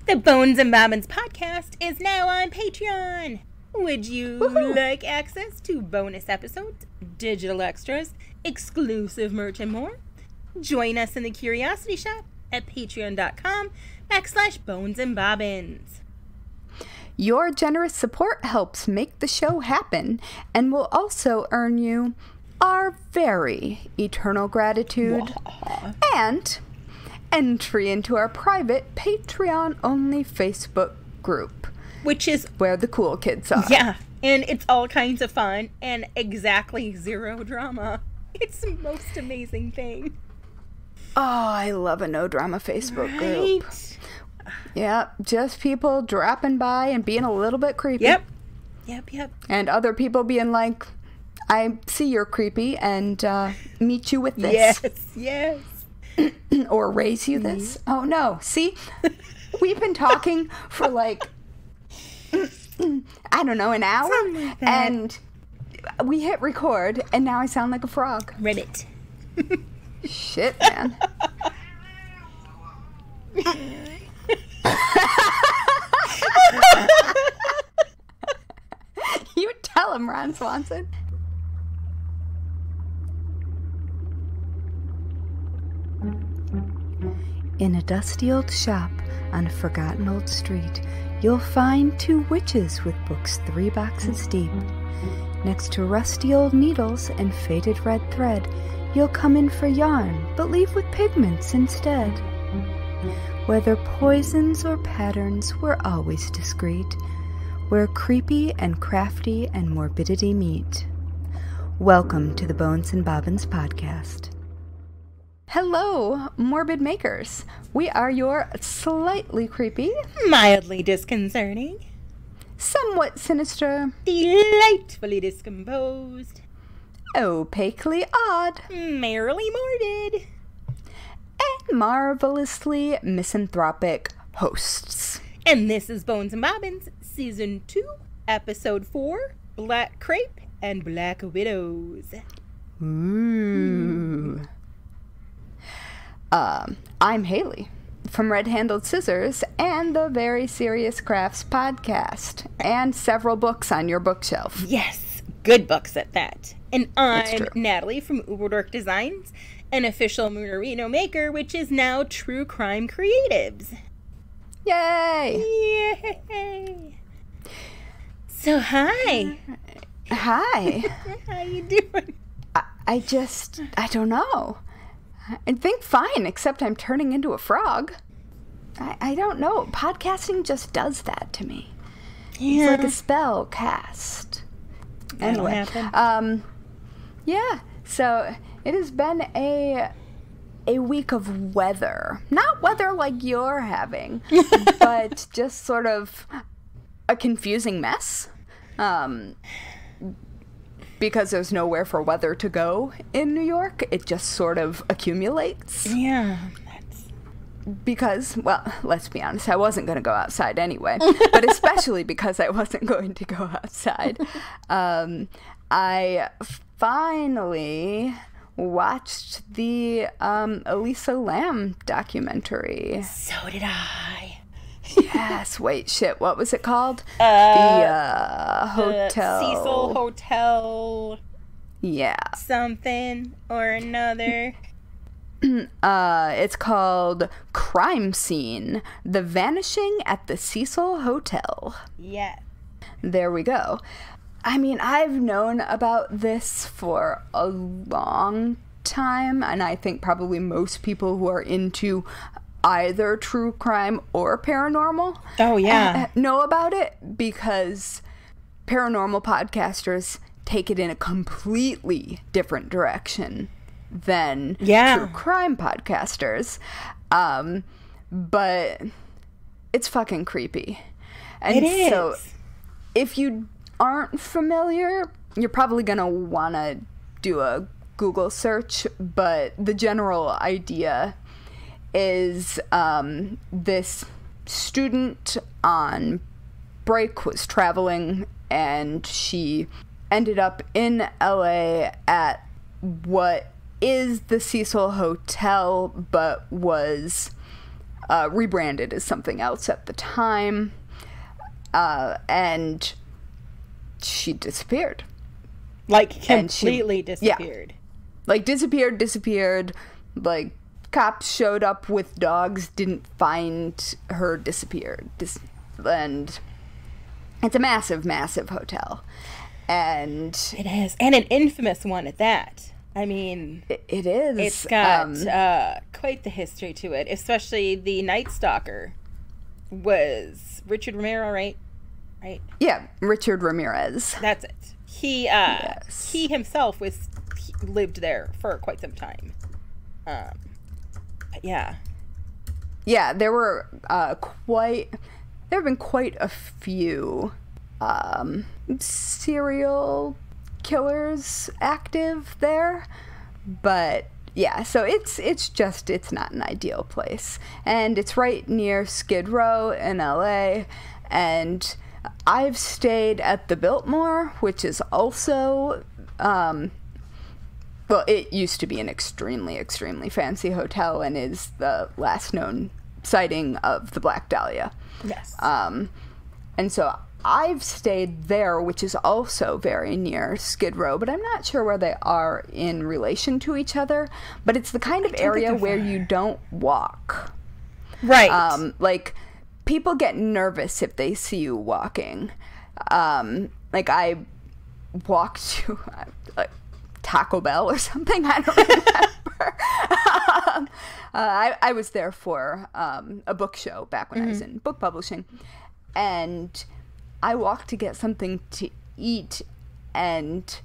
The Bones and Bobbins podcast is now on Patreon. Would you like access to bonus episodes, digital extras, exclusive merch, and more? Join us in the Curiosity Shop at patreon.com/bonesandbobbins. Your generous support helps make the show happen and will also earn you our very eternal gratitude and entry into our private Patreon-only Facebook group, which is where the cool kids are. Yeah, and it's all kinds of fun and exactly zero drama. It's the most amazing thing. Oh, I love a no-drama Facebook group. Yeah, just people dropping by and being a little bit creepy. Yep. And other people being like, I see you're creepy and meet you with this. Yes. Or raise you this. Oh, no. See? We've been talking for like, I don't know, an hour. Like that. And we hit record, and now I sound like a frog. Ribbit. Shit, man. You tell him, Ron Swanson. In a dusty old shop on a forgotten old street, you'll find two witches with books 3 boxes deep. Next to rusty old needles and faded red thread, you'll come in for yarn, but leave with pigments instead. Whether poisons or patterns, we're always discreet, where creepy and crafty and morbidity meet. Welcome to the Bones and Bobbins podcast. Hello, morbid makers. We are your slightly creepy, Mildly disconcerting, somewhat sinister, delightfully discomposed, opaquely odd, merrily morbid, and marvelously misanthropic hosts. And this is Bones and Bobbins, Season 2, Episode 4, Black Crepe and Black Widows. Ooh. I'm Haley from Red Handled Scissors and the Very Serious Crafts podcast, and several books on your bookshelf. Yes, good books at that. And It's I'm true. Natalie from Uberdork Designs, an official Moonerino maker, which is now True Crime Creatives. Yay! Yay! So, hi. Hi. How you doing? I don't know. I think fine, except I'm turning into a frog. I don't know. Podcasting just does that to me. Yeah. It's like a spell cast. That'll Anyway, happen. yeah. So it has been a week of weather. Not weather like you're having, but just sort of a confusing mess. Because there's nowhere for weather to go in New York, it just sort of accumulates. Yeah. Because, well, let's be honest, I wasn't going to go outside anyway. But especially because I wasn't going to go outside. I finally watched the Elisa Lam documentary. So did I. Yes, wait, shit, what was it called? The hotel. Cecil Hotel. Yeah. Something or another. It's called Crime Scene: The Vanishing at the Cecil Hotel. Yeah. There we go. I mean, I've known about this for a long time, and I think probably most people who are into either true crime or paranormal know about it, because paranormal podcasters take it in a completely different direction than true crime podcasters. But it's fucking creepy. And it is. So if you aren't familiar, you're probably gonna wanna do a Google search, but the general idea is this student on break was traveling, and she ended up in LA at what is the Cecil Hotel, but was rebranded as something else at the time. And she disappeared. Like, completely disappeared. Yeah. Like, disappeared. Like, cops showed up with dogs, didn't find her, disappeared. And it's a massive, massive hotel. And it is. And an infamous one at that. I mean, it is. It's got quite the history to it, especially the Night Stalker was Richard Romero, right? Right? Yeah, Richard Ramirez. That's it. He himself lived there for quite some time. Yeah. Yeah, there have been quite a few serial killers active there, but yeah, so it's not an ideal place, and it's right near Skid Row in LA, and I've stayed at the Biltmore, which is also well, it used to be an extremely, extremely fancy hotel and is the last known sighting of the Black Dahlia. Yes. And so I've stayed there, which is also very near Skid Row, but I'm not sure where they are in relation to each other. But it's the kind of area where you don't walk. Right. Like, people get nervous if they see you walking. Like, I walked to Taco Bell or something. I don't remember. I was there for a book show back when I was in book publishing. And I walked to get something to eat, and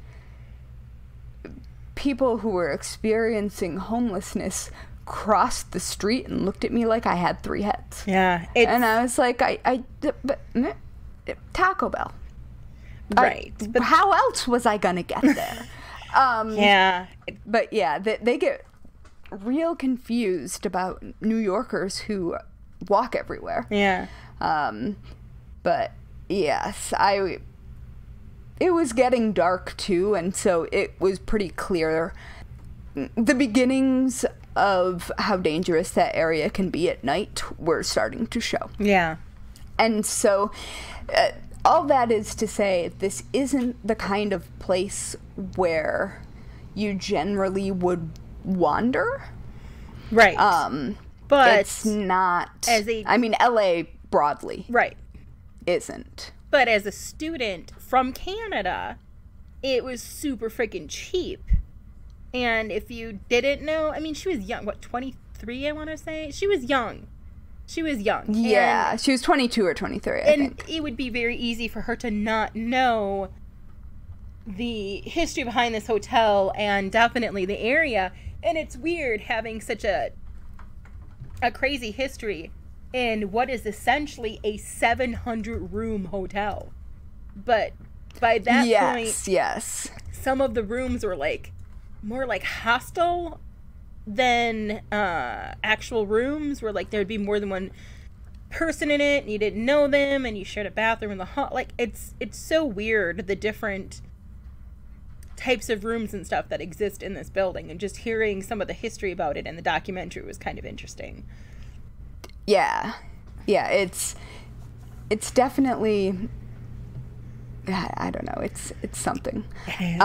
people who were experiencing homelessness crossed the street and looked at me like I had three heads. Yeah. And I was like, Taco Bell. Right. But how else was I going to get there? Yeah. But yeah, they get real confused about New Yorkers who walk everywhere. Yeah. But yes, it was getting dark too, and so it was pretty clear the beginnings of how dangerous that area can be at night were starting to show. Yeah. And so all that is to say, this isn't the kind of place where you generally would wander. Right. But it's not, I mean, LA broadly. Right. Isn't. But as a student from Canada, it was super freaking cheap. And if you didn't know, I mean, she was young. What, 23, I want to say? She was young. Yeah, and she was 22 or 23, I think. And it would be very easy for her to not know the history behind this hotel and definitely the area. And it's weird having such a crazy history in what is essentially a 700-room hotel. But by that point, yes, some of the rooms were more like hostel than actual rooms, where there'd be more than one person in it and you didn't know them and you shared a bathroom in the hall. It's so weird, the different types of rooms and stuff that exist in this building, and just hearing some of the history about it in the documentary was kind of interesting. Yeah, it's definitely, I don't know, it's something. It is.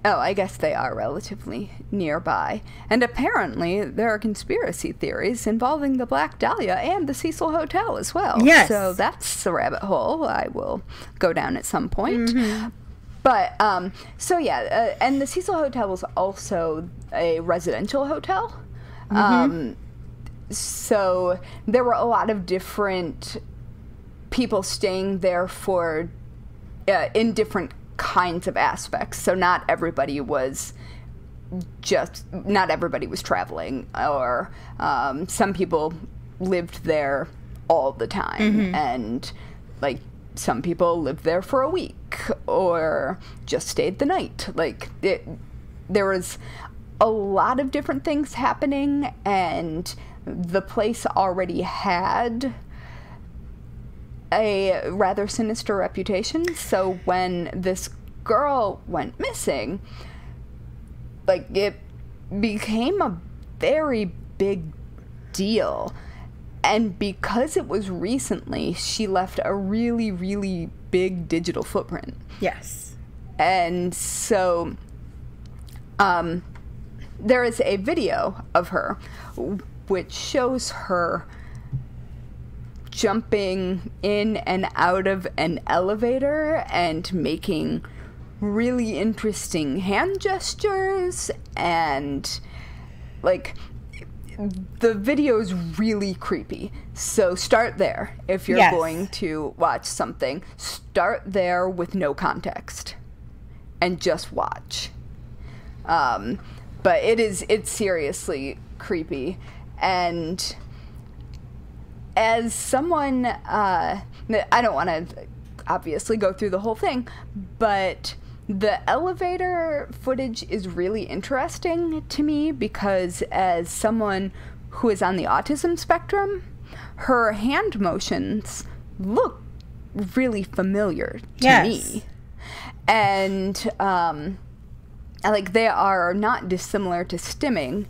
I guess they are relatively nearby. And apparently there are conspiracy theories involving the Black Dahlia and the Cecil Hotel as well. Yes. So that's the rabbit hole I will go down at some point. Mm-hmm. But, so yeah, and the Cecil Hotel was also a residential hotel. Mm-hmm. So there were a lot of different people staying there for, in different kinds of aspects. So not everybody was traveling, or some people lived there all the time. Mm-hmm. And some people lived there for a week or just stayed the night. There was a lot of different things happening, and the place already had a rather sinister reputation. So when this girl went missing, it became a very big deal. And because it was recently, she left a really, really big digital footprint. Yes. And so there is a video of her which shows her jumping in and out of an elevator and making really interesting hand gestures, and like the video is really creepy. So start there. If you're going to watch something, start there with no context and just watch. But it's seriously creepy. And as someone, I don't want to obviously go through the whole thing, but the elevator footage is really interesting to me because as someone who is on the autism spectrum, her hand motions look really familiar to me. And like they are not dissimilar to stimming,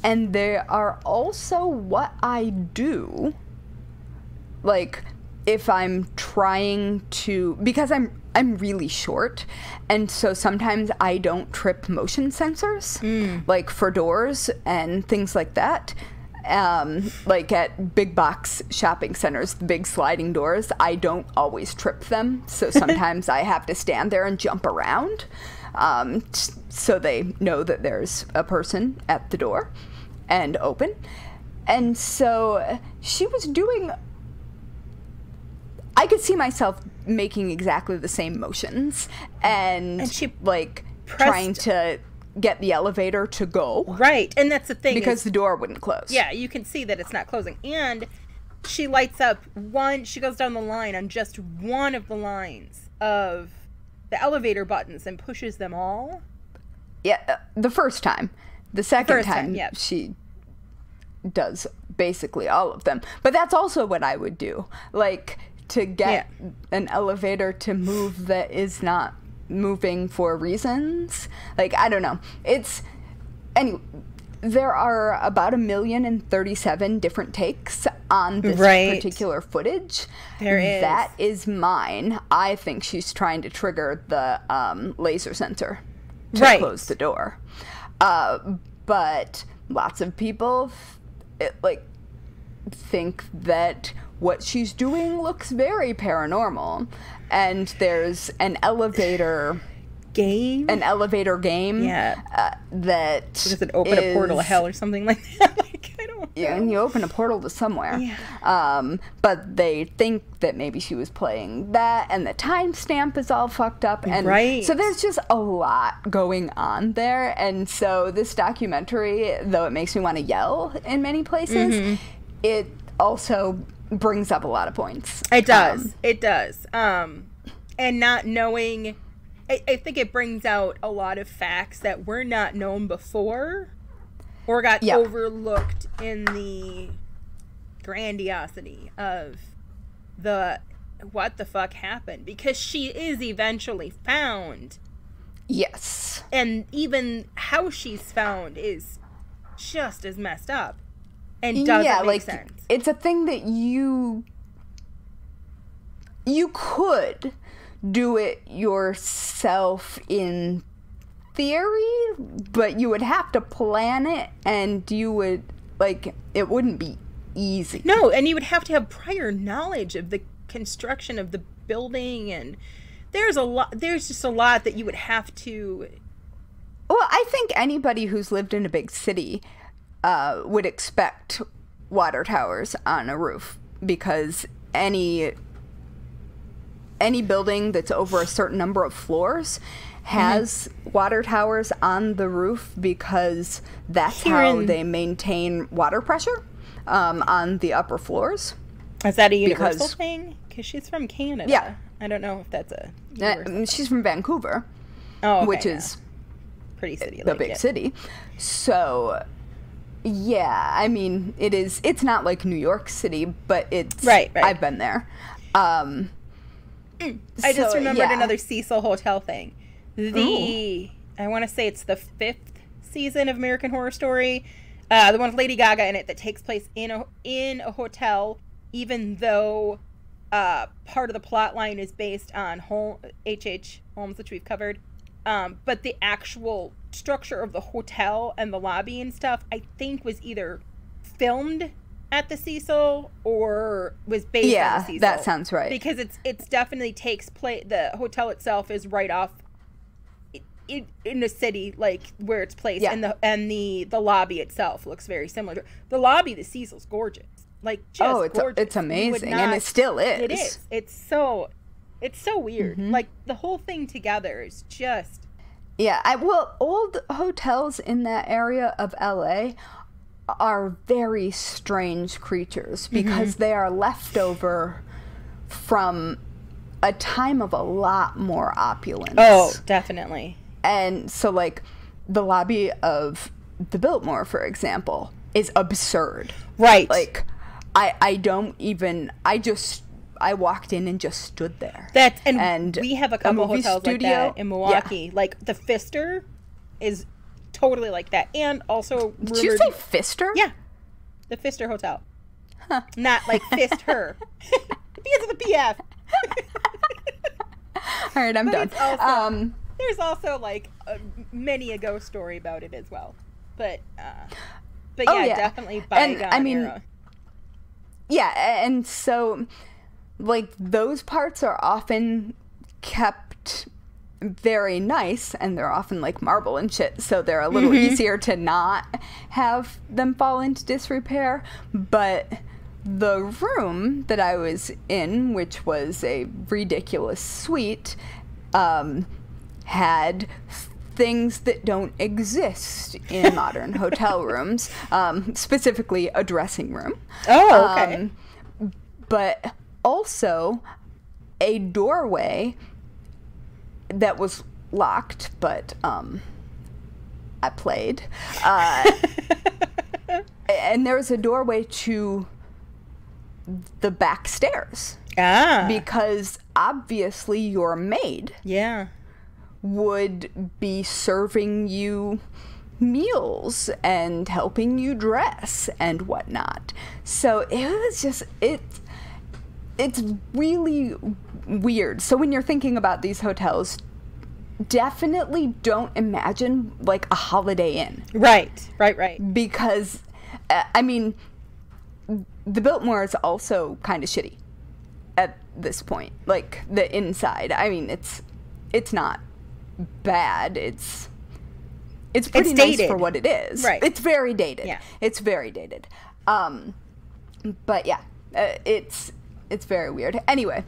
and they are also what I do, like if I'm trying to, because I'm really short, and so sometimes I don't trip motion sensors, like for doors and things like that. Like at big box shopping centers, the big sliding doors, I don't always trip them, so sometimes I have to stand there and jump around, so they know that there's a person at the door and open. And so she was doing, I could see myself making exactly the same motions, and she like trying to get the elevator to go. Right, and that's the thing. Because the door wouldn't close. Yeah, you can see that it's not closing. And she lights up she goes down the line on just one of the lines of the elevator buttons and pushes them all. Yeah, the first time. The second time, she does basically all of them. But that's also what I would do. Like, to get an elevator to move that is not moving for reasons. Like, I don't know. Anyway, there are about 1,037,000 different takes on this particular footage. There is. That is mine. I think she's trying to trigger the laser sensor to close the door. But lots of people think that what she's doing looks very paranormal, and there's an elevator game that does it open a portal to hell or something like that? Like, I don't know. Yeah, and you open a portal to somewhere. But they think that maybe she was playing that, and the timestamp is all fucked up, and so there's just a lot going on there. And so this documentary, though it makes me want to yell in many places, it also brings up a lot of points. It does. It does. And not knowing, I think it brings out a lot of facts that were not known before or got overlooked in the grandiosity of what the fuck happened, because she is eventually found. Yes. And even how she's found is just as messed up and doesn't make sense. It's a thing that you could do it yourself in theory, but you would have to plan it, and you would, it wouldn't be easy. No, and you would have to have prior knowledge of the construction of the building, and there's just a lot that you would have to... Well, I think anybody who's lived in a big city would expect water towers on a roof, because any building that's over a certain number of floors has water towers on the roof, because that's how they maintain water pressure on the upper floors. Is that a universal thing? Because she's from Canada. Yeah. I don't know if that's a she's from Vancouver, which is pretty city, the big city. So... yeah, I mean, it's not like New York City, but it's... Right. I've been there. I just remembered another Cecil Hotel thing. I want to say it's the 5th season of American Horror Story. The one with Lady Gaga in it that takes place in a hotel, even though part of the plot line is based on H.H. Holmes, which we've covered. But the actual structure of the hotel and the lobby and stuff, I think, was either filmed at the Cecil or was based on the Cecil. Yeah, that sounds right. Because it's definitely takes place. The hotel itself is right off in the city, like where it's placed, and the lobby itself looks very similar. The lobby, the Cecil's gorgeous. Like, just gorgeous. It's amazing, and it still is. It is. It's so weird. Mm-hmm. Like, the whole thing together is just... Yeah, old hotels in that area of LA are very strange creatures because they are left over from a time of a lot more opulence. Oh, definitely. And so, like, the lobby of the Biltmore, for example, is absurd. Right. Like... I walked in and just stood there. And we have a couple hotels like that in Milwaukee. Yeah. Like, the Pfister is totally like that. And also rumored... Did you say Pfister? Yeah. The Pfister Hotel. Huh. Not like fist her. Because of the PF. All right, I'm done. Also, there's also, like, many a ghost story about it as well. But yeah, definitely bygone era. Yeah, and so, like, those parts are often kept very nice, and they're often, like, marble and shit, so they're a little easier to not have them fall into disrepair. But the room that I was in, which was a ridiculous suite, had things that don't exist in modern hotel rooms, specifically a dressing room. Oh, okay. But also a doorway that was locked, but I played. And there was a doorway to the back stairs. Ah. Because obviously your maid. Yeah. Would be serving you meals and helping you dress and whatnot. So it was just, it's really weird. So when you're thinking about these hotels, definitely don't imagine like a Holiday Inn. Right. Because, I mean, the Biltmore is also kind of shitty at this point. Like, the inside. I mean, it's not bad. It's pretty nice for what it is. Right. It's very dated. Yeah. It's very dated. But yeah, it's very weird. Anyway,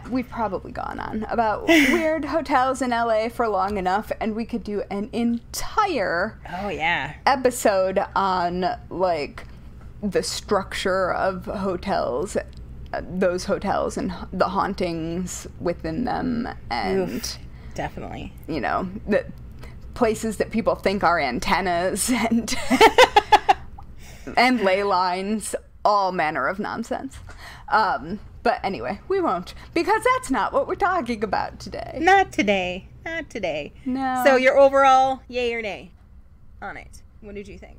we've probably gone on about weird hotels in LA for long enough, and we could do an entire episode on like the structure of hotels, those hotels and the hauntings within them, and Oof. Definitely. You know, the places that people think are antennas and and ley lines, all manner of nonsense. But anyway, we won't, because that's not what we're talking about today. Not today. No. So your overall yay or nay on it? What did you think?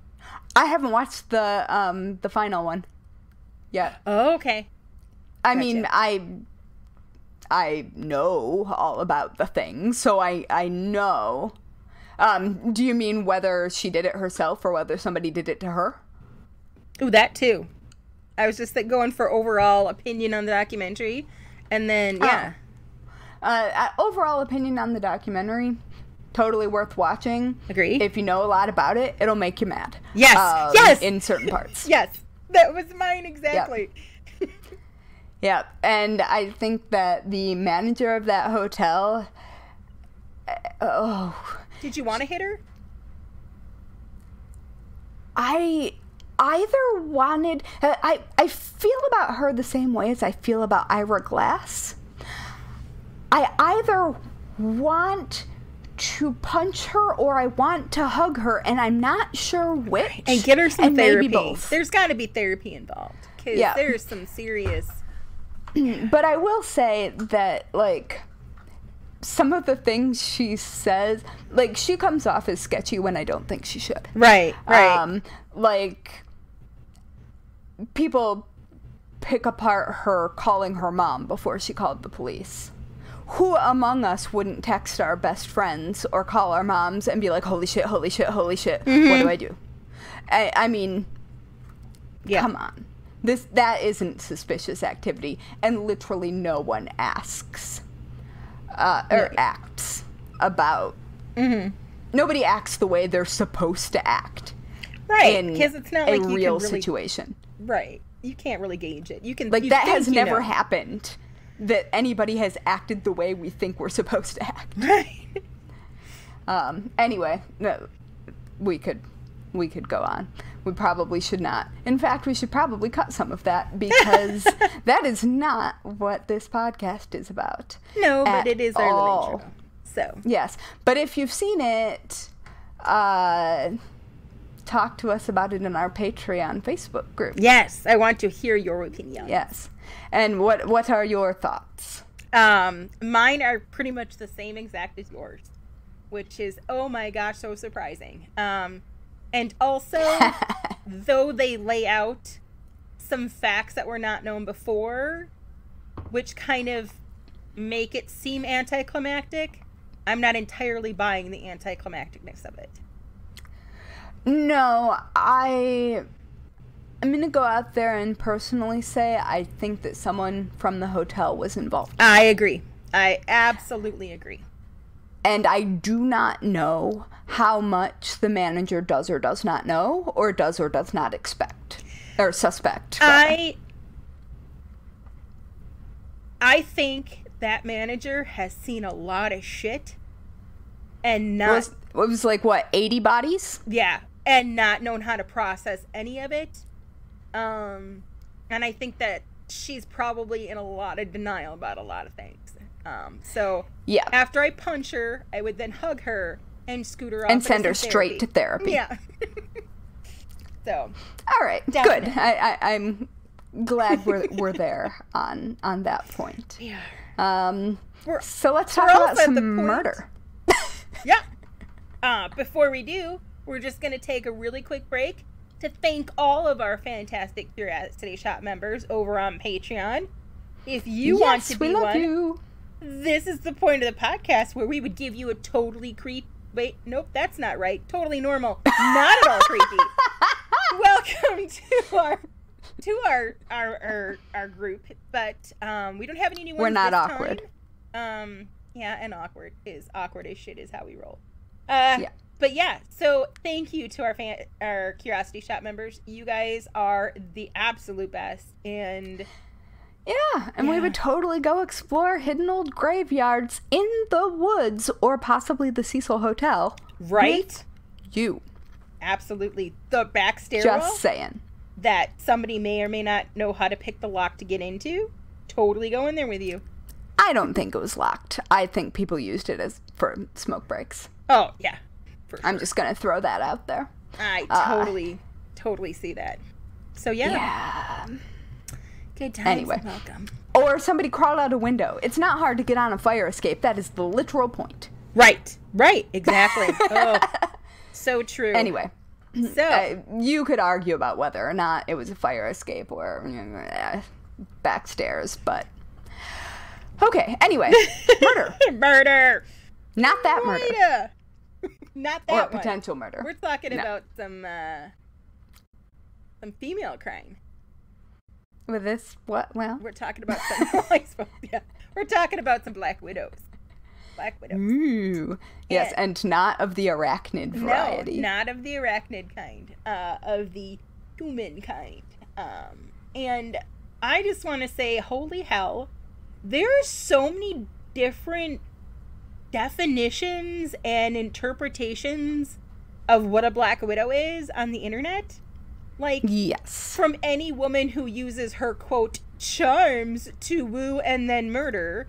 I haven't watched the final one yet. Oh, okay. I mean, I know all about the thing, so I know. Do you mean whether she did it herself or whether somebody did it to her? Ooh, that too. I was just going for overall opinion on the documentary, and then overall opinion on the documentary, totally worth watching. Agree. If you know a lot about it, it'll make you mad. Yes. Yes. In certain parts. Yes, that was mine exactly. Yep. Yeah, and I think that the manager of that hotel, Did you want to hit her? I either wanted... I feel about her the same way as I feel about Ira Glass. I either want to punch her or I want to hug her, and I'm not sure which. And get her some therapy. Maybe both. There's got to be therapy involved, because there's some serious... But I will say that, like, some of the things she says, like, she comes off as sketchy when I don't think she should. Right, right. Like, people pick apart her calling her mom before she called the police. Who among us wouldn't text our best friends or call our moms and be like, holy shit, holy shit, holy shit, what do I do? I mean, come on. That isn't suspicious activity, and literally no one asks or acts about. Nobody acts the way they're supposed to act. Right, because it's not like a you real can really, situation. Right, you can't really gauge it. You can like that has never happened. That anybody has acted the way we think we're supposed to act. Right. Anyway, no, we could go on. We probably should not. In fact, we should probably cut some of that because that is not what this podcast is about. No, but it is our little intro. So. Yes. But if you've seen it, talk to us about it in our Patreon Facebook group. Yes, I want to hear your opinion. Yes. And what are your thoughts? Mine are pretty much the same exact as yours, which is, oh my gosh, so surprising. And also, though they lay out some facts that were not known before, which kind of make it seem anticlimactic, I'm not entirely buying the anticlimacticness of it. No, I'm going to go out there and personally say I think that someone from the hotel was involved. I agree. I absolutely agree. And I do not know how much the manager does or does not know, or does not expect, or suspect. I think that manager has seen a lot of shit and not... It was like, what, 80 bodies? Yeah, and not known how to process any of it. And I think that she's probably in a lot of denial about a lot of things. So yeah, after I punch her, I would then hug her and scoot her off and send her straight to therapy. Yeah. So. All right. Definitely. Good. I'm glad we're there on that point. Yeah. So let's talk about some murder. Yeah. Before we do, we're just gonna take a really quick break to thank all of our fantastic Curiosity Shop members over on Patreon. If you want to be one, this is the point of the podcast where we would give you a totally wait, nope, that's not right. Totally normal, not at all creepy. Welcome to our group, but we don't have any new ones. We're not this awkward. Time. Yeah, and awkward as shit is how we roll. Yeah. But yeah, so thank you to our Curiosity Shop members. You guys are the absolute best, and we would totally go explore hidden old graveyards in the woods or possibly the Cecil Hotel. Right? You. Absolutely. The back stairwell. Just saying. That somebody may or may not know how to pick the lock to get into. Totally go in there with you. I don't think it was locked. I think people used it for smoke breaks. Oh, yeah. For sure. I'm just going to throw that out there. I totally see that. So, yeah. Good times. Anyway. Welcome. Or somebody crawled out a window. It's not hard to get on a fire escape. That is the literal point. Right. Exactly. Oh, so true. Anyway. So. You could argue about whether or not it was a fire escape or backstairs, but... Okay, anyway. Murder. Not that murder. Not that or potential murder. We're talking about some female crime. With this, what? Well, we're talking about some. We're talking about some Black Widows. Ooh, yes, and not of the arachnid variety. No, not of the arachnid kind. Of the human kind. And I just want to say, holy hell, there are so many different definitions and interpretations of what a Black Widow is on the internet. Like, yes. From any woman who uses her, quote, charms to woo and then murder,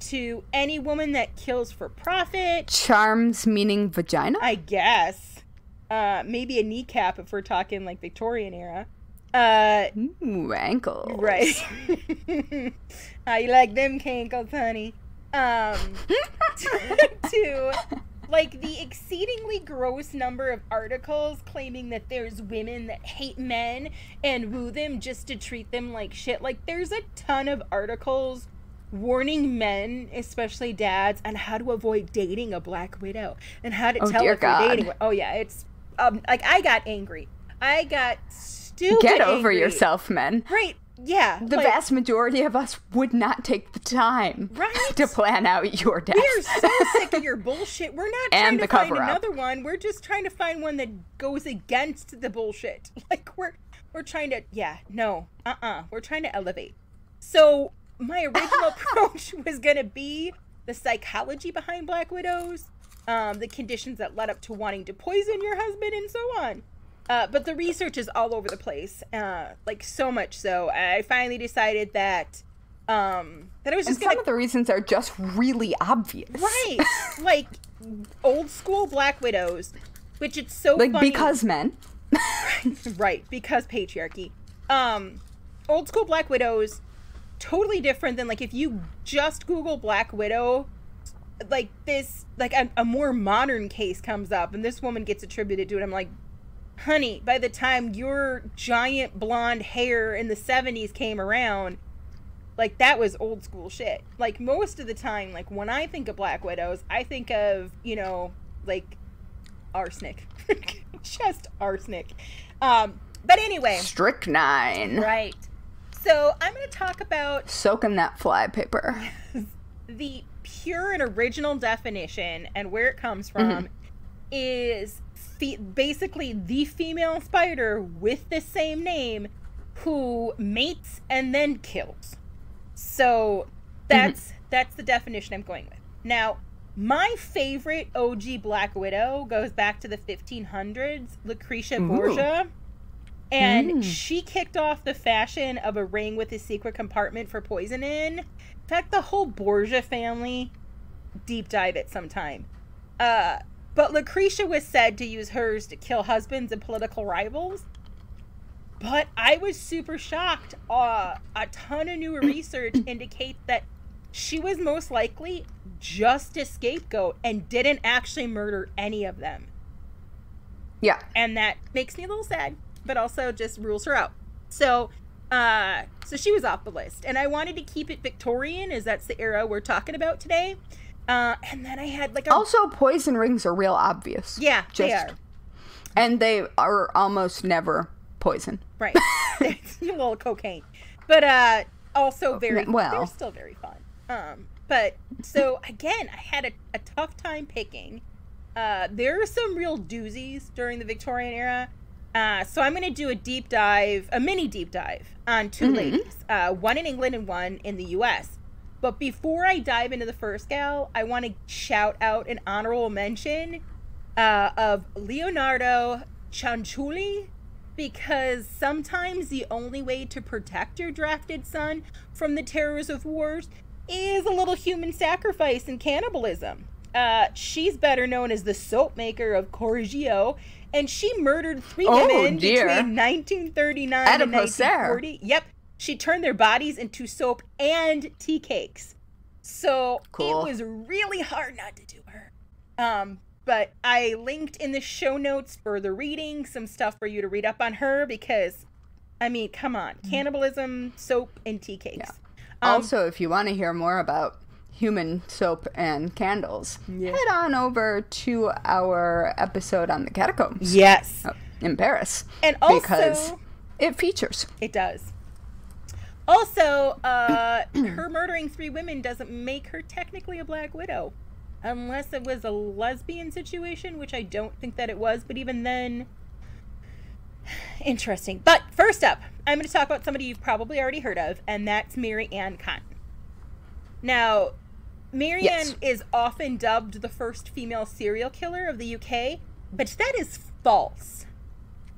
to any woman that kills for profit. Charms meaning vagina? I guess. Maybe a kneecap if we're talking, like, Victorian era. Ooh, ankles. Right. How you like them cankles, honey? to like the exceedingly gross number of articles claiming that there's women that hate men and woo them just to treat them like shit. Like, there's a ton of articles warning men, especially dads, on how to avoid dating a Black Widow and how to tell if you're dating. Oh yeah, it's like, I got angry. I got stupid Get over angry. yourself, men. Right. Yeah. The vast majority of us would not take the time to plan out your death. We're so sick of your bullshit. We're not trying to find another one. We're just trying to find one that goes against the bullshit. Like, we're trying to, we're trying to elevate. So my original approach was going to be the psychology behind Black Widows, the conditions that led up to wanting to poison your husband, and so on. But the research is all over the place, like, so much so. I finally decided that I was just some of the reasons are just really obvious. Right. Like, old school Black Widows, which it's so like, funny. because men. Right, because patriarchy. Old school Black Widows, totally different than, like, if you just Google Black Widow, like, this, like, a more modern case comes up, and this woman gets attributed to it. I'm like, honey, by the time your giant blonde hair in the 70s came around, like, that was old school shit. Like, most of the time, like, when I think of Black Widows, I think of, you know, like, arsenic. Just arsenic. But anyway. Strychnine. Right. So, I'm going to talk about... soaking that flypaper. The pure and original definition, and where it comes from, is... basically the female spider with the same name who mates and then kills. So that's the definition I'm going with. Now, my favorite OG Black Widow goes back to the 1500s, Lucretia Borgia. And she kicked off the fashion of a ring with a secret compartment for poison in. In fact, the whole Borgia family, deep dive it sometime. But Lucretia was said to use hers to kill husbands and political rivals. But I was super shocked. A ton of newer research indicates that she was most likely just a scapegoat and didn't actually murder any of them. Yeah. And that makes me a little sad, but also just rules her out. So she was off the list. And I wanted to keep it Victorian, as that's the era we're talking about today. And then I had like also, poison rings are real obvious. Yeah, they are. And they are almost never poison. Right. It's a little cocaine. But also they're still very fun. But so again, I had a tough time picking. There are some real doozies during the Victorian era. So I'm going to do a mini deep dive on two ladies. One in England and one in the US. But before I dive into the first gal, I want to shout out an honorable mention of Leonardo Cianciulli, because sometimes the only way to protect your drafted son from the terrors of wars is a little human sacrifice and cannibalism. She's better known as the soap maker of Correggio, and she murdered 3 women between 1939 and 1940. Yep. She turned their bodies into soap and tea cakes. So cool. It was really hard not to do her. But I linked in the show notes for the reading some stuff for you to read up on her, because, I mean, come on. Cannibalism, soap, and tea cakes. Yeah. Also, if you want to hear more about human soap and candles, head on over to our episode on the catacombs. Yes. In Paris. And also... because it features. It does. Also, her murdering 3 women doesn't make her technically a Black Widow. Unless it was a lesbian situation, which I don't think that it was. But even then, interesting. But first up, I'm going to talk about somebody you've probably already heard of, and that's Mary Ann Cotton. Now, Mary Ann is often dubbed the first female serial killer of the UK, but that is false.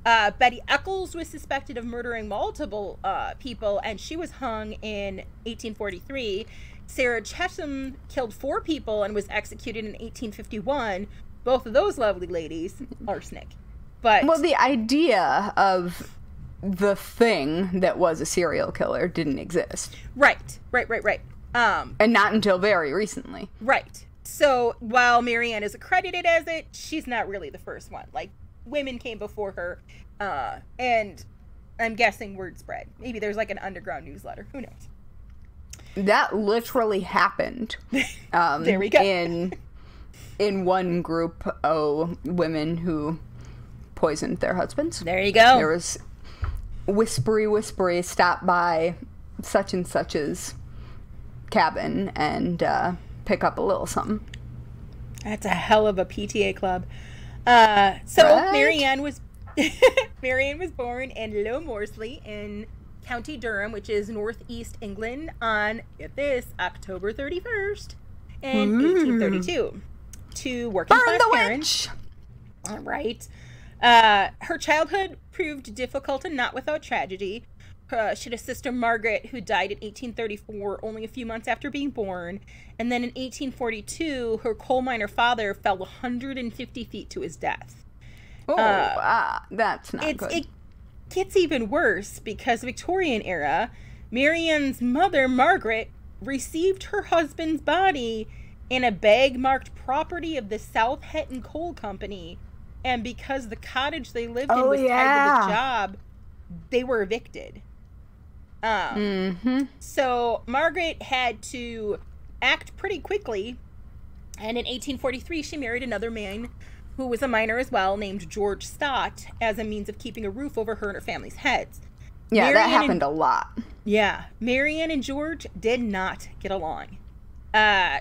Betty Eccles was suspected of murdering multiple people, and she was hung in 1843. Sarah Chesham killed 4 people and was executed in 1851. Both of those lovely ladies, arsenic. But well, the idea of the thing that was a serial killer didn't exist. Right. And not until very recently. Right. So while Marianne is accredited as it, she's not really the first one. Like, women came before her, and I'm guessing word spread. Maybe there's like an underground newsletter. Who knows? That literally happened. There we go. In one group of women who poisoned their husbands. There you go. There was whispery, stop by such and such's cabin and pick up a little something. That's a hell of a PTA club. Right? Marianne was born in Low Morsley in County Durham, which is northeast England, on, get this, October 31st in 1832. To working class parents. All right. Her childhood proved difficult and not without tragedy. She had a sister, Margaret, who died in 1834, only a few months after being born. And then in 1842, her coal miner father fell 150 feet to his death. Oh, that's not good. It gets even worse because Victorian era, Marianne's mother, Margaret, received her husband's body in a bag marked property of the South Hetton Coal Company. And because the cottage they lived in was tied to the job, they were evicted. So Margaret had to act pretty quickly. And in 1843, she married another man who was a miner as well, named George Stott, as a means of keeping a roof over her and her family's heads. Yeah, that happened a lot. Yeah. Marianne and George did not get along.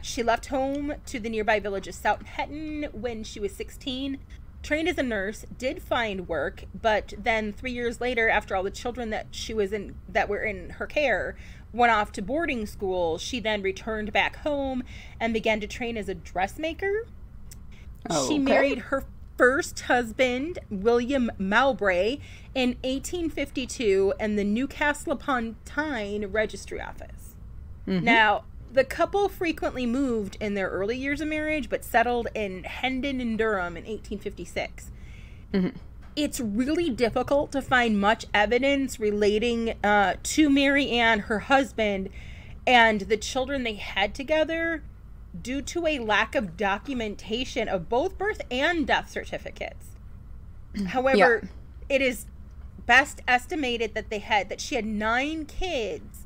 She left home to the nearby village of South Hetton when she was 16, trained as a nurse, did find work, but then 3 years later, after all the children that were in her care went off to boarding school, she then returned back home and began to train as a dressmaker. She married her first husband, William Mowbray, in 1852 in the Newcastle upon Tyne registry office. Now, the couple frequently moved in their early years of marriage, but settled in Hendon in Durham in 1856. It's really difficult to find much evidence relating to Marianne, her husband, and the children they had together due to a lack of documentation of both birth and death certificates. However, it is best estimated that she had 9 kids,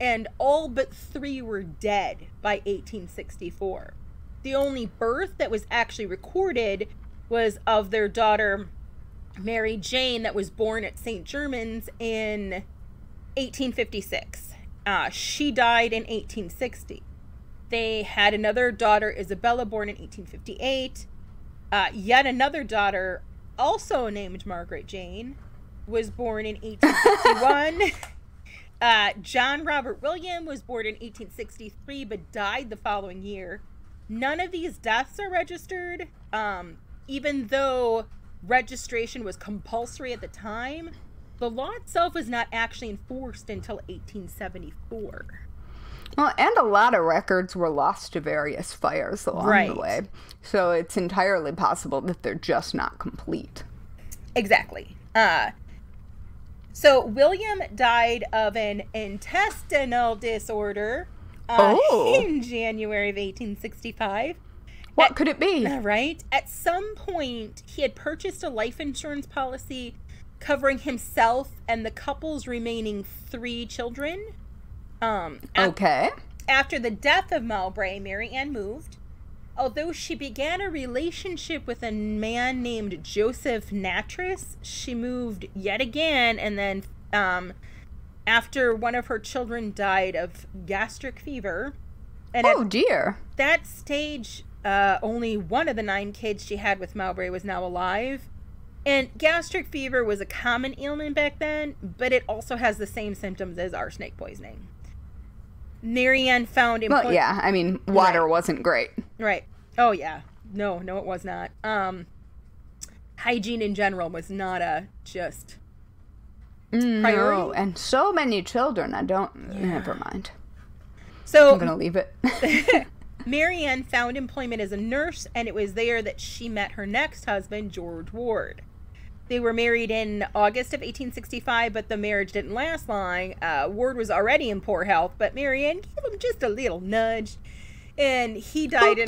and all but 3 were dead by 1864. The only birth that was actually recorded was of their daughter, Mary Jane, that was born at St. Germans in 1856. She died in 1860. They had another daughter, Isabella, born in 1858. Yet another daughter, also named Margaret Jane, was born in 1861. John Robert William was born in 1863 but died the following year. None of these deaths are registered, even though registration was compulsory at the time. The law itself was not actually enforced until 1874. Well, and a lot of records were lost to various fires along the way. So it's entirely possible that they're just not complete. Exactly. So William died of an intestinal disorder in January of 1865. What could it be? Right. At some point, he had purchased a life insurance policy covering himself and the couple's remaining 3 children. After the death of Mowbray, Marianne moved. Although she began a relationship with a man named Joseph Nattrass, she moved yet again, and then after one of her children died of gastric fever. And dear. That stage, only one of the 9 kids she had with Mowbray was now alive. And gastric fever was a common ailment back then, but it also has the same symptoms as arsenic poisoning. Marianne found employment. Well, yeah, I mean, water wasn't great. Right. Oh, yeah. No, it was not. Hygiene in general was not just priority. No, and so many children. Never mind. So I'm going to leave it. Marianne found employment as a nurse, and it was there that she met her next husband, George Ward. They were married in August of 1865, but the marriage didn't last long. Ward was already in poor health, but Marianne gave him just a little nudge. And he died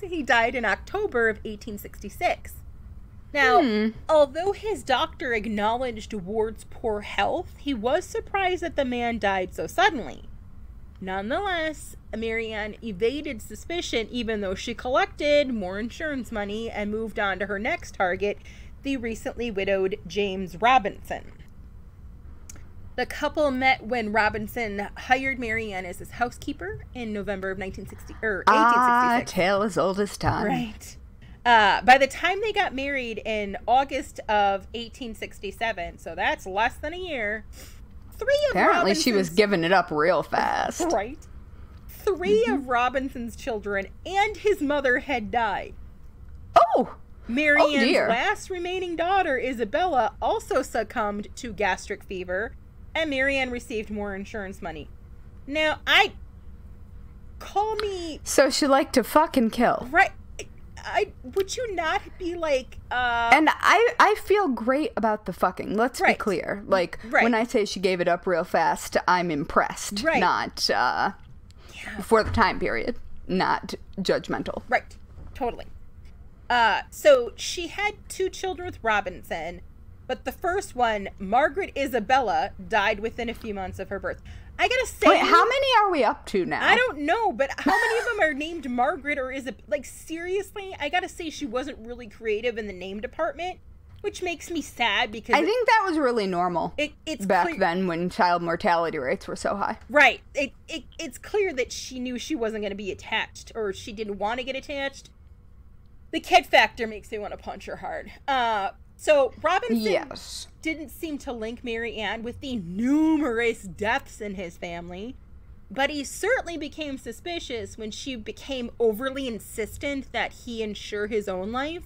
he died in October of 1866. Now, although his doctor acknowledged Ward's poor health, he was surprised that the man died so suddenly. Nonetheless, Marianne evaded suspicion even though she collected more insurance money and moved on to her next target, the recently widowed James Robinson. The couple met when Robinson hired Marianne as his housekeeper in November of 1866. Ah, tale as old as time. Right. By the time they got married in August of 1867, so that's less than a year, apparently she was giving it up real fast. Right. Three of Robinson's children and his mother had died. Oh! Marianne's last remaining daughter, Isabella, also succumbed to gastric fever, and Marianne received more insurance money. Now, So she liked to fucking kill. Right. Would you not be like, And I feel great about the fucking, let's be clear. Like, when I say she gave it up real fast, I'm impressed. Right. Not, for the time period. Not judgmental. Right. Totally. So she had 2 children with Robinson, but the first one, Margaret Isabella, died within a few months of her birth. I gotta say... Wait, how many are we up to now? I don't know, but how many of them are named Margaret or Isabella? Like, seriously? I gotta say she wasn't really creative in the name department, which makes me sad because... I think that was really normal it's back then when child mortality rates were so high. Right. It's clear that she knew she wasn't going to be attached, or she didn't want to get attached. The kid factor makes me want to punch her hard. So Robinson didn't seem to link Marianne with the numerous deaths in his family, but he certainly became suspicious when she became overly insistent that he insure his own life.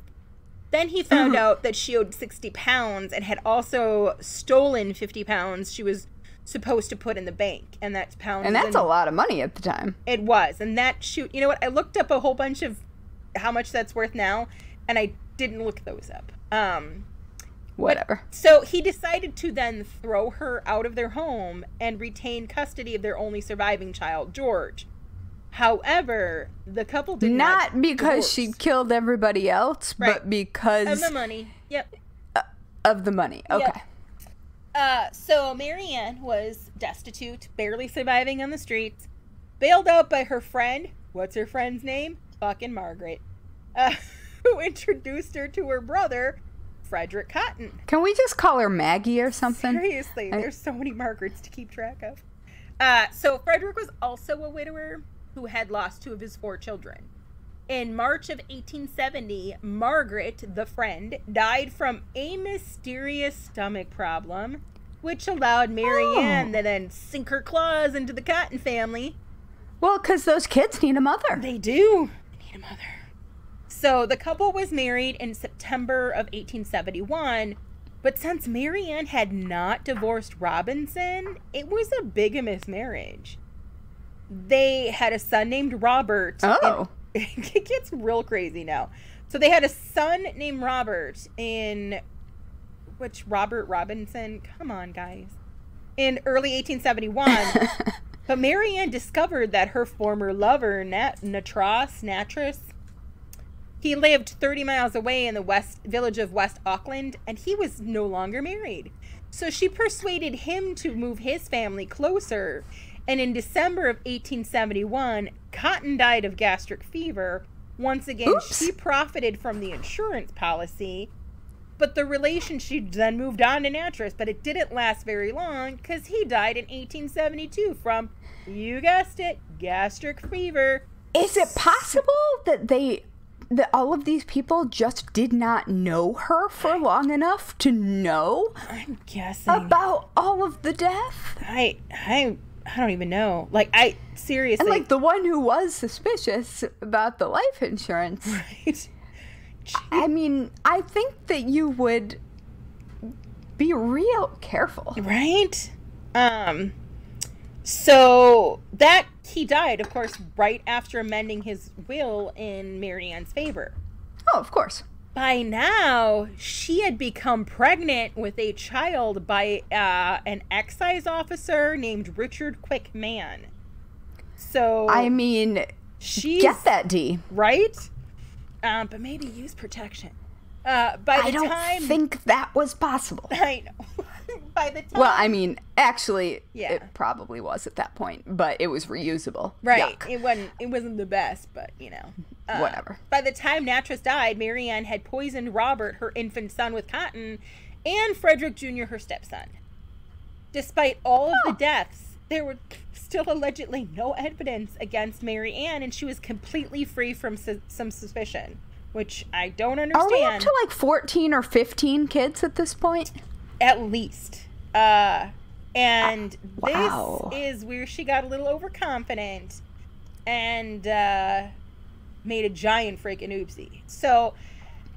Then he found out that she owed 60 pounds and had also stolen 50 pounds she was supposed to put in the bank. And that's pounds. And that's a lot of money at the time. It was. And you know what? I looked up a whole bunch of how much that's worth now, and I didn't look those up. Whatever. So he decided to then throw her out of their home and retain custody of their only surviving child, George. However, the couple did not because divorce. She killed everybody else, but because of the money. Yep. Of the money. Okay. Yep. So Marianne was destitute, barely surviving on the streets, bailed out by her friend. What's her friend's name? Fucking Margaret. Who introduced her to her brother, Frederick Cotton. Can we just call her Maggie or something? Seriously, there's so many Margarets to keep track of. So Frederick was also a widower who had lost 2 of his 4 children. In March of 1870, Margaret, the friend, died from a mysterious stomach problem, which allowed Marianne to then sink her claws into the Cotton family. Well, because those kids need a mother. They do need a mother. So the couple was married in September of 1871, but since Marianne had not divorced Robinson, it was a bigamous marriage. They had a son named Robert. Oh. It gets real crazy now. So they had a son named Robert Robert Robinson, come on guys, in early 1871. But Marianne discovered that her former lover, Natras, he lived 30 miles away in the village of West Auckland, and he was no longer married. So she persuaded him to move his family closer. And in December of 1871, Cotton died of gastric fever. Once again, she profited from the insurance policy. But the relationship then moved on to Natras, but it didn't last very long because he died in 1872 from, you guessed it, gastric fever. Is it possible that all of these people just did not know her for long enough to know I'm guessing about all of the death? I don't even know. Like, seriously. And like the one who was suspicious about the life insurance. Right. I mean, I think that you would be real careful. Right? So that he died, of course, right after amending his will in Marianne's favor. Oh, of course. by now, she had become pregnant with a child by an excise officer named Richard Quickman. So, I mean, she's, get that, D. right? But maybe use protection. I don't think that was possible. I know. By the time, well, I mean, actually, yeah, it probably was at that point, but it was reusable. Right. Yuck. It wasn't the best, but whatever. By the time Nattrass died, Mary Ann had poisoned Robert, her infant son, with cotton, and Frederick Jr., her stepson. Despite all of the deaths, there were still allegedly no evidence against Mary Ann, and she was completely free from some suspicion, which I don't understand. Are we up to like 14 or 15 kids at this point? At least. And wow. This is where she got a little overconfident and made a giant freaking oopsie. So,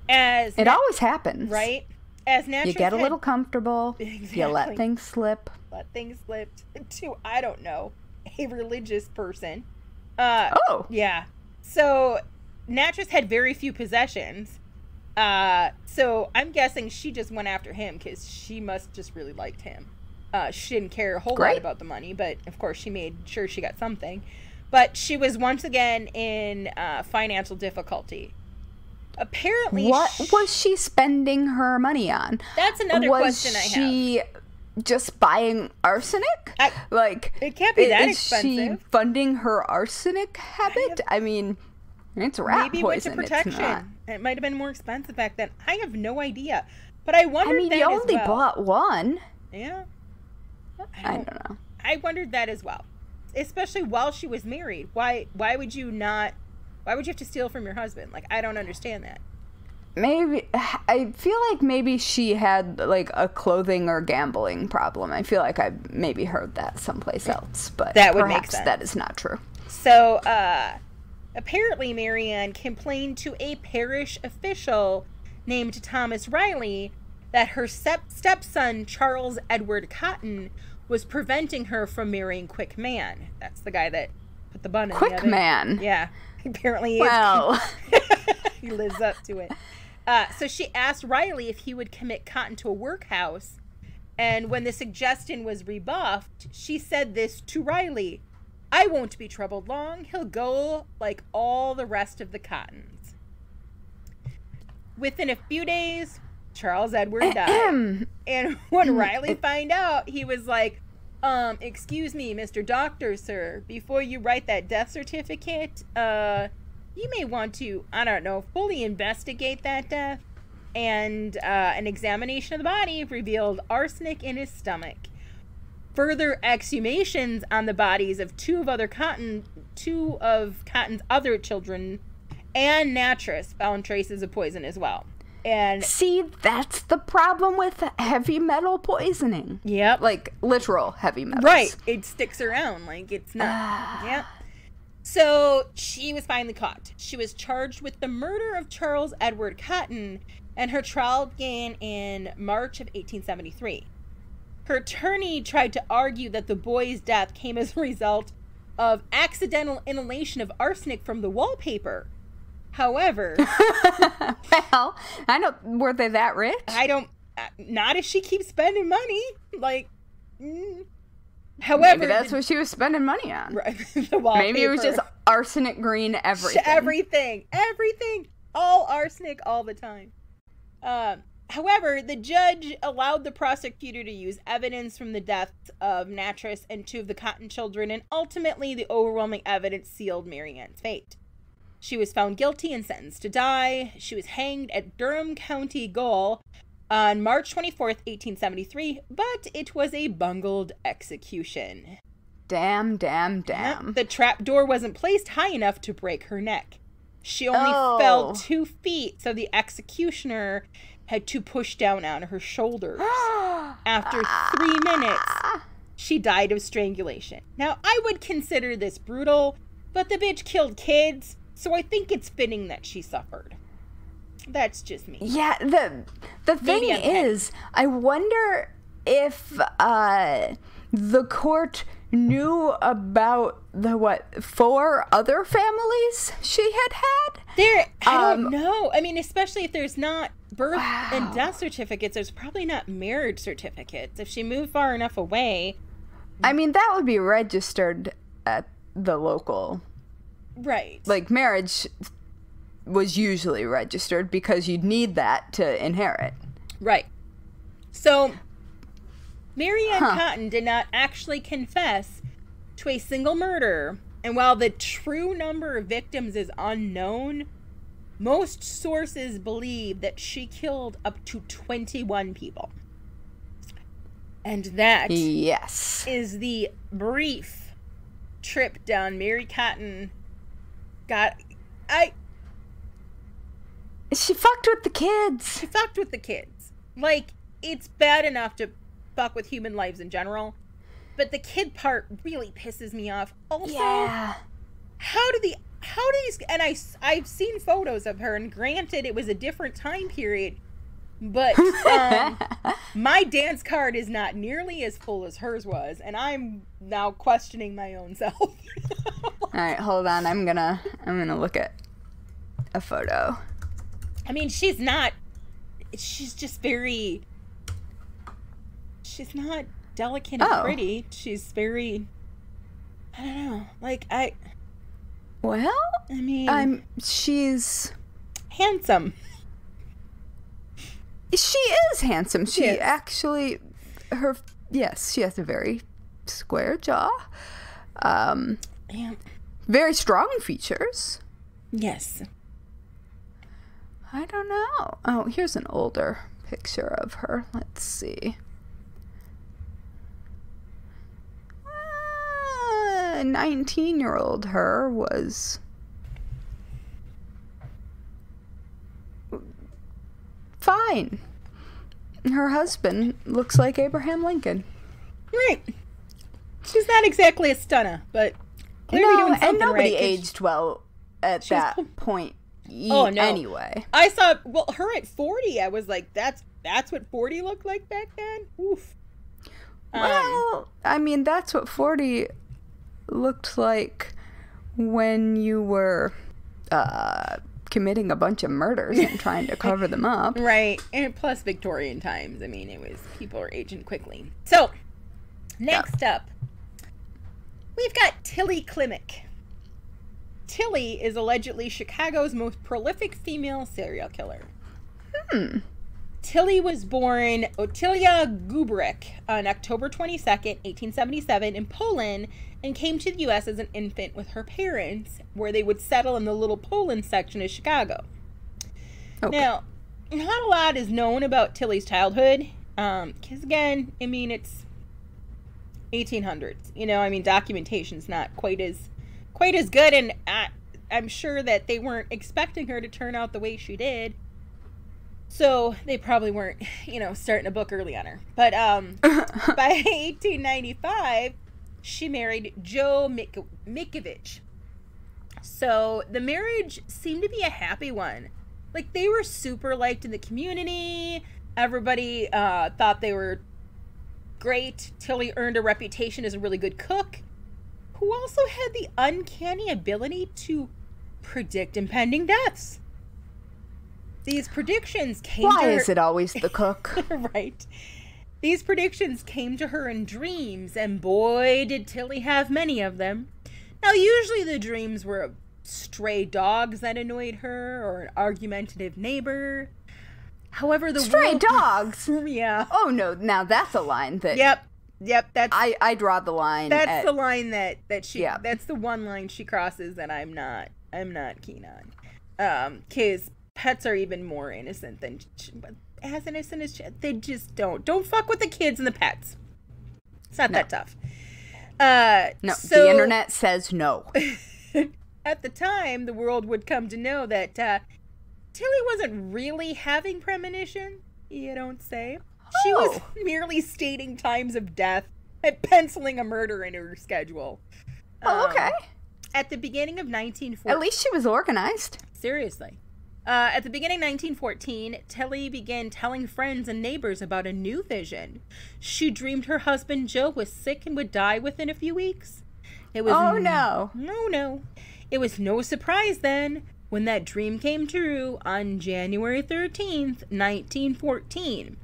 as... It always happens. Right? As Nattrass you get a little comfortable. Exactly. You let things slip. Let things slip to, I don't know, a religious person. Yeah. So, Nattrass had very few possessions. So I'm guessing she just went after him because she must just really liked him. She didn't care a whole lot about the money, but of course she made sure she got something. But she was once again in financial difficulty. Apparently, what was she spending her money on? That's another question I have. Was she just buying arsenic? It can't be that expensive. Is she funding her arsenic habit? I mean, it's rat maybe poison. Maybe went to protection. It might have been more expensive back then. I have no idea. But I wondered that as well. you only bought one. Yeah. I don't know. I wondered that as well. Especially while she was married. Why would you have to steal from your husband? Like, I don't understand that. Maybe, I feel like maybe she had like a clothing or gambling problem. I feel like I maybe heard that someplace else, but that would make sense. That is not true. So, apparently Mary Ann complained to a parish official named Thomas Riley that her stepson, Charles Edward Cotton, was preventing her from marrying Quickman. That's the guy that put the bun in the oven. Quickman? Yeah. Apparently he well. he lives up to it. So she asked Riley if he would commit Cotton to a workhouse, and when the suggestion was rebuffed, she said this to Riley: "I won't be troubled long. He'll go like all the rest of the Cottons." Within a few days, Charles Edward died. And when Riley found out, he was like, excuse me, Mr. Doctor, sir, before you write that death certificate, you may want to, I don't know, fully investigate that death. And an examination of the body revealed arsenic in his stomach. Further exhumations on the bodies of two of Cotton's other children and Nattrass found traces of poison as well. And see, that's the problem with heavy metal poisoning. Yep. Like literal heavy metals. Right. It sticks around. Like, it's not. Yep. So she was finally caught. She was charged with the murder of Charles Edward Cotton, and her trial began in March of 1873. Her attorney tried to argue that the boy's death came as a result of accidental inhalation of arsenic from the wallpaper. However, well, I don't. Were they that rich? Not if she keeps spending money. Like, however, maybe that's what she was spending money on. Right, the wallpaper. Maybe it was just arsenic green everything, all arsenic all the time. However, the judge allowed the prosecutor to use evidence from the deaths of Nattrass and two of the Cotton children, and ultimately, the overwhelming evidence sealed Mary Ann's fate. She was found guilty and sentenced to die. She was hanged at Durham County Gaol on March 24th, 1873, but it was a bungled execution. Damn. The trap door wasn't placed high enough to break her neck. She only fell 2 feet, so the executioner had to push down on her shoulders. After 3 minutes, she died of strangulation. Now, I would consider this brutal, but the bitch killed kids, so I think it's fitting that she suffered. That's just me. Yeah, the thing is, I wonder if the court knew about the 4 other families she had. I don't know. I mean, especially if there's not birth and death certificates, there's probably not marriage certificates. If she moved far enough away. I mean, that would be registered at the local. Right. Like, marriage was usually registered because you'd need that to inherit. Right. So, Mary Ann Cotton did not actually confess to a single murder. And while the true number of victims is unknown, most sources believe that she killed up to 21 people. And that is the brief trip down Mary Cotton She fucked with the kids. She fucked with the kids. Like, it's bad enough to fuck with human lives in general, but the kid part really pisses me off. Also, how do these, and I've seen photos of her, and granted it was a different time period, but my dance card is not nearly as full as hers was, and I'm now questioning my own self. All right, hold on. I'm gonna look at a photo. I mean, she's not delicate and pretty. She's very, I don't know, like, she's handsome. She is handsome. She actually, she has a very square jaw. Very strong features. Yes. I don't know. Oh, here's an older picture of her. Let's see. 19-year-old her was fine. Her husband looks like Abraham Lincoln. Right. She's not exactly a stunner, but clearly doing something and nobody right, aged well at that point. Oh, no. Anyway. I saw, her at 40, I was like, that's what 40 looked like back then? Oof. Well, I mean, that's what 40 looked like when you were committing a bunch of murders and trying to cover them up. Right. And plus Victorian times. I mean, people are aging quickly. So, next up, we've got Tilly Klimek. Tilly is allegedly Chicago's most prolific female serial killer. Tilly was born Otylia Gubrick on October 22nd, 1877 in Poland, and came to the U.S. as an infant with her parents, where they would settle in the Little Poland section of Chicago. Okay. Now, not a lot is known about Tilly's childhood, because again, I mean, it's 1800s. Documentation's not quite as good, and I'm sure that they weren't expecting her to turn out the way she did. So they probably weren't, starting a book early on her. But by 1895, she married Joe Mikovich. So the marriage seemed to be a happy one. Like, they were super liked in the community. Everybody thought they were great. Tilly earned a reputation as a really good cook, who also had the uncanny ability to predict impending deaths. These predictions came to her... Why is it always the cook? Right. These predictions came to her in dreams, and boy, did Tilly have many of them. Now, usually the dreams were of stray dogs that annoyed her, or an argumentative neighbor. However, the Stray dogs? Yeah. Oh, no, now that's a line that... Yep, that's... I draw the line. That's the line that she... Yeah. That's the one line she crosses that I'm not keen on. Because pets are even more innocent than... As innocent as... They just don't fuck with the kids and the pets. It's not that tough. No, so, the internet says no. At the time, the world would come to know that Tilly wasn't really having premonition, you don't say. She was merely stating times of death and penciling a murder in her schedule. Okay. At the beginning of 1914... At least she was organized. Seriously. At the beginning of 1914, Tilly began telling friends and neighbors about a new vision. She dreamed her husband Joe was sick and would die within a few weeks. It was no. No. It was no surprise then when that dream came true on January 13th, 1914.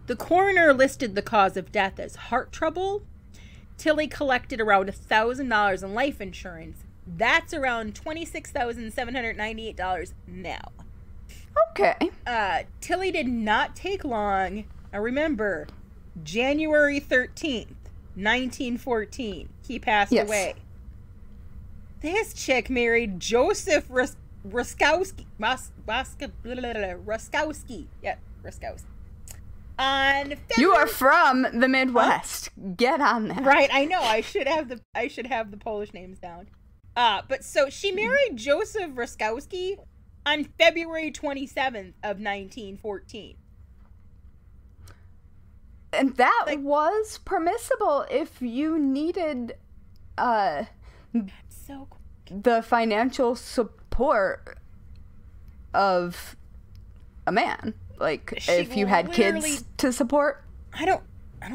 The coroner listed the cause of death as heart trouble. Tilly collected around $1,000 in life insurance. That's around $26,798 now. Okay. Tilly did not take long. Now remember, January 13th, 1914, he passed away. This chick married Joseph Ruskowski. Ruskowski. Yep, Ruskowski. On February... You are from the Midwest. Get on that. Right, I know. I should have the Polish names down. But so she married Joseph Ruskowski on February 27th of 1914. And that was permissible if you needed so cool. the financial support of a man. Like, if you had kids to support. I don't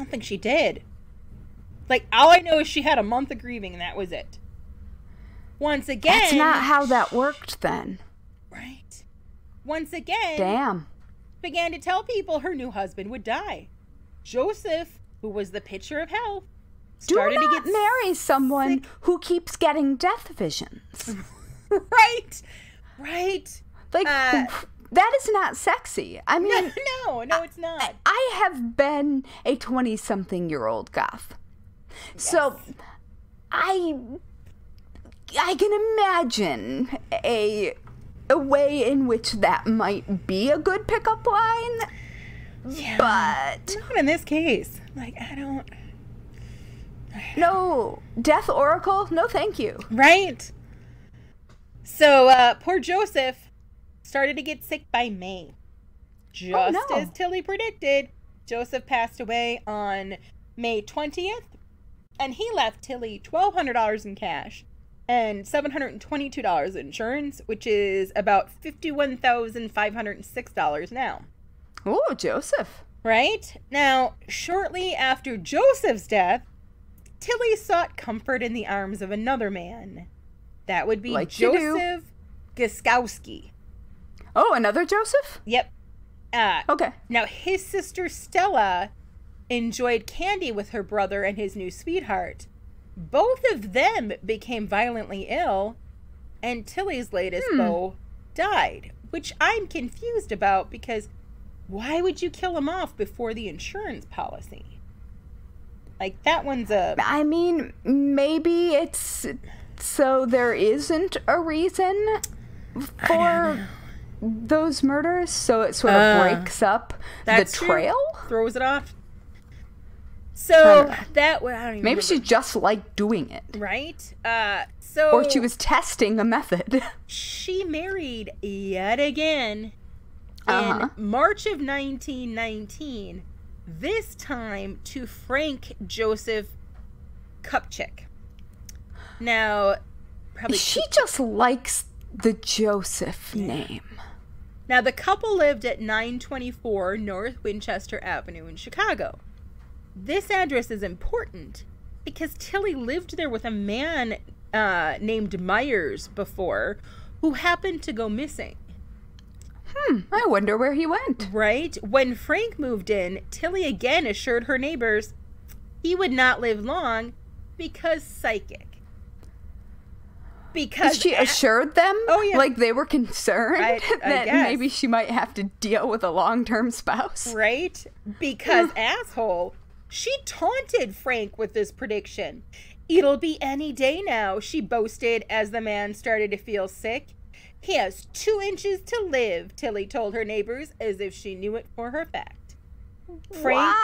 think she did. Like, all I know is she had a month of grieving and that was it. Once again... That's not how that worked then. Right. Once again... Damn. Began to tell people her new husband would die. Joseph, who was the picture of health, started to get marry someone who keeps getting death visions. Right. Like, that is not sexy. I mean... No, it's not. I have been a 20-something-year-old goth. Yes. So, I can imagine a way in which that might be a good pickup line. Yeah, but... not in this case. Like, I don't... No. Death Oracle? No, thank you. Right? So, poor Joseph started to get sick by May. Just as Tilly predicted, Joseph passed away on May 20th, and he left Tilly $1,200 in cash and $722 in insurance, which is about $51,506 now. Oh, Joseph. Right? Now, shortly after Joseph's death, Tilly sought comfort in the arms of another man. That would be Joseph Guskowski. Oh, another Joseph? Yep. Okay. Now, his sister Stella enjoyed candy with her brother and his new sweetheart. Both of them became violently ill, and Tilly's latest beau died, which I'm confused about because why would you kill him off before the insurance policy? Like, that one's a... I mean, maybe it's so there isn't a reason for those murders, so it sort of breaks up the trail? True. Throws it off. So, that... I don't even maybe she just liked doing it. Right? Or she was testing a method. She married yet again in March of 1919, this time to Frank Joseph Kupchik. Now, probably... She just likes the Joseph name. Now, the couple lived at 924 North Winchester Avenue in Chicago. This address is important because Tilly lived there with a man named Myers before who happened to go missing. I wonder where he went. Right? When Frank moved in, Tilly again assured her neighbors he would not live long because psychic. Because she assured them? Oh, yeah. Like they were concerned I that guess. maybe she might have to deal with a long-term spouse? Right? Because, asshole, she taunted Frank with this prediction. It'll be any day now, she boasted as the man started to feel sick. He has 2 inches to live, Tilly told her neighbors as if she knew it for her fact. Frank...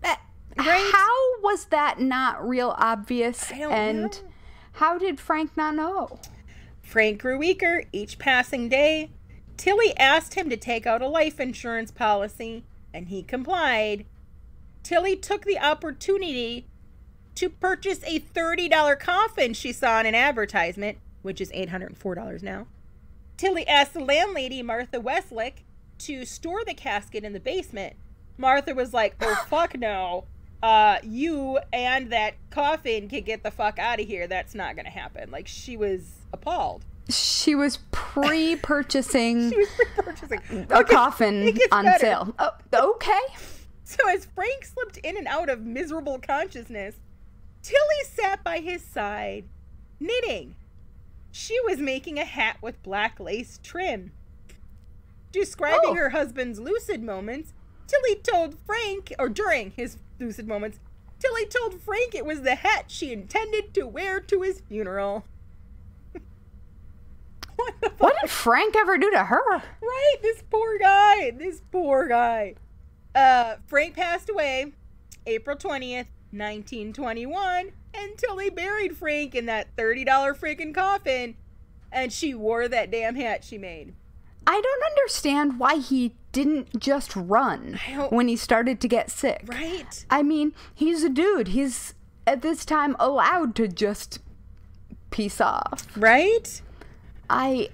What? Right? How was that not real obvious? I don't know. How did Frank not know? Frank grew weaker each passing day. Tilly asked him to take out a life insurance policy, and he complied. Tilly took the opportunity to purchase a $30 coffin she saw in an advertisement, which is $804 now. Tilly asked the landlady, Martha Westlake, to store the casket in the basement. Martha was like, oh, fuck no. You and that coffin can get the fuck out of here. That's not going to happen. Like, she was appalled. She was pre-purchasing a Okay, coffin it gets on better. sale. Oh, okay. So as Frank slipped in and out of miserable consciousness, Tilly sat by his side, knitting. She was making a hat with black lace trim. Describing her husband's lucid moments, Tilly told Frank, or during his lucid moments, Tilly told Frank it was the hat she intended to wear to his funeral. What the fuck? What did Frank ever do to her? Right? This poor guy. Frank passed away April 20th, 1921, and Tilly buried Frank in that $30 freaking coffin, and she wore that damn hat she made. I don't understand why he didn't just run when he started to get sick. Right? I mean, he's a dude. He's, at this time, allowed to just peace off. Right? I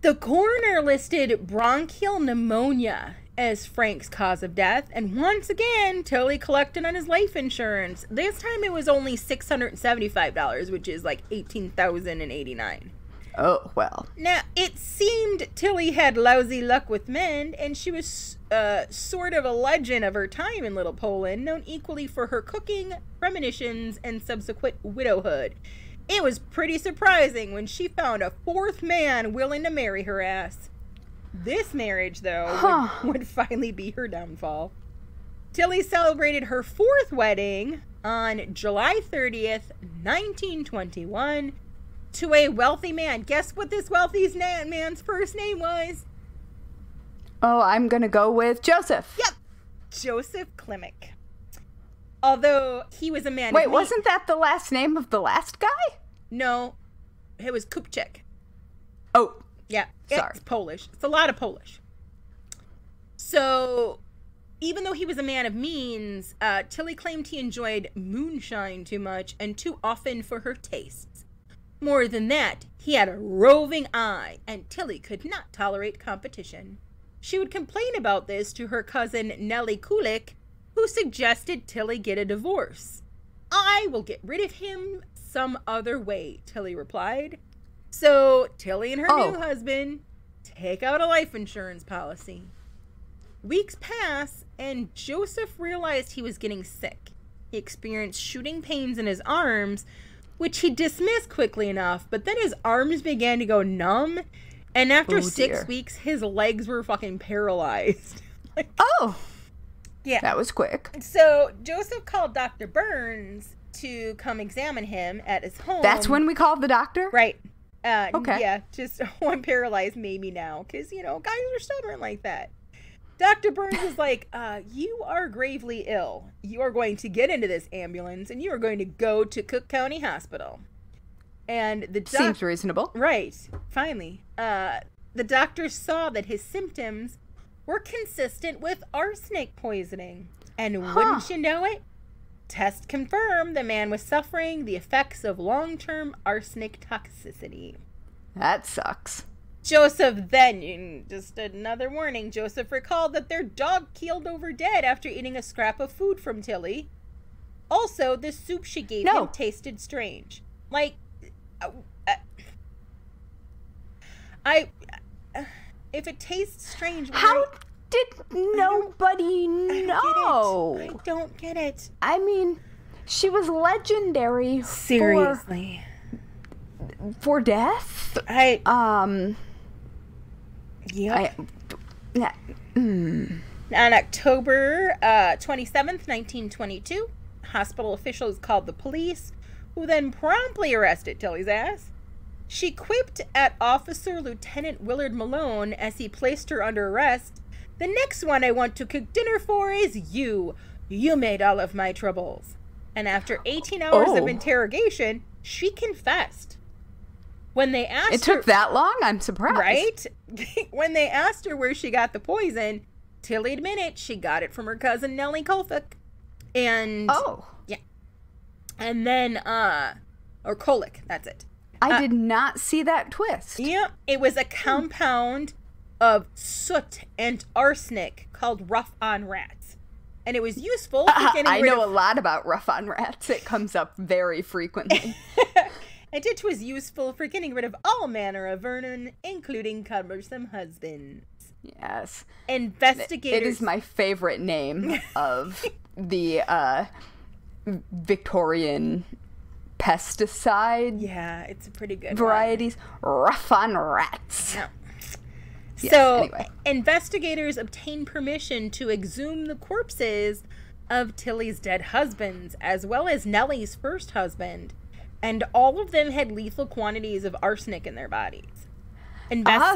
The coroner listed bronchial pneumonia as Frank's cause of death, and once again, Tilly collected on his life insurance. This time it was only $675, which is like $18,089. Oh, well. Now, it seemed Tilly had lousy luck with men, and she was sort of a legend of her time in Little Poland, known equally for her cooking, premonitions, and subsequent widowhood. It was pretty surprising when she found a fourth man willing to marry her ass. This marriage, though, would finally be her downfall. Tilly celebrated her fourth wedding on July 30th, 1921, to a wealthy man. Guess what this wealthy man's first name was? Oh, I'm gonna go with Joseph. Yep, Joseph Klimek. Although he was a man. Wait, wasn't that the last name of the last guy? No, it was Kupchak. Oh, Yeah, sorry. It's Polish. It's a lot of Polish. So, even though he was a man of means, Tilly claimed he enjoyed moonshine too much and too often for her tastes. More than that, he had a roving eye, and Tilly could not tolerate competition. She would complain about this to her cousin Nellie Kulik, who suggested Tilly get a divorce. "I will get rid of him some other way," Tilly replied. So Tilly and her new husband take out a life insurance policy. Weeks pass, and Joseph realized he was getting sick. He experienced shooting pains in his arms, which he dismissed quickly enough, but then his arms began to go numb, and after 6 weeks, his legs were fucking paralyzed. Yeah. That was quick. So Joseph called Dr. Burns to come examine him at his home. That's when we called the doctor? Right. Okay. Yeah, just I'm paralyzed maybe now, because, you know, guys are stubborn like that. Dr. Burns was like, you are gravely ill. You are going to get into this ambulance, and you are going to go to Cook County Hospital. And the seems reasonable. Right. Finally. The doctor saw that his symptoms were consistent with arsenic poisoning. And wouldn't you know it? Test confirmed the man was suffering the effects of long-term arsenic toxicity. That sucks. Joseph then, just another warning, Joseph recalled that their dog keeled over dead after eating a scrap of food from Tilly. Also, the soup she gave him tasted strange. Like, if it tastes strange... How did nobody know? I don't get it. I mean, she was legendary. Seriously. For death? Yep. On October 27th, 1922, hospital officials called the police, who then promptly arrested Tilly's ass. She quipped at Officer Lieutenant Willard Malone as he placed her under arrest, "The next one I want to cook dinner for is you. You made all of my troubles." And after 18 hours of interrogation, she confessed. When they asked It took that long? I'm surprised. Right? When they asked her where she got the poison, Tilly admitted she got it from her cousin Nellie Kolfik. And yeah. And then or Kolick, that's it. I did not see that twist. Yeah, it was a compound of soot and arsenic called Rough on Rats. And it was useful for getting I know a lot about Rough on Rats. It comes up very frequently. and it was useful for getting rid of all manner of vermin, including cumbersome husbands. Yes. Investigators... It is my favorite name of the Victorian pesticide. Yeah, it's a pretty good varieties. Rough on rats. No. Yes, So, anyway. Investigators obtained permission to exhume the corpses of Tilly's dead husbands, as well as Nellie's first husband, and all of them had lethal quantities of arsenic in their bodies.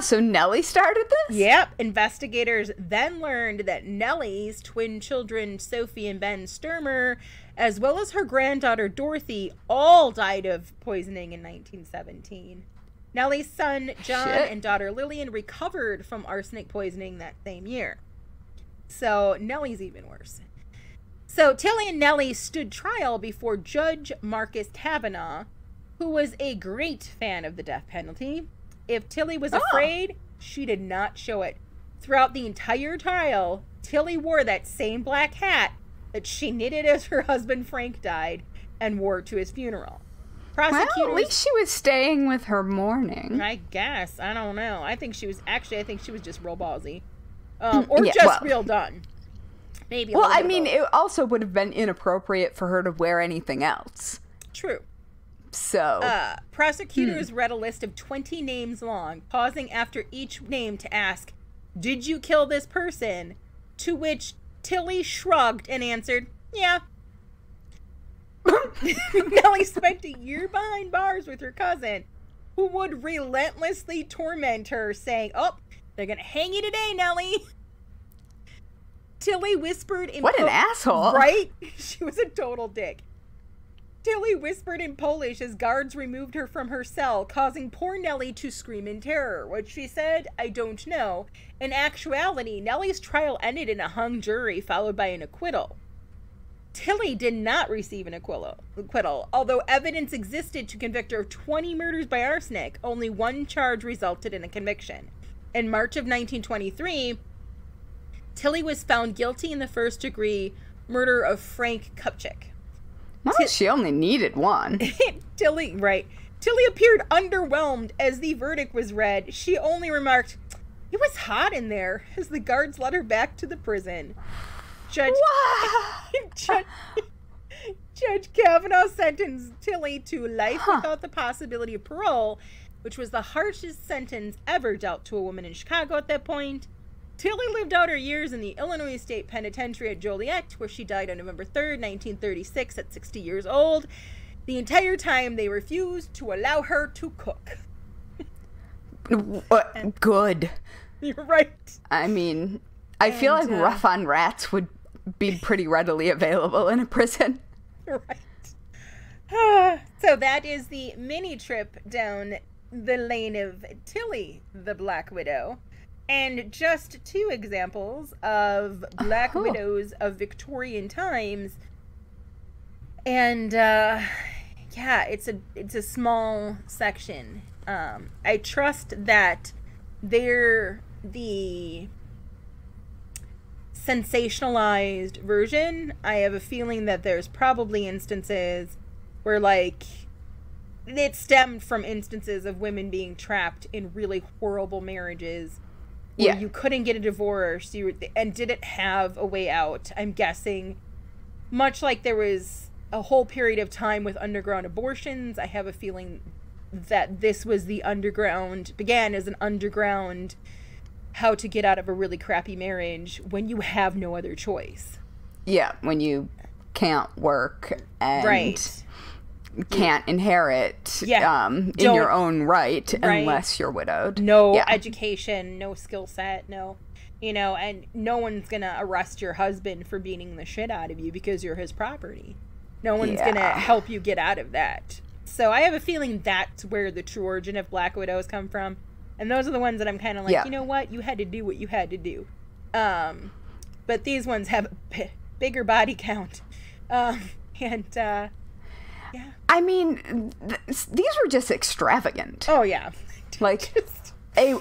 So Nellie started this? Yep. Investigators then learned that Nellie's twin children, Sophie and Ben Sturmer, as well as her granddaughter Dorothy, all died of poisoning in 1917. Nellie's son, John, and daughter Lillian recovered from arsenic poisoning that same year. So Nellie's even worse. So Tilly and Nellie stood trial before Judge Marcus Kavanaugh, who was a great fan of the death penalty. If Tilly was afraid, she did not show it. Throughout the entire trial, Tilly wore that same black hat that she knitted as her husband Frank died and wore to his funeral. Prosecutors, well, at least she was staying with her mourning. I guess. I don't know. I think she was just real ballsy. Or just real done. Maybe. Well, I mean, it also would have been inappropriate for her to wear anything else. True. So. Prosecutors read a list of 20 names long, pausing after each name to ask, "Did you kill this person?" To which Tilly shrugged and answered, "Yeah." Nellie spent a year behind bars with her cousin, who would relentlessly torment her, saying, "Oh, they're gonna hang you today, Nellie." Tilly whispered in What an asshole. Right? She was a total dick. Tilly whispered in Polish as guards removed her from her cell, causing poor Nellie to scream in terror. What she said, I don't know. In actuality, Nellie's trial ended in a hung jury, followed by an acquittal. Tilly did not receive an acquittal. Although evidence existed to convict her of 20 murders by arsenic, only one charge resulted in a conviction. In March of 1923, Tilly was found guilty in the first-degree murder of Frank Kupchak. Well, she only needed one. Tilly appeared underwhelmed as the verdict was read. She only remarked, "It was hot in there," as the guards led her back to the prison. Judge Kavanaugh sentenced Tilly to life without the possibility of parole, which was the harshest sentence ever dealt to a woman in Chicago at that point. Tilly lived out her years in the Illinois State Penitentiary at Joliet, where she died on November 3rd, 1936, at 60 years old. The entire time, they refused to allow her to cook. Good. You're right. I mean, I feel like Rough on Rats would be pretty readily available in a prison. Right. So that is the mini trip down the lane of Tilly, the Black Widow. And just two examples of Black Widows of Victorian times. And, it's a small section. I trust that they're the sensationalized version. I have a feeling that there's probably instances where, like, it stemmed from instances of women being trapped in really horrible marriages where you couldn't get a divorce and didn't have a way out. I'm guessing, much like there was a whole period of time with underground abortions, I have a feeling that this was began as an underground how to get out of a really crappy marriage when you have no other choice. Yeah, when you can't work and can't inherit in your own right unless you're widowed. No education, no skill set, and no one's gonna arrest your husband for beating the shit out of you because you're his property. No one's gonna help you get out of that. So I have a feeling that's where the true origin of Black Widows come from. And those are the ones that I'm kind of like, you know what? You had to do what you had to do. But these ones have a bigger body count. I mean, these were just extravagant. Oh, yeah. Like, a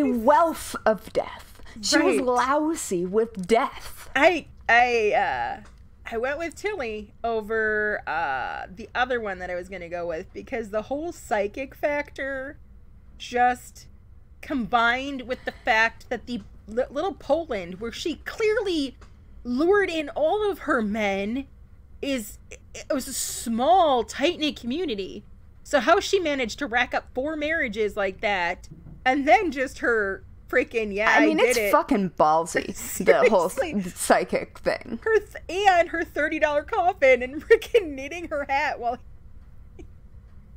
wealth of death. She was lousy with death. I went with Tilly over the other one that I was going to go with because the whole psychic factor just combined with the fact that the little Poland, where she clearly lured in all of her men, it was a small, tight-knit community. So how she managed to rack up 4 marriages like that, and then just her freaking, I mean, it's fucking ballsy, the whole psychic thing. And her $30 coffin and freaking knitting her hat while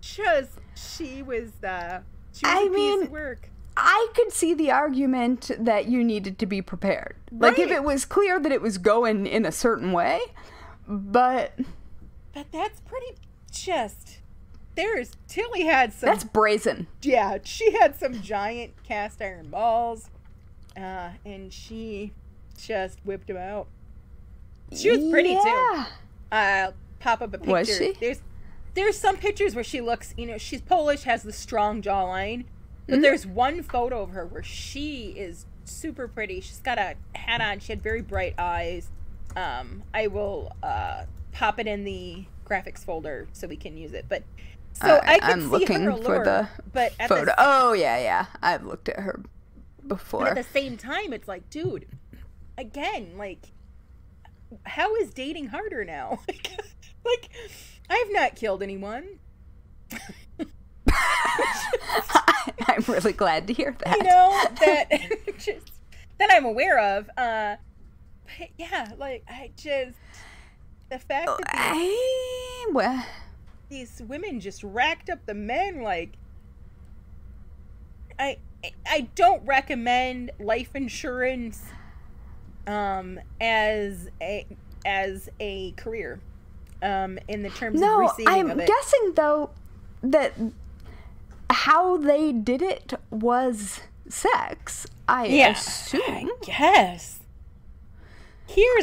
she was a piece of work. I could see the argument that you needed to be prepared. Like, if it was clear that it was going in a certain way, but that's pretty just... Tilly had some... That's brazen. Yeah, she had some giant cast iron balls, and she just whipped them out. She was pretty, too. I'll pop up a picture. Was she? There's some pictures where she looks, she's Polish, has the strong jawline, but there's one photo of her where she is super pretty. She's got a hat on. She had very bright eyes. I will pop it in the graphics folder so we can use it, but... So I can see looking her allure, for the but at photo. Yeah. I've looked at her before. But at the same time, it's like, dude, again, like, how is dating harder now? Like, I've not killed anyone. I'm really glad to hear that. That I'm aware of. But yeah, like, the fact that these women just racked up the men, like, I don't recommend life insurance as a career in the terms of receiving of it. I'm guessing though that how they did it was sex. I assume. I guess.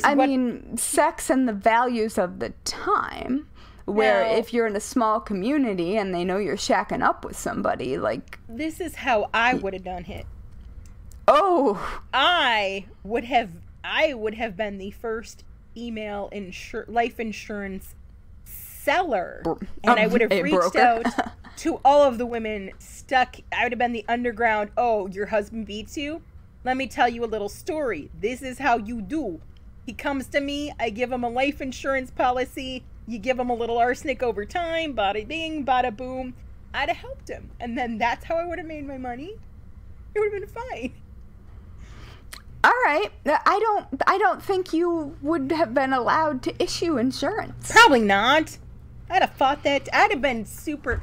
I mean, sex and the values of the time. Where if you're in a small community and they know you're shacking up with somebody, like... This is how I would have done it. Oh! I would have been the first female life insurance seller. And I would have reached out to all of the women stuck. I would have been the underground, your husband beats you? Let me tell you a little story. This is how you do. He comes to me, I give him a life insurance policy... You give him a little arsenic over time, bada bing, bada boom. I'd have helped him. And then that's how I would have made my money. It would have been fine. All right. I don't think you would have been allowed to issue insurance. Probably not. I'd have fought that. I'd have been super...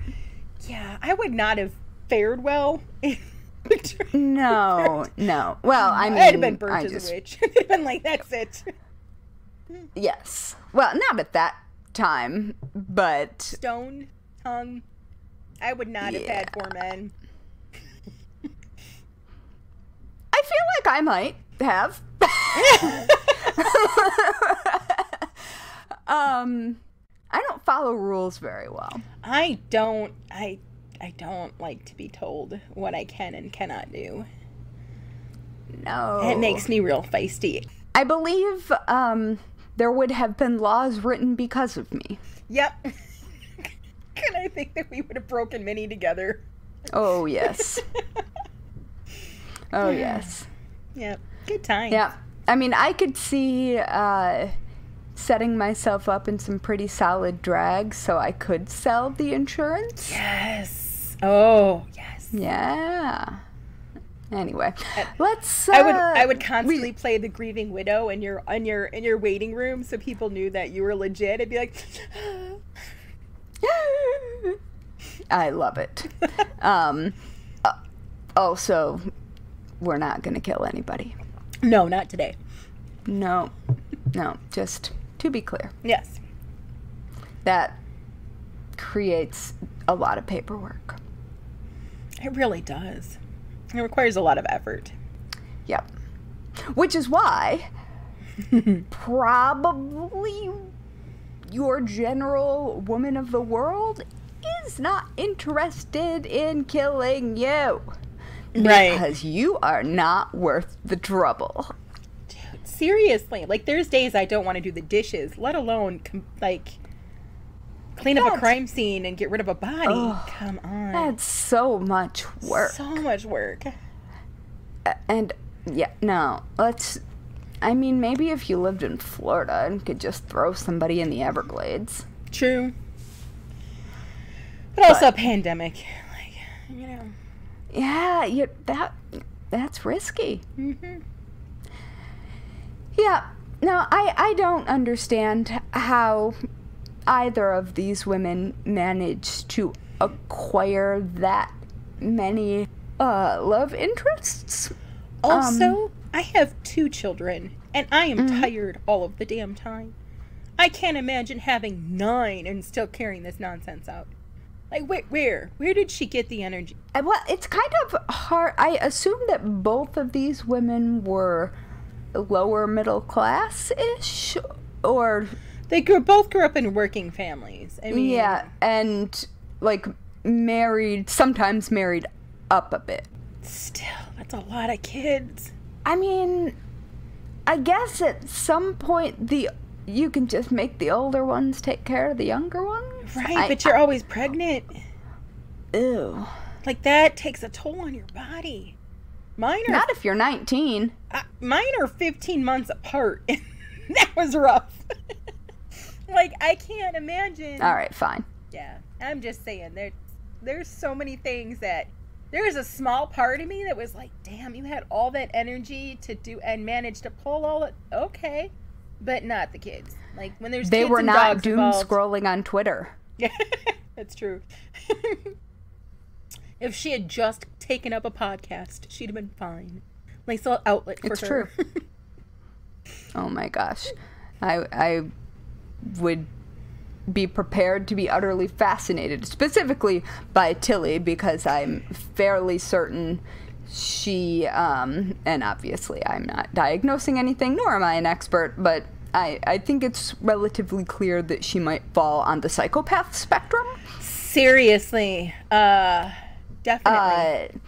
Yeah, I would not have fared well. No. Well, I mean... I'd have been burnt as a witch. I'd have been like, that's it. Yes. Well, not at that time, but... Stoned, hung. I would not have had 4 men. I feel like I might have. I don't follow rules very well. I don't like to be told what I can and cannot do. No. It makes me real feisty. I believe, there would have been laws written because of me. Yep. And I think that we would have broken many together. Oh, yes. Oh, yes. Yep. Good time. Yeah. I mean, I could see setting myself up in some pretty solid drag so I could sell the insurance. Yes. Oh, yes. Yeah. Anyway, let's. I would constantly play the grieving widow in your waiting room, so people knew that you were legit. I'd be like, I love it. Also, we're not gonna kill anybody. No, not today. No. Just to be clear. Yes. That creates a lot of paperwork. It really does. It requires a lot of effort. Yep. Which is why probably your general woman of the world is not interested in killing you. Right. Because you are not worth the trouble. Dude, seriously, like, there's days I don't want to do the dishes, let alone, clean up a crime scene and get rid of a body. Oh, come on. That's so much work. So much work. And, yeah, no, maybe if you lived in Florida and could just throw somebody in the Everglades. True. But also a pandemic. Like, you know. Yeah, that's risky. Mm-hmm. Yeah, no, I don't understand how either of these women managed to acquire that many love interests. Also, I have 2 children, and I am tired all of the damn time. I can't imagine having 9 and still carrying this nonsense out. Like, where did she get the energy? Well, it's kind of hard. I assume that both of these women were lower middle class-ish, or... They both grew up in working families. I mean... Yeah, and, like, sometimes married up a bit. Still, that's a lot of kids. I mean, I guess at some point you can just make the older ones take care of the younger ones. Right, but you're always pregnant. Ew. Like, that takes a toll on your body. Mine are... Not if you're 19. Mine are 15 months apart. That was rough. Like, I can't imagine. All right, fine. Yeah, I'm just saying, there's so many things that... There's a small part of me that was like, damn, you had all that energy to do and managed to pull all it. Okay. But not the kids. Like, when there's They kids were and not dogs doom involved, scrolling on Twitter. Yeah, that's true. If she had just taken up a podcast, she'd have been fine. Nice little outlet for her. It's true. Oh my gosh. I would be prepared to be utterly fascinated, specifically by Tilly, because I'm fairly certain she, and obviously I'm not diagnosing anything, nor am I an expert, but I think it's relatively clear that she might fall on the psychopath spectrum. Seriously. Definitely.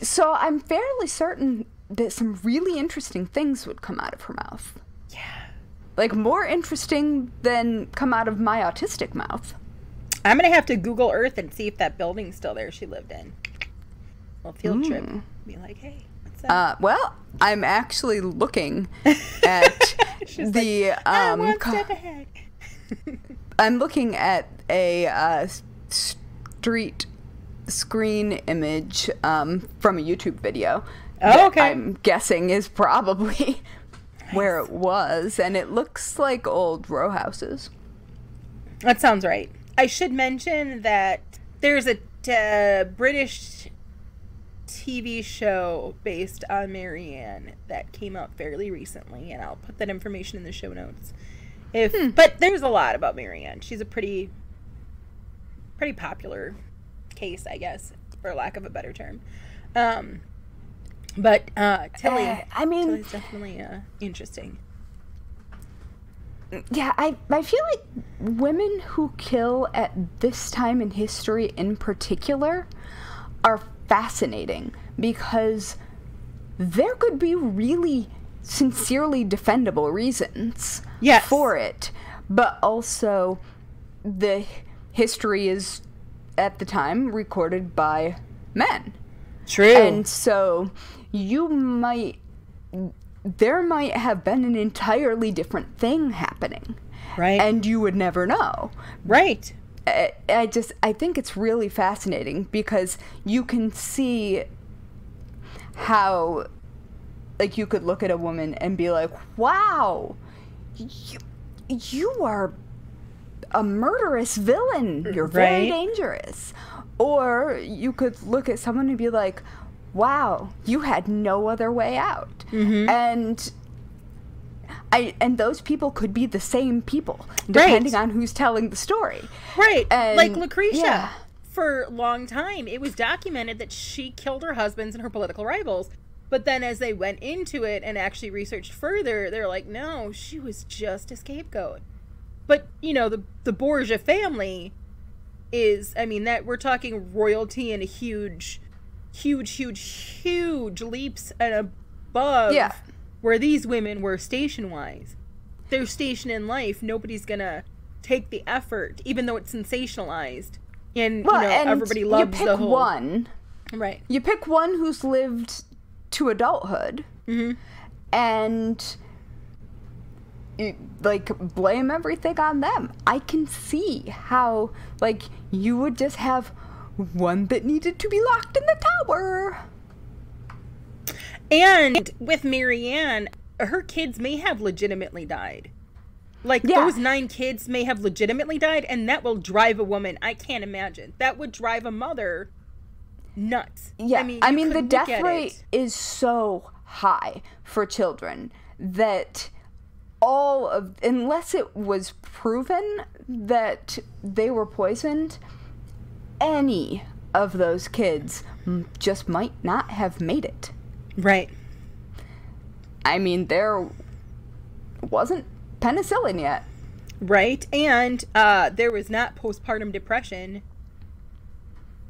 So I'm fairly certain that some really interesting things would come out of her mouth. Yeah. Like, more interesting than come out of my autistic mouth. I'm going to have to Google Earth and see if that building's still there she lived in. Well, field trip. Be like, hey, what's up? Well, I'm actually looking at the... one step ahead. I'm looking at a street screen image from a YouTube video. Oh, okay. I'm guessing is probably... where it was, and it looks like old row houses. That sounds right. I should mention that there's a British TV show based on Marianne that came out fairly recently, and I'll put that information in the show notes. But there's a lot about Marianne. She's a pretty popular case, I guess, for lack of a better term. But Tilly, Tilly's definitely interesting. Yeah, I feel like women who kill at this time in history in particular are fascinating, because there could be really sincerely defendable reasons for it, but also the history is at the time recorded by men. True. And so there might have been an entirely different thing happening. Right. And you would never know. Right. I think it's really fascinating, because you can see how, like, you could look at a woman and be like, wow, you are a murderous villain. You're very dangerous. Or you could look at someone and be like, wow, you had no other way out. Mm-hmm. And those people could be the same people, depending on who's telling the story. Right. And, like Lucretia. Yeah. For a long time, it was documented that she killed her husbands and her political rivals. But then as they went into it and actually researched further, they're like, no, she was just a scapegoat. But, you know, the Borgia family is, I mean, that we're talking royalty and a huge leaps and above where these women were station-wise. Their station in life, nobody's gonna take the effort, even though it's sensationalized. And, well, you know, and everybody loves you pick the whole... one. Right. You pick one who's lived to adulthood, and you, like, blame everything on them. I can see how, like, you would just have one that needed to be locked in the tower. And with Marianne, her kids may have legitimately died. Like, those 9 kids may have legitimately died, and that will drive a woman, I can't imagine. That would drive a mother nuts. Yeah, I mean the death rate it. is so high for children that all of, unless it was proven that they were poisoned, any of those kids just might not have made it. Right. I mean, there wasn't penicillin yet. Right, and there was not postpartum depression.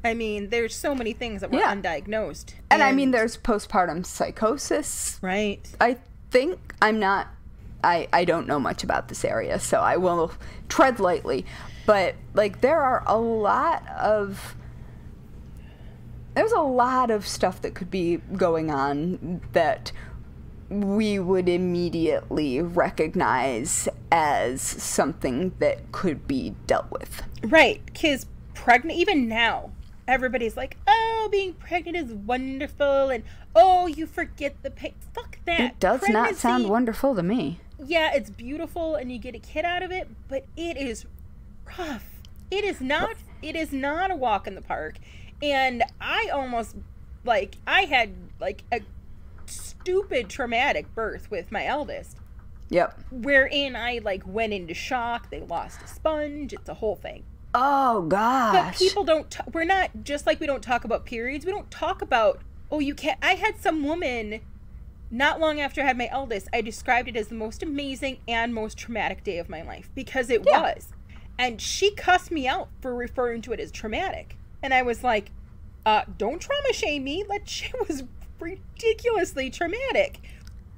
I mean, there's so many things that were undiagnosed. And I mean, there's postpartum psychosis. Right. I think I don't know much about this area, so I will tread lightly. But, like, there's a lot of stuff that could be going on that we would immediately recognize as something that could be dealt with. Right, because pregnant, even now, everybody's like, oh, being pregnant is wonderful, and oh, you forget the pain. Fuck that. It does not sound wonderful to me. Yeah, it's beautiful, and you get a kid out of it, but it is rough. It is not a walk in the park. And I almost, like, I had, like, a stupid traumatic birth with my eldest. Yep. Wherein I, like, went into shock. They lost a sponge. It's a whole thing. Oh, gosh. But people don't, we're not, just like we don't talk about periods, we don't talk about, oh, you can't, I had some woman, not long after I had my eldest, I described it as the most amazing and most traumatic day of my life, because it was. And she cussed me out for referring to it as traumatic. And I was like, don't trauma shame me. That shit was ridiculously traumatic.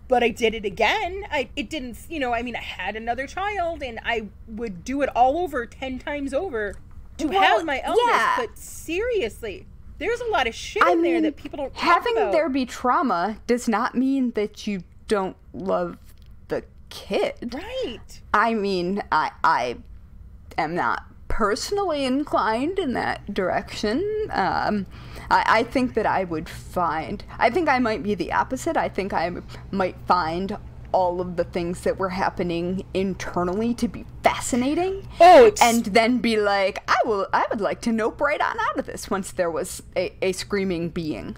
But I did it again. It didn't, you know, I mean, I had another child, and I would do it all over 10 times over to have my eldest. Yeah. But seriously, there's a lot of shit in there that people don't talk about. Having there be trauma does not mean that you don't love the kid. Right. I mean, I am not personally inclined in that direction. I think that I think I might be the opposite. I think I might find all of the things that were happening internally to be fascinating. And then be like, I would like to nope right on out of this once there was a screaming being.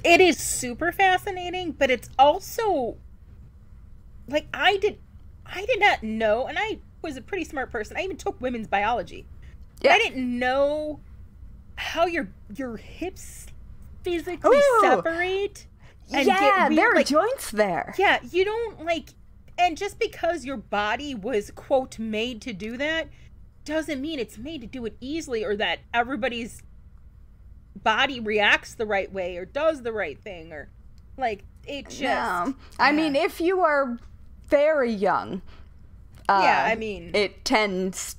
It is super fascinating, but it's also, like, I did not know, and I was a pretty smart person. I even took women's biology. Yeah. I didn't know how your hips physically separate. And there are joints there. Yeah, you don't, like, and just because your body was, quote, made to do that, doesn't mean it's made to do it easily, or that everybody's body reacts the right way or does the right thing, or, like, it just... No. I mean, if you are very young, I mean... it tends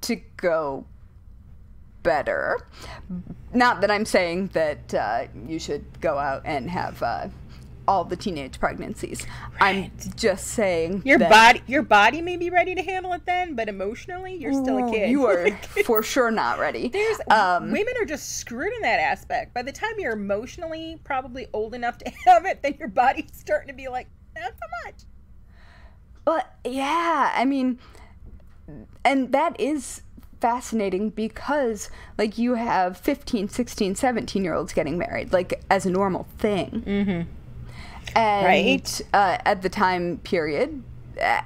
to go better. Not that I'm saying that you should go out and have all the teenage pregnancies. Right. I'm just saying your body may be ready to handle it then, but emotionally you're still a kid. You are for sure not ready. Women are just screwed in that aspect. By the time you're emotionally probably old enough to have it, then your body's starting to be like, not so much. But yeah, I mean, and that is fascinating because, like, you have 15, 16, 17-year-olds getting married, like, as a normal thing. Mm-hmm. And right. At the time period,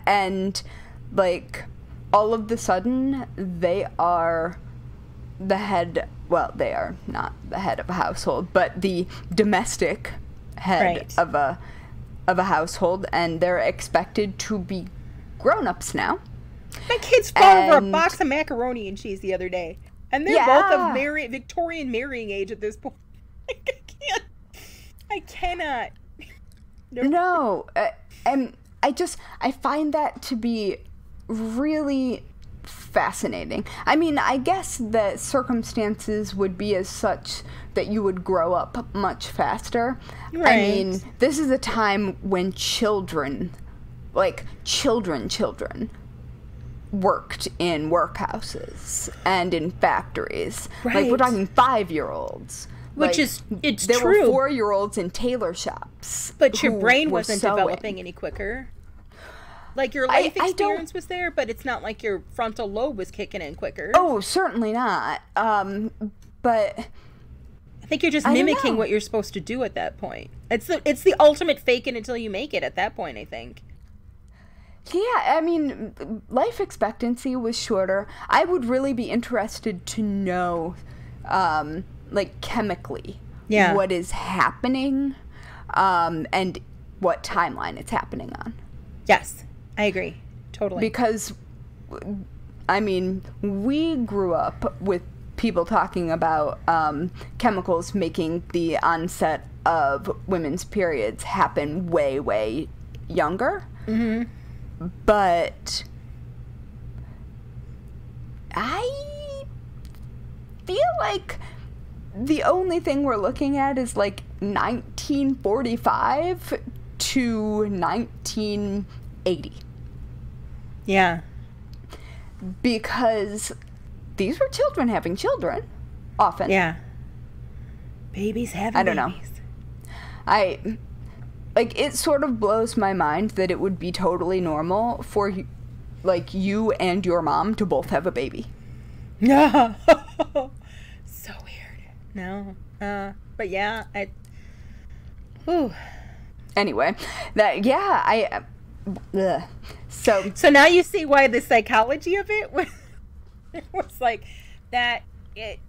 and, like, all of the sudden they are the head, well, they are not the head of a household, but the domestic head of a household, and they're expected to be grown-ups now. My kids fought over a box of macaroni and cheese the other day. And they're both of Victorian marrying age at this point. I cannot. Nope. No. And I find that to be really fascinating. I mean, I guess the circumstances would be as such that you would grow up much faster. Right. I mean, this is a time when children worked in workhouses and in factories. Right. Like, we're talking 5-year-olds. Which like, it's there true. There were 4-year-olds in tailor shops. But your brain were wasn't sewing. developing any quicker. Like, your life experience was there, but it's not like your frontal lobe was kicking in quicker. Oh, certainly not. But I think you're just mimicking what you're supposed to do at that point. It's the ultimate fake it until you make it at that point, I think. Yeah, I mean, life expectancy was shorter. I would really be interested to know, like, chemically, what is happening, and what timeline it's happening on. Yes, I agree. Totally. Because, I mean, we grew up with people talking about chemicals making the onset of women's periods happen way, way younger. Mm-hmm. But I feel like the only thing we're looking at is like 1945 to 1980. Yeah. Because these were children having children, often. Yeah. Babies having I don't know. Like, it sort of blows my mind that it would be totally normal for, like, you and your mom to both have a baby. No. So weird. No. But yeah, Anyway, So now you see why the psychology of it was like that. It's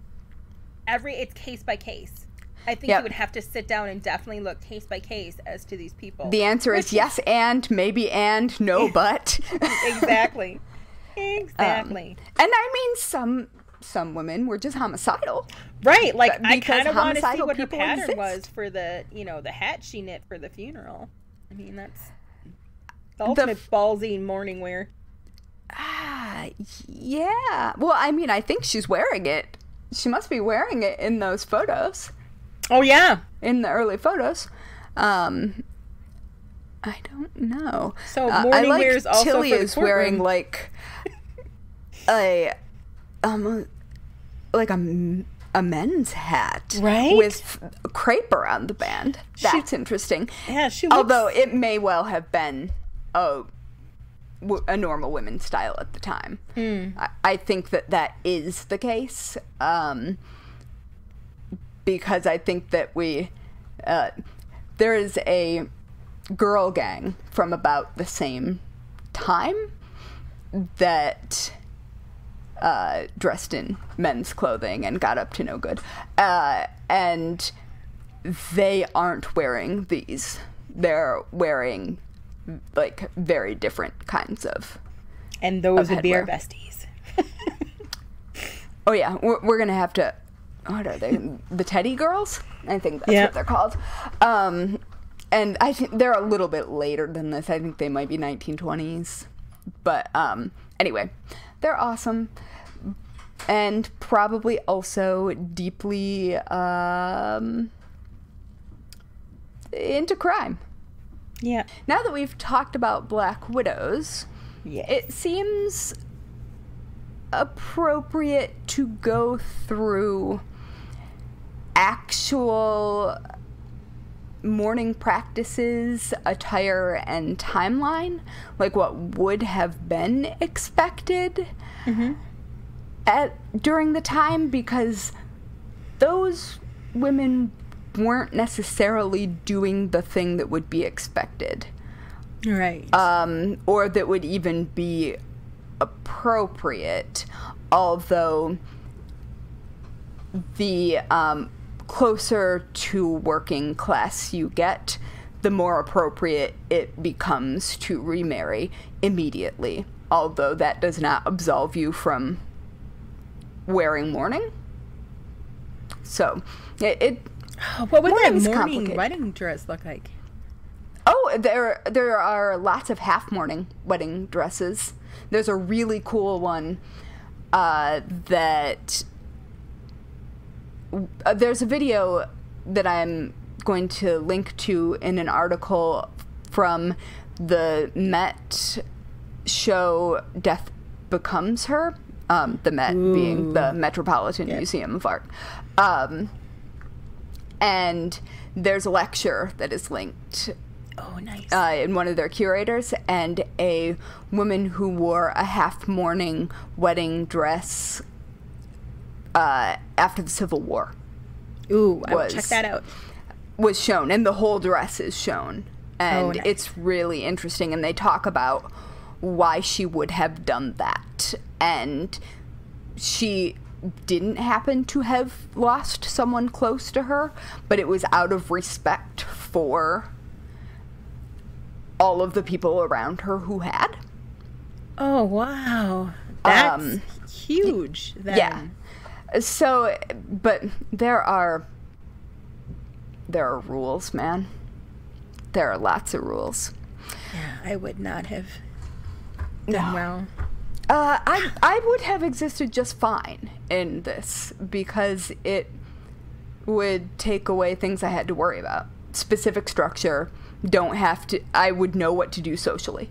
case by case. I think you would have to sit down and definitely look case by case as to these people. The answer is yes and, maybe and, no but. Exactly. And I mean, some women were just homicidal. Right. Like, I kind of want to see what her people pattern was for the hat she knit for the funeral. I mean, that's the ultimate ballsy morning wear. Yeah. Well, I mean, I think she's wearing it. She must be wearing it in those photos. Oh, yeah. In the early photos. I don't know. So morning wear is also Tilly for the is wearing like a men's hat, right, with crepe around the band. That's interesting. Yeah, she looks... Although it may well have been a normal women's style at the time. I think that is the case. Because I think that there is a girl gang from about the same time that dressed in men's clothing and got up to no good. And they aren't wearing these. They're wearing, like, very different kinds of And those would be our headwear. besties. Oh, yeah. We're going to have to... What are they? The Teddy Girls? I think that's what they're called. And I think they're a little bit later than this. I think they might be 1920s. But anyway, they're awesome. And probably also deeply into crime. Yeah. Now that we've talked about Black Widows, it seems appropriate to go through actual mourning practices, attire, and timeline, like what would have been expected during the time, because those women weren't necessarily doing the thing that would be expected. Right. Or that would even be appropriate, although the closer to working class you get, the more appropriate it becomes to remarry immediately, although that does not absolve you from wearing mourning. So, what would that morning wedding dress look like? Oh, there are lots of half-mourning wedding dresses. There's a really cool one that... there's a video that I'm going to link to in an article from the Met show Death Becomes Her. The Met being the Metropolitan Museum of Art. And there's a lecture that is linked. Oh, nice. In one of their curators, and a woman who wore a half-mourning wedding dress after the Civil War. Ooh, I will check that out. Was shown, and the whole dress is shown. And nice. It's really interesting, and they talk about why she would have done that. And she didn't happen to have lost someone close to her, but it was out of respect for all of the people around her who had. Oh, wow. That's huge, then. Yeah. So, but there are rules, man. There are lots of rules. Yeah, I would not have done well. I would have existed just fine in this because it would take away things I had to worry about. Specific structure, I would know what to do socially.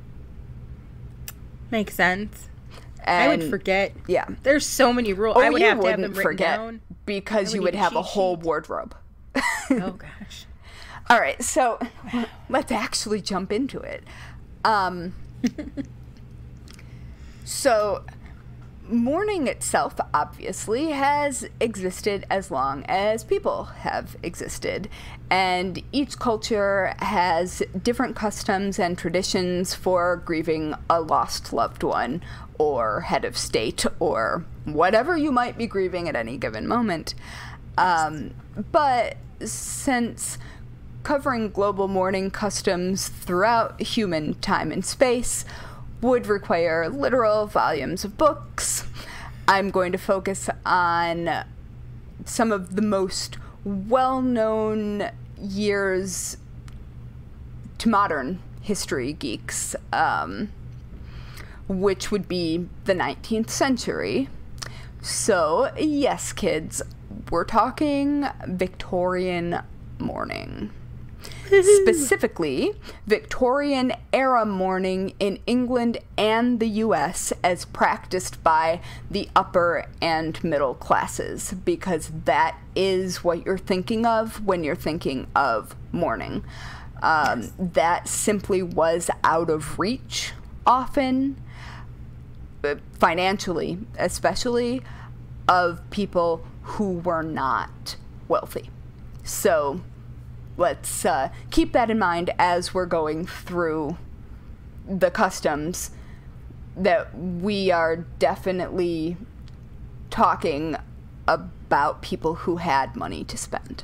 Makes sense. And I would forget. Yeah. There's so many rules. I would have to have them written down. Because you would have a whole wardrobe. Oh, gosh. All right, so let's actually jump into it. So, mourning itself, obviously, has existed as long as people have existed. And each culture has different customs and traditions for grieving a lost loved one, or head of state, or whatever you might be grieving at any given moment. But since covering global mourning customs throughout human time and space would require literal volumes of books, I'm going to focus on some of the most well-known years to modern history geeks, which would be the 19th century. So, yes, kids, we're talking Victorian mourning. Specifically, Victorian-era mourning in England and the U.S. as practiced by the upper and middle classes, because that is what you're thinking of when you're thinking of mourning. That simply was out of reach, often, financially especially, of people who were not wealthy. So let's keep that in mind as we're going through the customs, that we are definitely talking about people who had money to spend.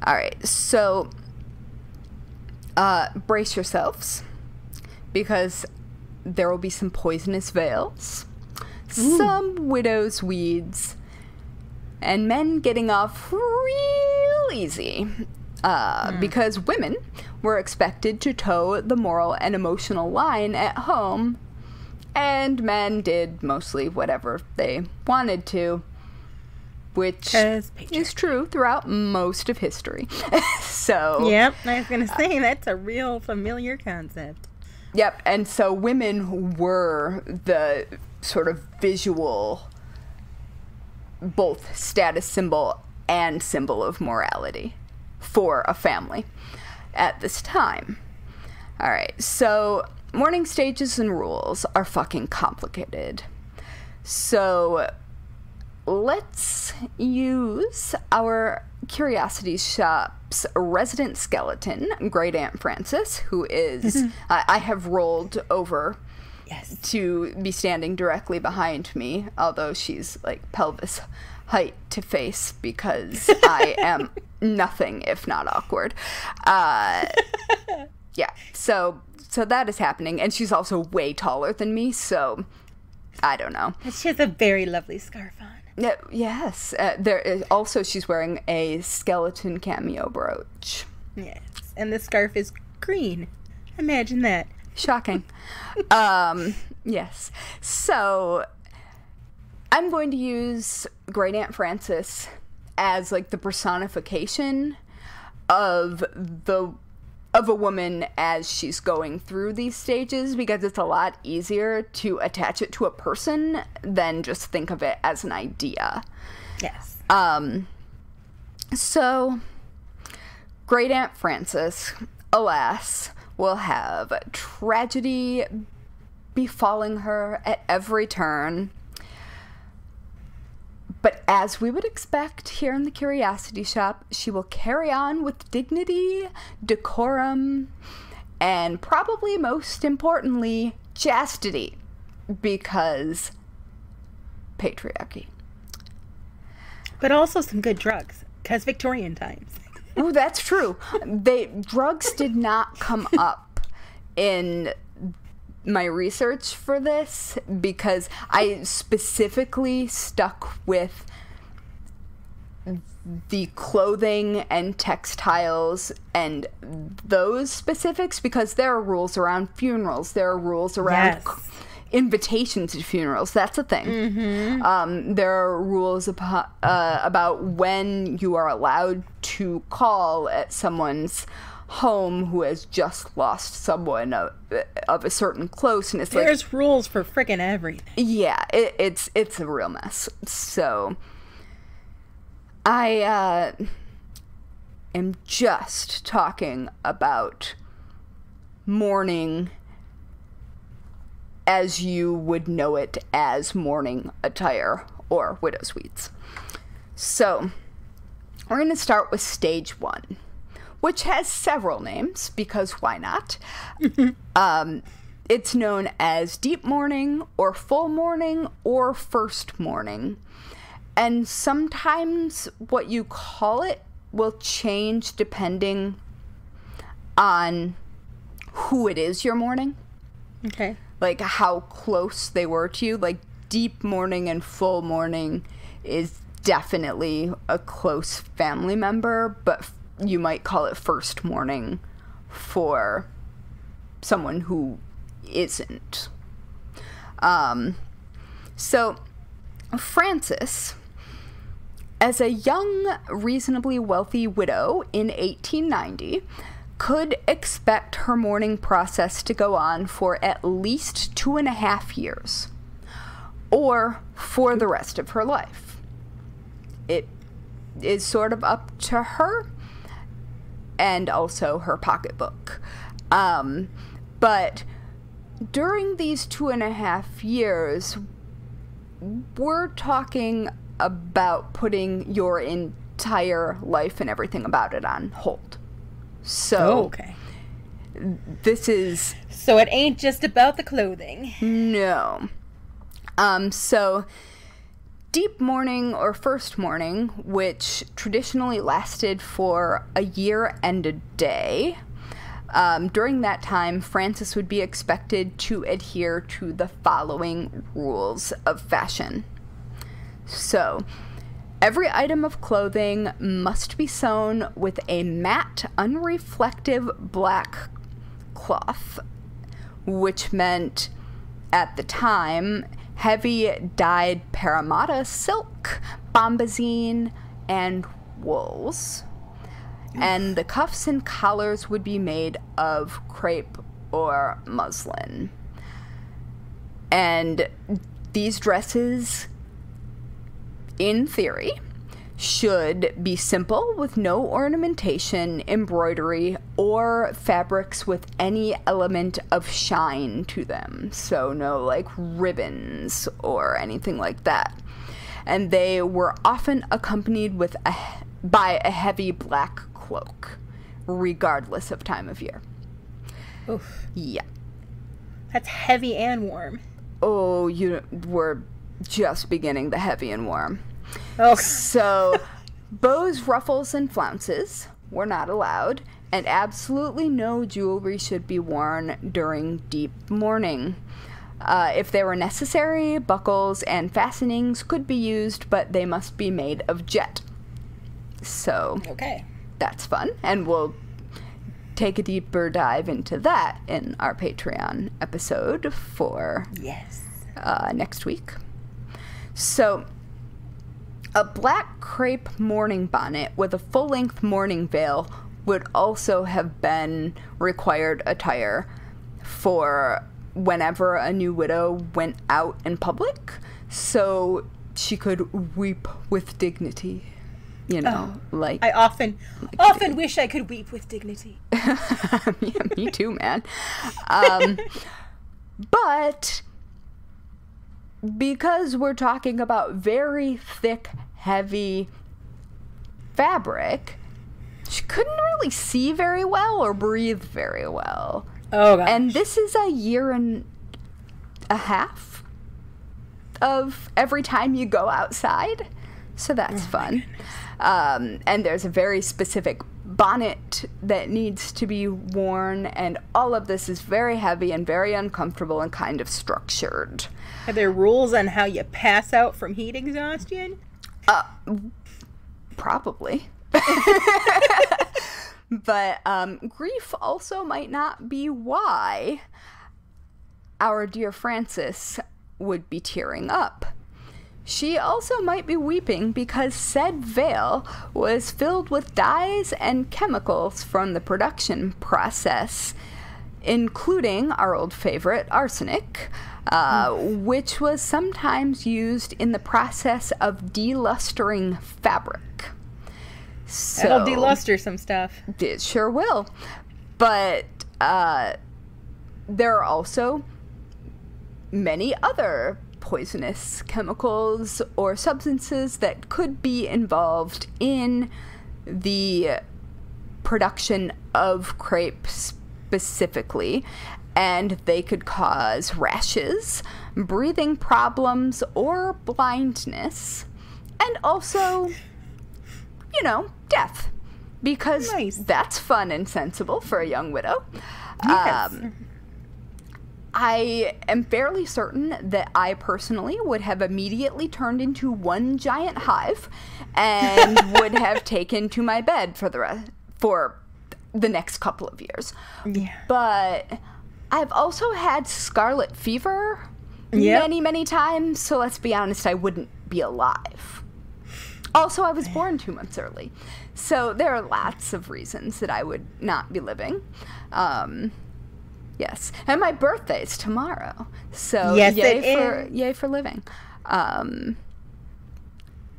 All right, so brace yourselves, because there will be some poisonous veils, some widow's weeds, and men getting off real easy. Because women were expected to toe the moral and emotional line at home, and men did mostly whatever they wanted to, which is true throughout most of history. So, yep, I was going to say, that's a real familiar concept. Yep, and so women were the sort of visual, both status symbol and symbol of morality for a family at this time. All right, so mourning stages and rules are fucking complicated. So let's use our Curiosity Shop's resident skeleton, Great Aunt Frances, who is, I have rolled over to be standing directly behind me, although she's like pelvis height to face, because I am nothing if not awkward. Yeah, so that is happening, and she's also way taller than me, so I don't know. She has a very lovely scarf on. Yes. There is also, she's wearing a skeleton cameo brooch. Yes, and the scarf is green. Imagine that. Shocking. Yes. So I'm going to use Great Aunt Frances as like the personification of a woman as she's going through these stages, because it's a lot easier to attach it to a person than just think of it as an idea. Yes. So Great Aunt Frances, alas, will have tragedy befalling her at every turn. But as we would expect here in the Curiosity Shop, she will carry on with dignity, decorum, and probably most importantly, chastity, because patriarchy. But also some good drugs, because Victorian times. Oh, that's true. Drugs did not come up in my research for this, because I specifically stuck with the clothing and textiles and those specifics, because there are rules around funerals. There are rules around invitations to funerals. That's a thing. Mm-hmm. There are rules about when you are allowed to call at someone's home who has just lost someone of a certain closeness. There's rules for friggin' everything. Yeah, it's a real mess. So I am just talking about mourning as you would know it as mourning attire or widow's weeds. So we're going to start with stage 1, which has several names, because why not? It's known as deep mourning, or full mourning, or first mourning. And sometimes what you call it will change depending on who it is you're mourning. Okay. Like how close they were to you. Like deep mourning and full mourning is definitely a close family member, but you might call it first mourning for someone who isn't. So Frances, as a young, reasonably wealthy widow in 1890, could expect her mourning process to go on for at least 2.5 years, or for the rest of her life. It is sort of up to her, and also her pocketbook. But during these 2.5 years, we're talking about putting your entire life and everything about it on hold. So, okay. This is... So it ain't just about the clothing. No. So deep mourning or first mourning, which traditionally lasted for a year and a day, during that time, Frances would be expected to adhere to the following rules of fashion. So, every item of clothing must be sewn with a matte, unreflective black cloth, which meant, at the time, heavy dyed Parramatta silk, bombazine, and wools. And the cuffs and collars would be made of crepe or muslin. And these dresses, in theory, should be simple with no ornamentation, embroidery, or fabrics with any element of shine to them. So no like ribbons or anything like that. And they were often accompanied with by a heavy black cloak, regardless of time of year. Oof. Yeah. That's heavy and warm. Oh, you were just beginning the heavy and warm. Oh. So, bows, ruffles, and flounces were not allowed, and absolutely no jewelry should be worn during deep mourning. If they were necessary, buckles and fastenings could be used, but they must be made of jet. So, Okay. that's fun, and we'll take a deeper dive into that in our Patreon episode for next week. So, a black crepe mourning bonnet with a full-length mourning veil would also have been required attire for whenever a new widow went out in public, so she could weep with dignity. You know, like... I often wish I could weep with dignity. Yeah, me too, man. But because we're talking about very thick, heavy fabric, she couldn't really see very well or breathe very well. Oh, gosh. And this is a year and a half of every time you go outside. So that's fun. And there's a very specific bonnet that needs to be worn, and all of this is very heavy and very uncomfortable and kind of structured. Are there rules on how you pass out from heat exhaustion? Probably. But grief also might not be why our dear Frances would be tearing up. She also might be weeping because said veil was filled with dyes and chemicals from the production process, including our old favorite, arsenic, which was sometimes used in the process of delustering fabric. So, that'll deluster some stuff. It sure will. But there are also many other poisonous chemicals or substances that could be involved in the production of crepe specifically, and they could cause rashes, breathing problems, or blindness, and also, you know, death, because that's fun and sensible for a young widow. Yes. I am fairly certain that I personally would have immediately turned into one giant hive and would have taken to my bed for the next couple of years. Yeah. But I've also had scarlet fever many, many times, so let's be honest, I wouldn't be alive. Also, I was born 2 months early, so there are lots of reasons that I would not be living. Yes, and my birthday's tomorrow, so yay for living. All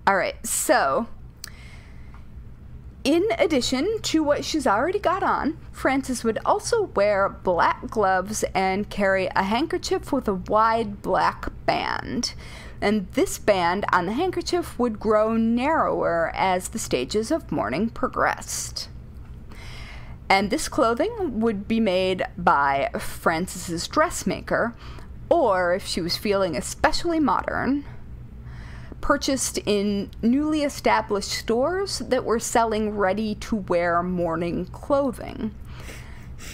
right, so in addition to what she's already got on, Frances would also wear black gloves and carry a handkerchief with a wide black band. And this band on the handkerchief would grow narrower as the stages of mourning progressed. And this clothing would be made by Frances's dressmaker, or if she was feeling especially modern, purchased in newly established stores that were selling ready-to-wear mourning clothing.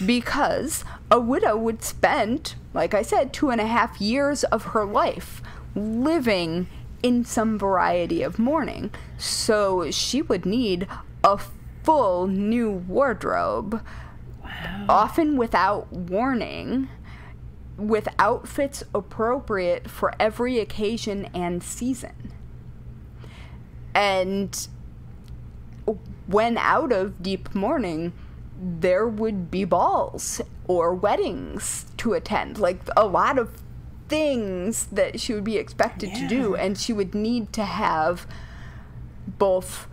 Because a widow would spend, like I said, 2.5 years of her life living in some variety of mourning. So she would need a full new wardrobe, often without warning, with outfits appropriate for every occasion and season. And when out of deep mourning, there would be balls or weddings to attend, like a lot of things that she would be expected to do, and she would need to have both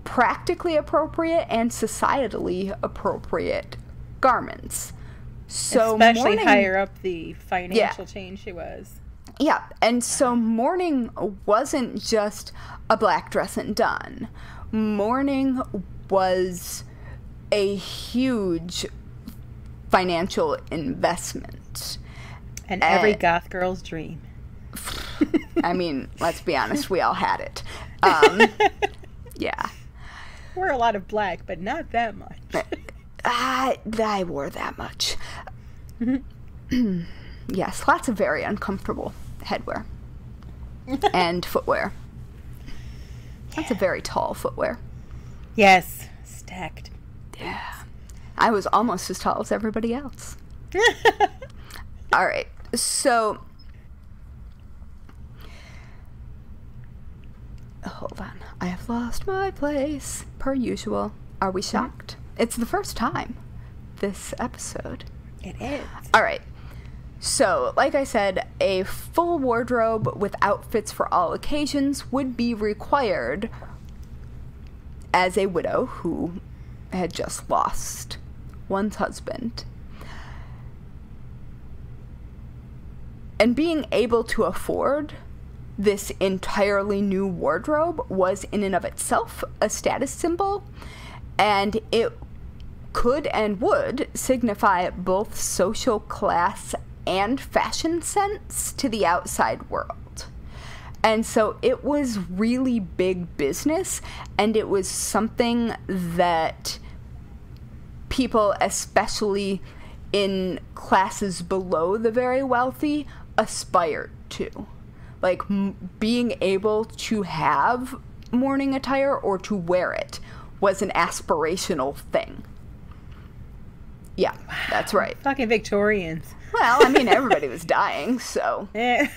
practically appropriate and societally appropriate garments. So especially higher up the financial chain she was. Yeah, and so mourning wasn't just a black dress and done. Mourning was a huge financial investment. And every goth girl's dream. I mean, let's be honest, we all had it. Yeah. We're a lot of black, but not that much. I wore that much. Yes, lots of very uncomfortable headwear and footwear. That's a very tall footwear. Yes, stacked. Yeah. I was almost as tall as everybody else. All right, so hold on. I have lost my place, per usual. Are we shocked? It's the first time this episode. It is. All right. So, like I said, a full wardrobe with outfits for all occasions would be required as a widow who had just lost one's husband. And being able to afford this entirely new wardrobe was in and of itself a status symbol, and it could and would signify both social class and fashion sense to the outside world. And so it was really big business, and it was something that people, especially in classes below the very wealthy, aspired to. Like, being able to have mourning attire or to wear it was an aspirational thing. Yeah, that's right. Fucking Victorians. Well, I mean, everybody was dying, so. Yeah.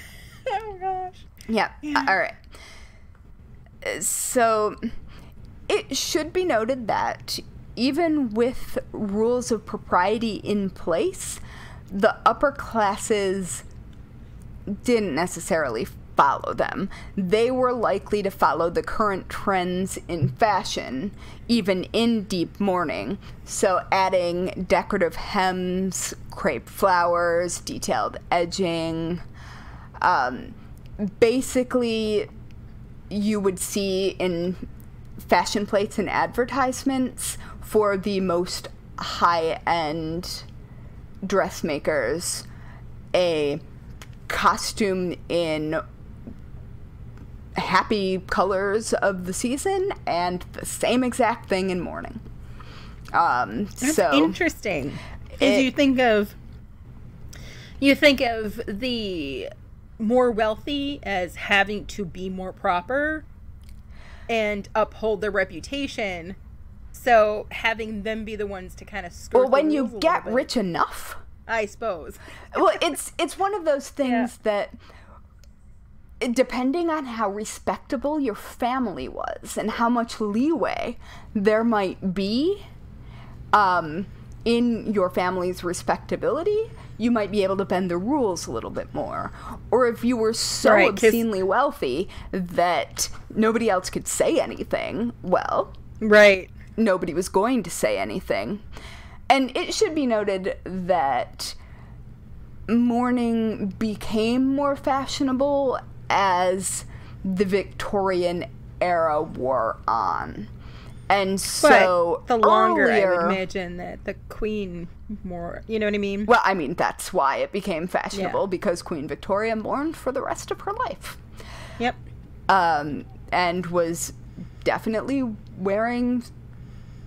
Oh, gosh. Yeah, all right. So, it should be noted that even with rules of propriety in place, the upper classes didn't necessarily follow them. They were likely to follow the current trends in fashion, even in deep mourning. So adding decorative hems, crepe flowers, detailed edging. Basically, you would see in fashion plates and advertisements for the most high-end dressmakers a costume in happy colors of the season and the same exact thing in mourning. That's so interesting. Because you think of the more wealthy as having to be more proper and uphold their reputation. So having them be the ones to kind of skirt. Well, when you get rich enough, I suppose. Well, it's one of those things that, depending on how respectable your family was and how much leeway there might be in your family's respectability, you might be able to bend the rules a little bit more. Or if you were so obscenely wealthy that nobody else could say anything, well, nobody was going to say anything. And it should be noted that mourning became more fashionable as the Victorian era wore on. And so but the longer I would imagine that the Queen more, you know what I mean? Well, I mean, that's why it became fashionable, because Queen Victoria mourned for the rest of her life. Yep. And was definitely wearing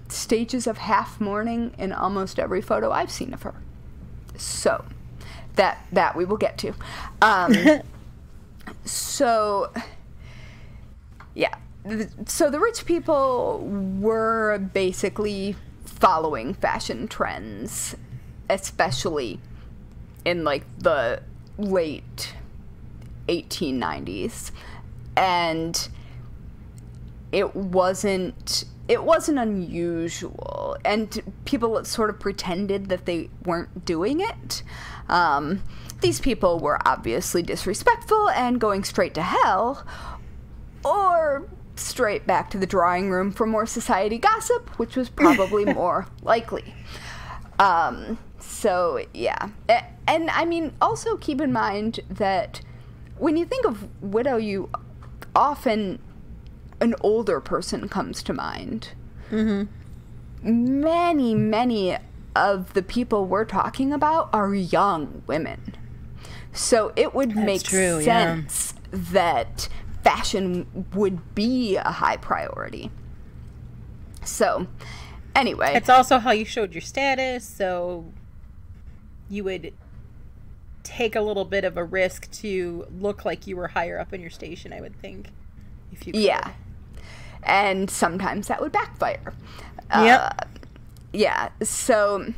stages of half mourning in almost every photo I've seen of her. So, that we will get to. So, yeah. So the rich people were basically following fashion trends, especially in, like, the late 1890s. And it wasn't unusual, and people sort of pretended that they weren't doing it. These people were obviously disrespectful and going straight to hell, or straight back to the drawing room for more society gossip, which was probably more likely. So, yeah. And, I mean, also keep in mind that when you think of widow, you often... an older person comes to mind. Mm-hmm. Many of the people we're talking about are young women. So it would make sense that fashion would be a high priority. So, anyway. It's also how you showed your status, so you would take a little bit of a risk to look like you were higher up in your station, I would think. If you could. Yeah. And sometimes that would backfire. Yep. Yeah, so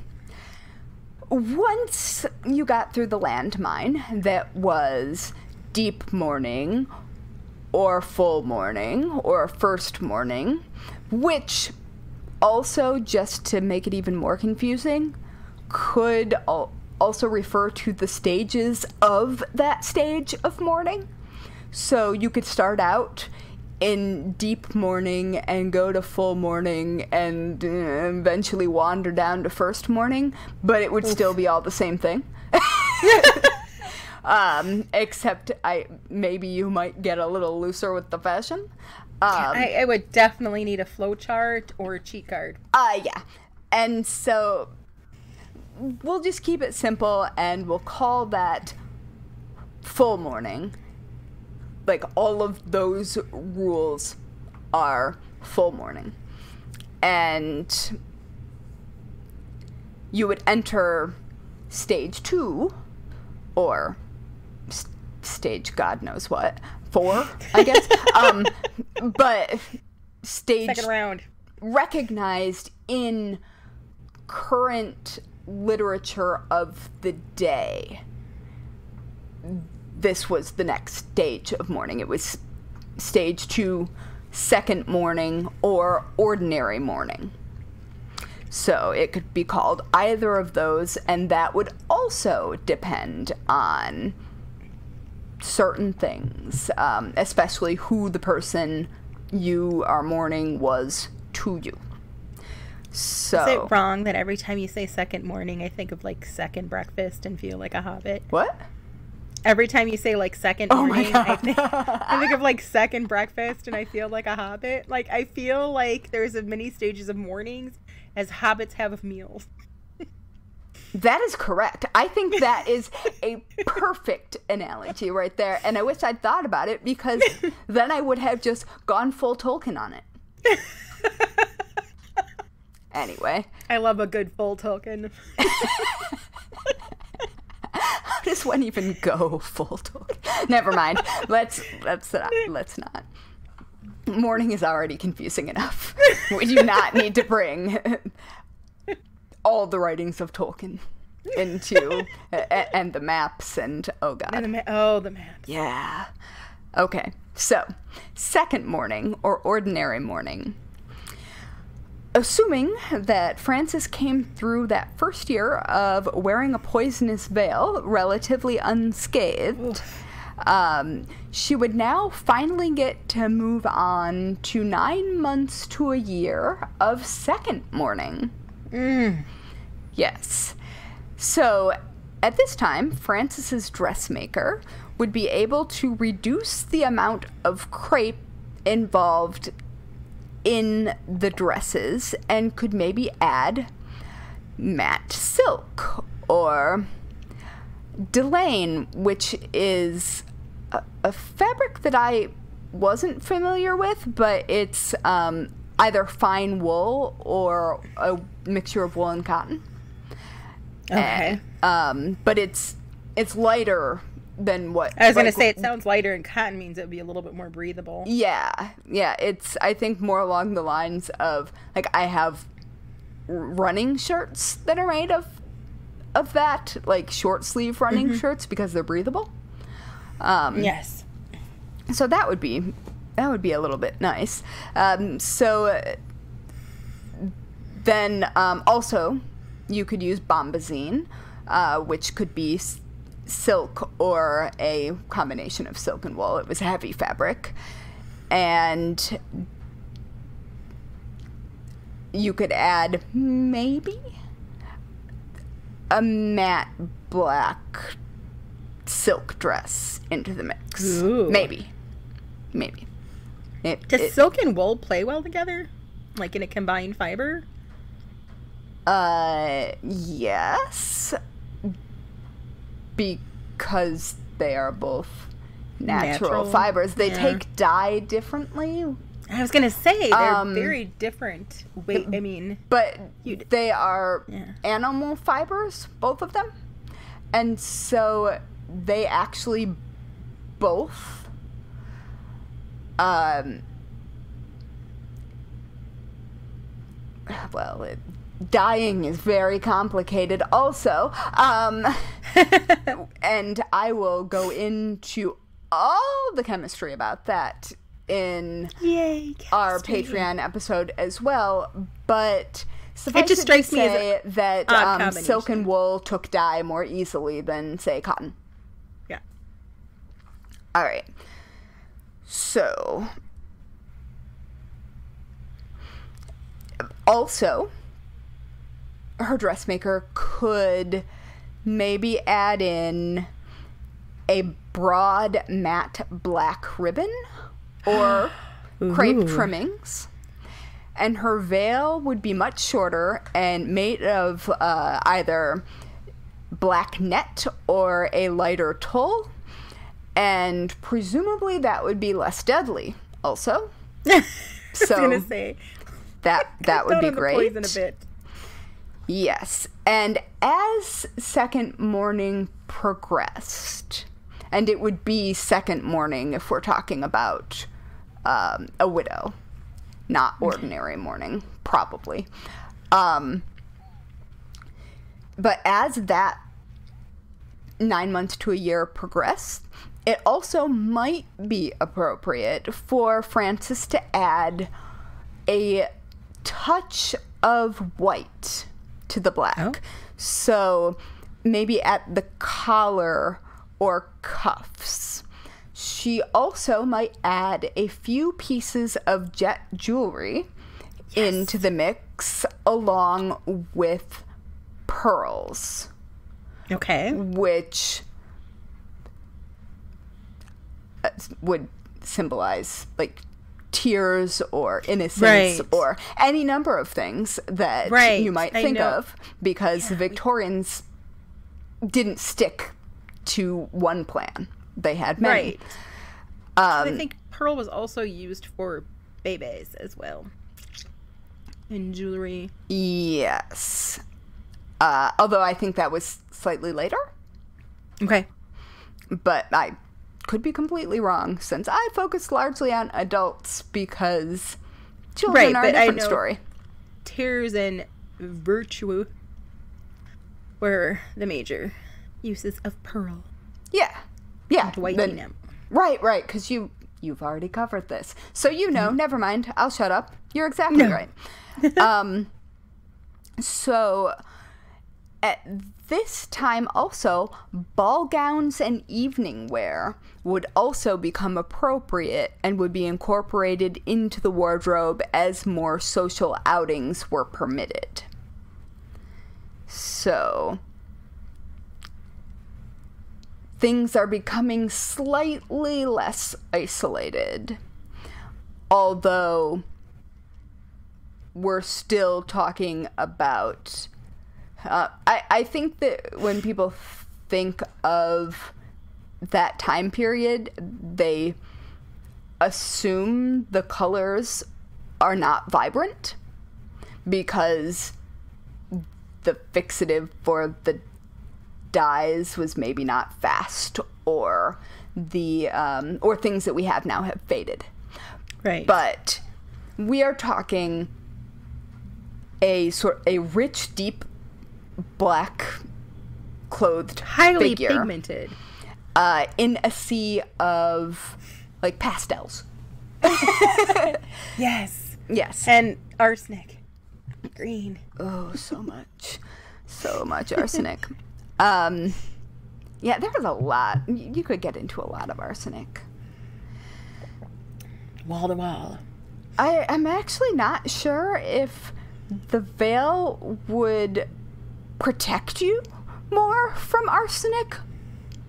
once you got through the landmine that was deep morning or full morning or first morning, which also, just to make it even more confusing, could also refer to the stages of that stage of morning. So you could start out in deep morning and go to full morning and eventually wander down to first morning, but it would still be all the same thing. Except maybe you might get a little looser with the fashion. I would definitely need a flowchart or a cheat card. Yeah. And so we'll just keep it simple and we'll call that full morning. Like, all of those rules are full morning. And you would enter stage 2, or stage God knows what, 4, I guess. But stage... Second round. Recognized in current literature of the day. This was the next stage of morning. It was stage 2, second morning, or ordinary morning. So it could be called either of those, and that would also depend on certain things, especially who the person you are mourning was to you. So, is it wrong that every time you say second morning, I think of, like, second breakfast and feel like a hobbit? What? Every time you say, like, second morning, I think of, like, second breakfast and I feel like a hobbit. Like, I feel like there's as many stages of mornings as hobbits have of meals. That is correct. I think that is a perfect analogy right there. And I wish I'd thought about it, because then I would have just gone full Tolkien on it. Anyway. I love a good full Tolkien. How does one even go full Tolkien? Never mind. Let's not. Morning is already confusing enough. We do not need to bring all the writings of Tolkien into and the maps and oh god. And the maps. Yeah. Okay. So, second morning, or ordinary morning. Assuming that Frances came through that first year of wearing a poisonous veil relatively unscathed, she would now finally get to move on to 9 months to a year of second morning. Yes. So, at this time, Frances's dressmaker would be able to reduce the amount of crepe involved in the dresses and could maybe add matte silk or delaine, which is a fabric that I wasn't familiar with, but it's either fine wool or a mixture of wool and cotton. Okay. But it's lighter than what... I was going to say, it sounds lighter, and cotton means it would be a little bit more breathable. Yeah. It's, I think, more along the lines of, like, I have running shirts that are made of that, like short sleeve running shirts, because they're breathable. Yes. So that would be a little bit nice. So then also you could use bombazine, which could be silk or a combination of silk and wool. It was a heavy fabric. And you could add maybe a matte black silk dress into the mix. Ooh. Maybe. Does silk and wool play well together? Like in a combined fiber? Yes. Because they are both natural fibers. They take dye differently. I was gonna say they're very different. Wait, I mean, but they are animal fibers, both of them, and so they actually both well, dying is very complicated also. And I will go into all the chemistry about that in our Patreon episode as well. But suffice it just strikes me as that silk and wool took dye more easily than, say, cotton. Yeah. All right. So, also, her dressmaker could maybe add in a broad matte black ribbon or crepe trimmings. And her veil would be much shorter and made of either black net or a lighter tulle. And presumably that would be less deadly also. So, I was going to say. That would be great. Poison a bit. Yes. And as second mourning progressed, and it would be second mourning if we're talking about a widow, not ordinary mourning, probably. But as that 9 months to a year progressed, it also might be appropriate for Frances to add a touch of white to the black. Oh. So maybe at the collar or cuffs. She also might add a few pieces of jet jewelry into the mix along with pearls. Okay. Which would symbolize, like, tears or innocence or any number of things that you might think of, because the Victorians didn't stick to one plan. They had many. Right. I think pearl was also used for babies as well. In jewelry. Yes. Although I think that was slightly later. Okay. But I could be completely wrong, since I focus largely on adults, because children are a different story. Tears and virtue were the major uses of pearl. Yeah. And whitening them. Right, because you've already covered this. So never mind. I'll shut up. You're exactly right. So at this time also, ball gowns and evening wear would also become appropriate and would be incorporated into the wardrobe as more social outings were permitted. So things are becoming slightly less isolated, although we're still talking about I think that when people think of that time period, they assume the colors are not vibrant because the fixative for the dyes was maybe not fast, or the or things that we have now have faded. Right. But we are talking a rich, deep black clothed highly figure, pigmented, in a sea of like pastels. Yes Yes. And arsenic green. Oh, so much arsenic. Yeah, there's a lot. You could get into a lot of arsenic. Wall to wall. I'm actually not sure if the veil would protect you more from arsenic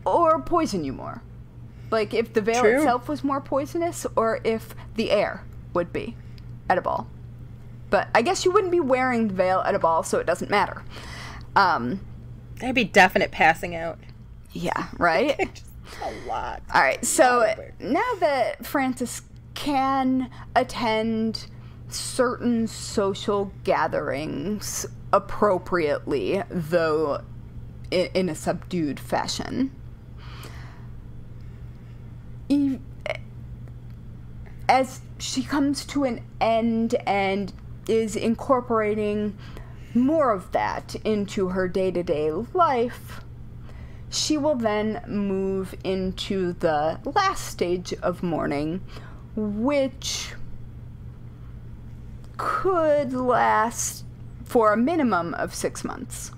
or poison you more. Like, if the veil itself was more poisonous, or if the air would be at a ball. But I guess you wouldn't be wearing the veil at a ball, so it doesn't matter. That'd be definite passing out. Yeah, right? Just a lot. All right, so now that Frances can attend certain social gatherings appropriately, though in a subdued fashion, as she comes to an end and is incorporating more of that into her day-to-day life, she will then move into the last stage of mourning, which could last for a minimum of 6 months,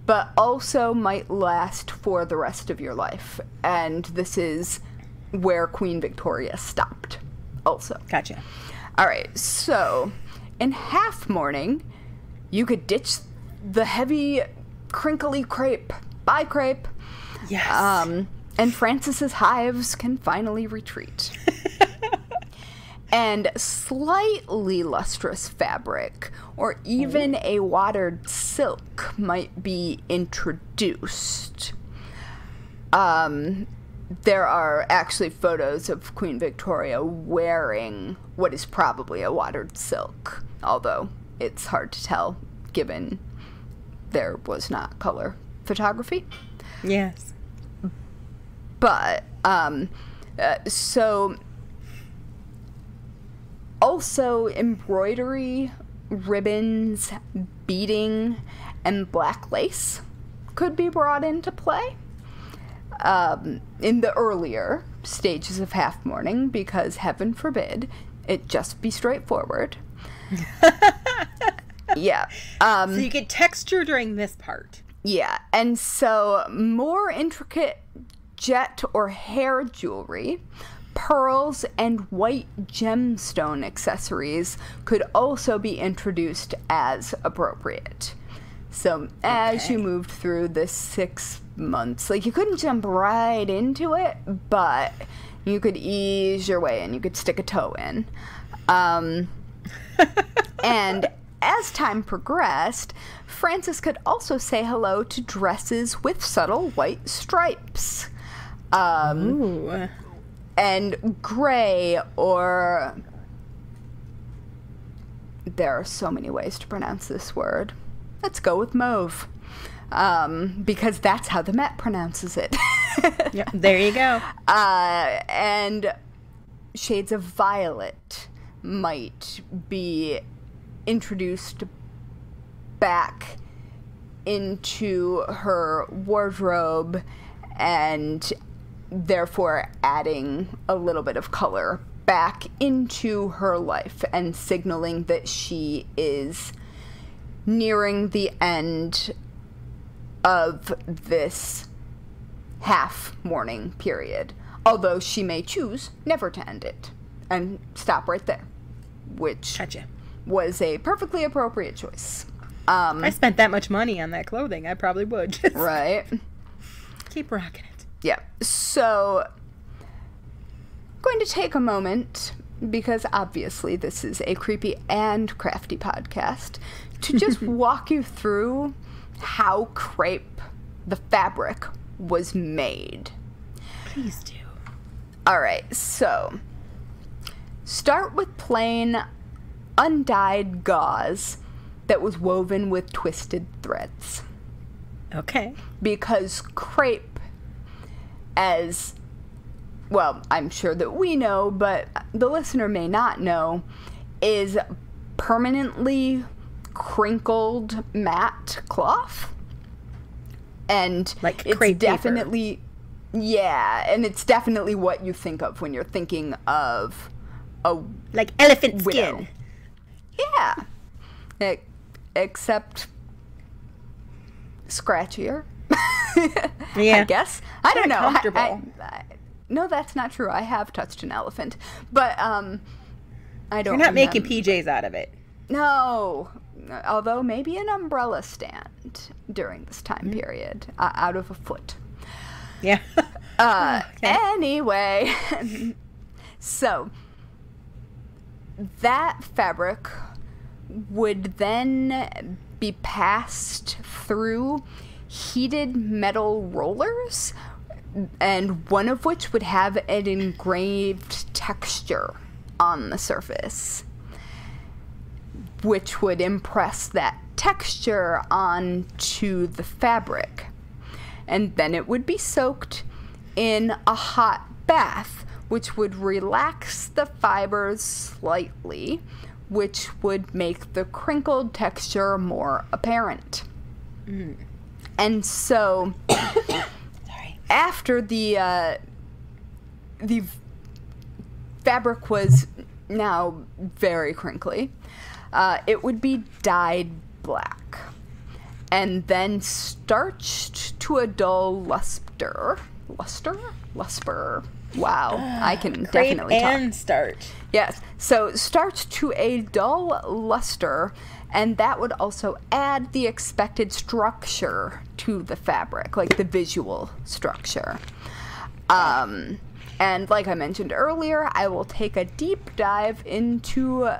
but also might last for the rest of your life. And this is where Queen Victoria stopped also. Gotcha. All right, so in half mourning, you could ditch the heavy, crinkly crepe. Bye, crepe. Yes. And Frances's hives can finally retreat. And slightly lustrous fabric, or even a watered silk, might be introduced. There are actually photos of Queen Victoria wearing what is probably a watered silk, although it's hard to tell given there was not color photography. Yes. But, so also embroidery, ribbons, beading, and black lace could be brought into play in the earlier stages of half mourning, because heaven forbid it just be straightforward. Yeah. So you get texture during this part. Yeah, and so more intricate jet or hair jewelry, pearls, and white gemstone accessories could also be introduced as appropriate. So as you moved through the 6 months, like, you couldn't jump right into it, but you could ease your way in. You could stick a toe in. And as time progressed, Frances could also say hello to dresses with subtle white stripes. Ooh. And gray, or there are so many ways to pronounce this word. Let's go with mauve, because that's how the Met pronounces it. Yep, there you go. And shades of violet might be introduced back into her wardrobe, and therefore adding a little bit of color back into her life and signaling that she is nearing the end of this half mourning period, although she may choose never to end it and stop right there, which Gotcha. was a perfectly appropriate choice. I spent that much money on that clothing, I probably would just Right. keep rocking it. Yeah. So, going to take a moment, because obviously this is a creepy and crafty podcast, to just walk you through how crepe, the fabric, was made. Please do. All right, so start with plain, undyed gauze that was woven with twisted threads. Okay. Because crepe, as well, I'm sure that we know, but the listener may not know, is permanently crinkled matte cloth. And like it's crepe definitely paper. Yeah, and it's definitely what you think of when you're thinking of a like elephant widow. skin. Yeah. Except scratchier. Yeah. I guess. I don't know. Comfortable. No, that's not true. I have touched an elephant. But I don't You're not making remember. PJs out of it. No. Although maybe an umbrella stand during this time period. Out of a foot. Yeah. Okay. Anyway. So, that fabric would then be passed through heated metal rollers, and one of which would have an engraved texture on the surface, which would impress that texture onto the fabric. And then it would be soaked in a hot bath, which would relax the fibers slightly, which would make the crinkled texture more apparent. And so, after the fabric was now very crinkly, it would be dyed black and then starched to a dull luster. Wow, I can definitely talk. And starch. Yes, so starched to a dull luster, and that would also add the expected structure to the fabric, like the visual structure. And like I mentioned earlier, I will take a deep dive into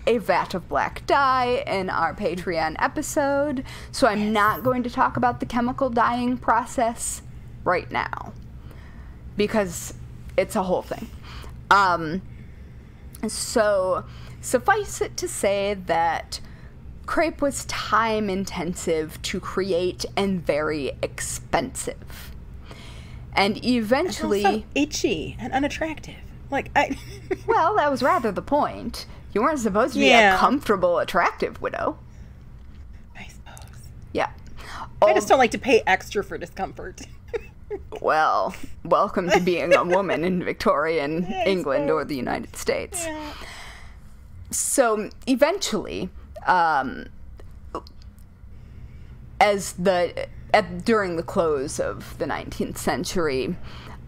a vat of black dye in our Patreon episode, so I'm not going to talk about the chemical dyeing process right now, because it's a whole thing. So suffice it to say that crepe was time intensive to create and very expensive. And eventually... It's also itchy and unattractive. Well, that was rather the point. You weren't supposed to be a comfortable, attractive widow. I suppose. Yeah. I just don't like to pay extra for discomfort. Well, welcome to being a woman in Victorian England or the United States. Yeah. So, eventually, during the close of the 19th century,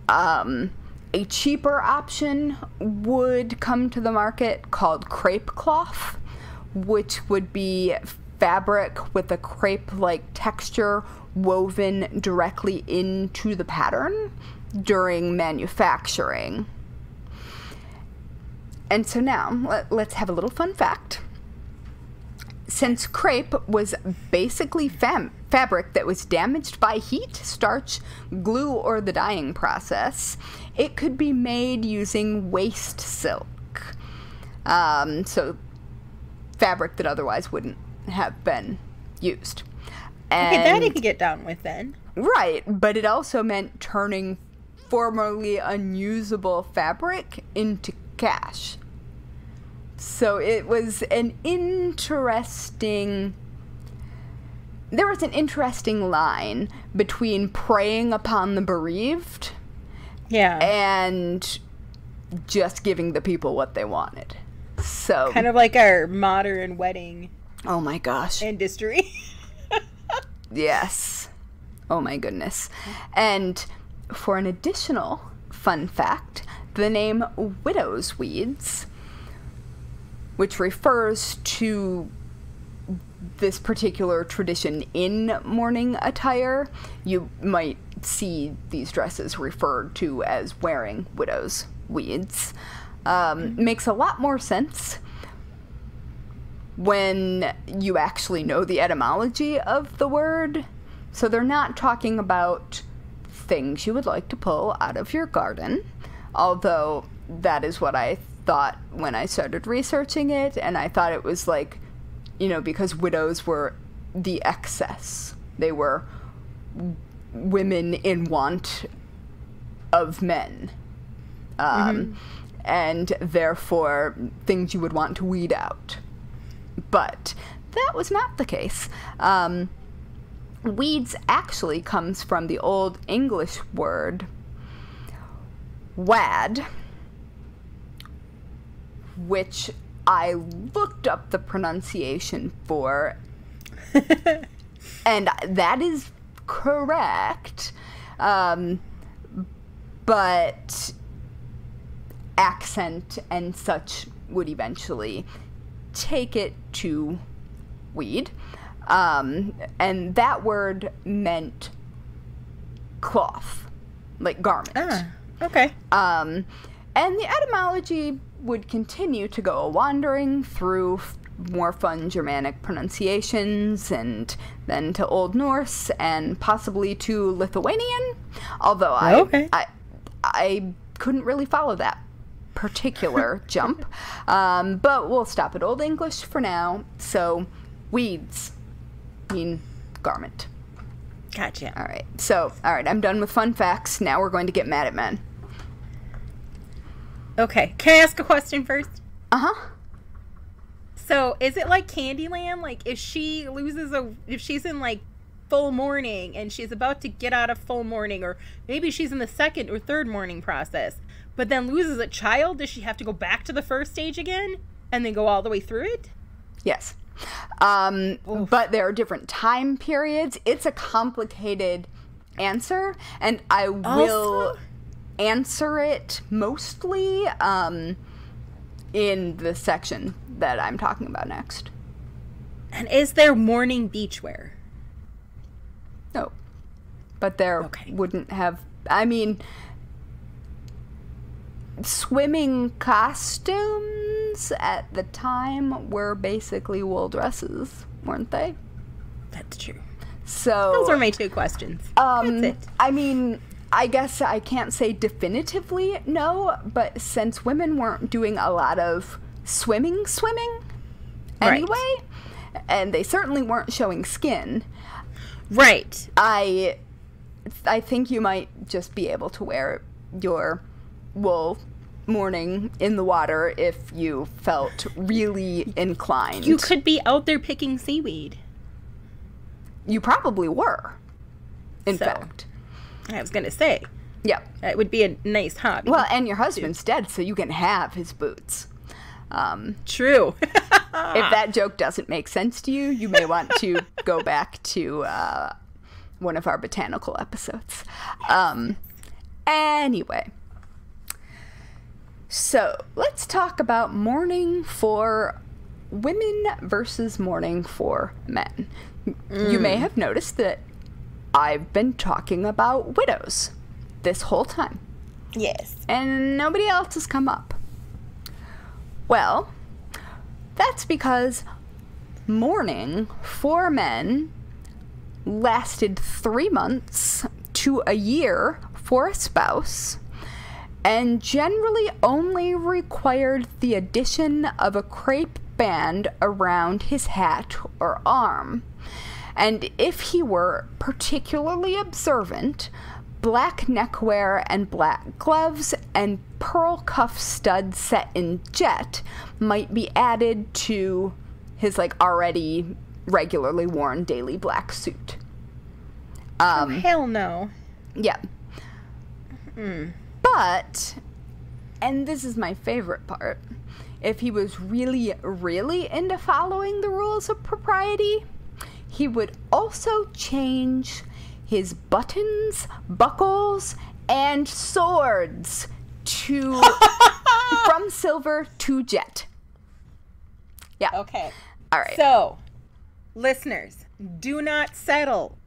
a cheaper option would come to the market called crepe cloth, which would be fabric with a crepe-like texture woven directly into the pattern during manufacturing. And so now, let's have a little fun fact. Since crepe was basically fabric that was damaged by heat, starch, glue, or the dyeing process, it could be made using waste silk. So fabric that otherwise wouldn't have been used. Okay, that I could get down with then. Right, but it also meant turning formerly unusable fabric into cash. So it was an interesting... There was an interesting line between preying upon the bereaved and just giving the people what they wanted. So kind of like our modern wedding oh my gosh industry. Yes. Oh my goodness. And for an additional fun fact, the name widow's weeds, which refers to this particular tradition in mourning attire, you might see these dresses referred to as wearing widow's weeds, makes a lot more sense when you actually know the etymology of the word. So they're not talking about things you would like to pull out of your garden, although that is what I thought when I started researching it, and I thought it was like, you know, because widows were the excess. They were women in want of men. And therefore things you would want to weed out. But that was not the case. Weeds actually comes from the Old English word wad, which I looked up the pronunciation for, and that is correct, but accent and such would eventually take it to weed, and that word meant cloth, like garment. Okay. And the etymology would continue to go wandering through more fun Germanic pronunciations, and then to Old Norse, and possibly to Lithuanian, although I couldn't really follow that particular jump. But we'll stop at Old English for now. So weeds mean garment. Gotcha. All right, I'm done with fun facts. Now we're going to get mad at men. Okay. Can I ask a question first? Uh-huh. So is it like Candyland? Like if she's in like full mourning and she's about to get out of full mourning, or maybe she's in the second or third mourning process, but then loses a child, does she have to go back to the first stage again and then go all the way through it? Yes. But there are different time periods. It's a complicated answer, and I will answer it mostly in the section that I'm talking about next. And is there mourning beachwear? No. But there wouldn't have... I mean, swimming costumes at the time were basically wool dresses, weren't they? That's true. So... Those are my 2 questions. That's it. I mean... I guess I can't say definitively no, but since women weren't doing a lot of swimming anyway, and they certainly weren't showing skin. Right. I think you might just be able to wear your wool mourning in the water if you felt really inclined. You could be out there picking seaweed. You probably were, in fact. I was going to say. Yeah. It would be a nice hobby. Well, and your husband's dead, so you can have his boots. True. If that joke doesn't make sense to you, you may want to go back to one of our botanical episodes. Anyway. So, let's talk about mourning for women versus mourning for men. You may have noticed that I've been talking about widows this whole time. Yes. And nobody else has come up. Well, that's because mourning for men lasted 3 months to a year for a spouse, and generally only required the addition of a crape band around his hat or arm. And if he were particularly observant, black neckwear and black gloves and pearl cuff studs set in jet might be added to his already regularly worn daily black suit. Hell no. Yeah. But, and this is my favorite part, if he was really, really into following the rules of propriety, he would also change his buttons, buckles, and swords from silver to jet. Yeah. Okay. All right. So, listeners, do not settle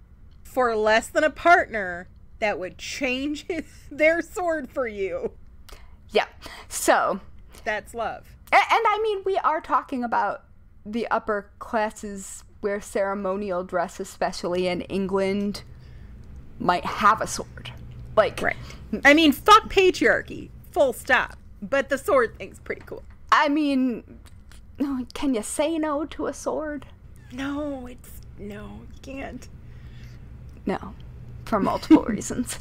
for less than a partner that would change their sword for you. Yeah. So. That's love. And I mean, we are talking about the upper classes where ceremonial dress, especially in England, might have a sword. Right. I mean, fuck patriarchy. Full stop. But the sword thing's pretty cool. I mean, can you say no to a sword? No, you can't. No. For multiple reasons.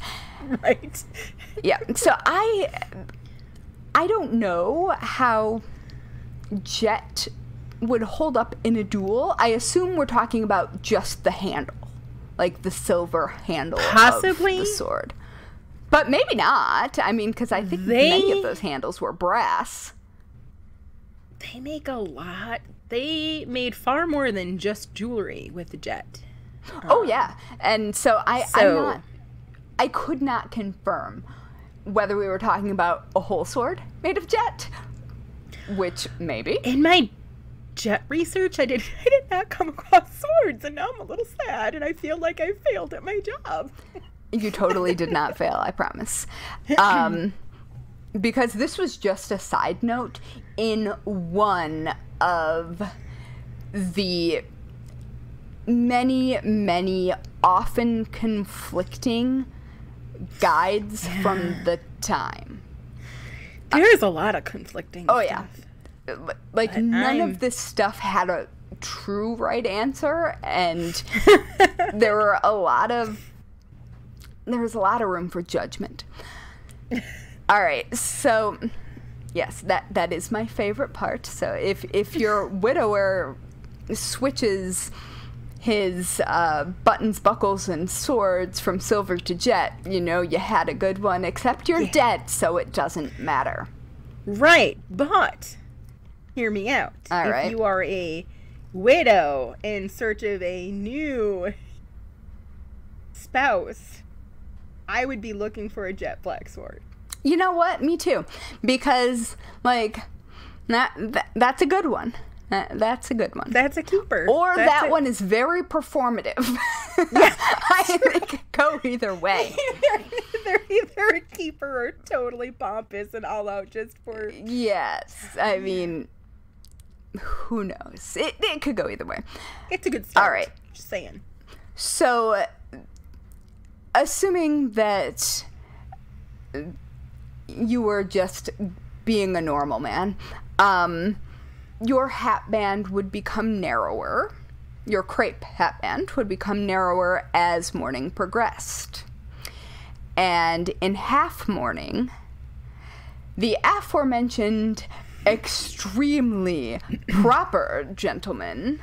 Right. Yeah. So I don't know how jet would hold up in a duel. I assume we're talking about just the handle. Like the silver handle possibly of the sword. But maybe not. I mean, because I think many of those handles were brass. They make a lot. They made far more than just jewelry with the jet. Oh, yeah. And so I could not confirm whether we were talking about a whole sword made of jet, which maybe. In my jet research, I did not come across swords, and now I'm a little sad, and I feel like I failed at my job. You totally did not fail, I promise. Because this was just a side note in one of the many, many often conflicting guides from the time. There's a lot of conflicting stuff. Yeah. Like, none of this stuff had a true right answer, and there was a lot of room for judgment. All right, so, Yes, that is my favorite part. So if your widower switches his buttons, buckles, and swords from silver to jet, you know you had a good one, except you're dead, so it doesn't matter. Right, but hear me out. All right. If you are a widow in search of a new spouse, I would be looking for a jet black sword. You know what? Me too. Because, like, that's a good one. That's a good one. That's a keeper. Or that one is very performative. Yeah. It could go either way. They're either a keeper or totally pompous and all out just for... Yes. I mean, who knows? It could go either way. It's a good start. All right. Just saying. So, assuming that you were just being a normal man, your hat band would become narrower. Your crepe hat band would become narrower as morning progressed. And in half mourning, the aforementioned extremely proper gentleman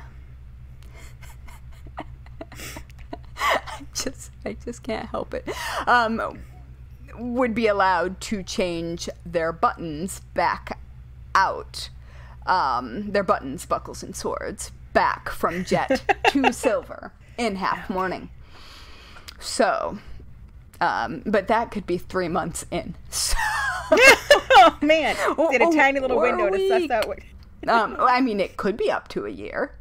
I just can't help it, would be allowed to change their buttons back out. Their buttons, buckles, and swords back from jet to silver in half mourning. So, but that could be 3 months in. So, oh man, did a tiny little window to suss out what... I mean, it could be up to a year.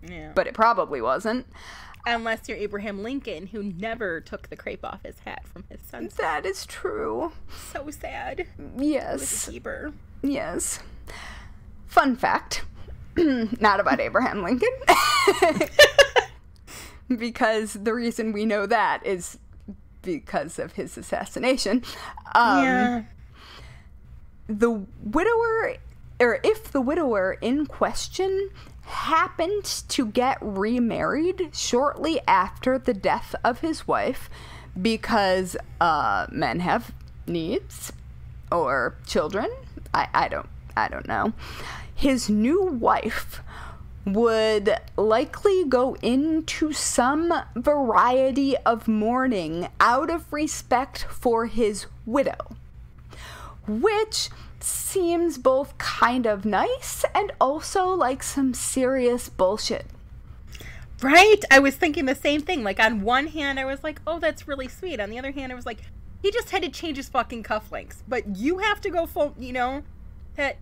Yeah. But it probably wasn't. Unless you're Abraham Lincoln, who never took the crepe off his hat from his son's. That is true. So sad. Yes. He was a keeper. Yes. Fun fact. Not about Abraham Lincoln. Because the reason we know that is because of his assassination. Yeah. The widower, or if the widower in question happened to get remarried shortly after the death of his wife, because men have needs or children, I don't know, his new wife would likely go into some variety of mourning out of respect for his widow, which seems both kind of nice and also like some serious bullshit. Right? I was thinking the same thing. Like, on one hand, I was like, oh, that's really sweet. On the other hand, I was like, he just had to change his fucking cufflinks. But you have to go full, you know? That...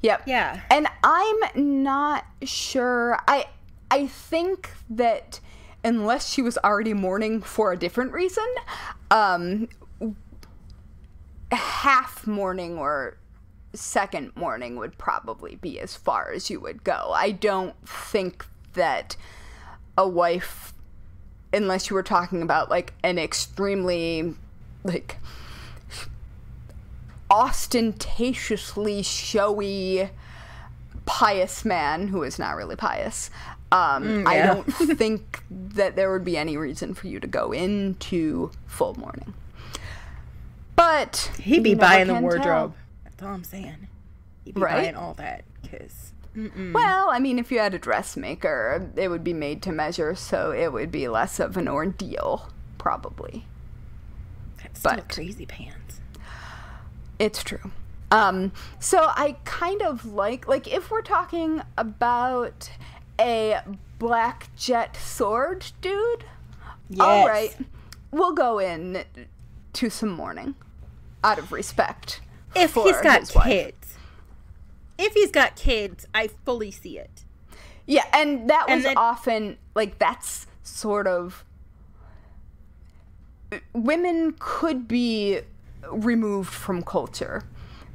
Yep. Yeah. And I'm not sure. I think that unless she was already mourning for a different reason, half mourning or second mourning would probably be as far as you would go. I don't think that a wife, unless you were talking about like an extremely like ostentatiously showy pious man who is not really pious, I don't think that there would be any reason for you to go into full mourning. But he'd be buying the wardrobe. That's all I'm saying. He'd be buying all that. Because, well, I mean, if you had a dressmaker, it would be made to measure, so it would be less of an ordeal, probably. That's still crazy pants. It's true. So I kind of like if we're talking about a black jet sword dude, yes. All right, we'll go in to some mourning out of respect. If he's got kids. If he's got kids, I fully see it. Yeah, and that was often, like, that's sort of... Women could be removed from culture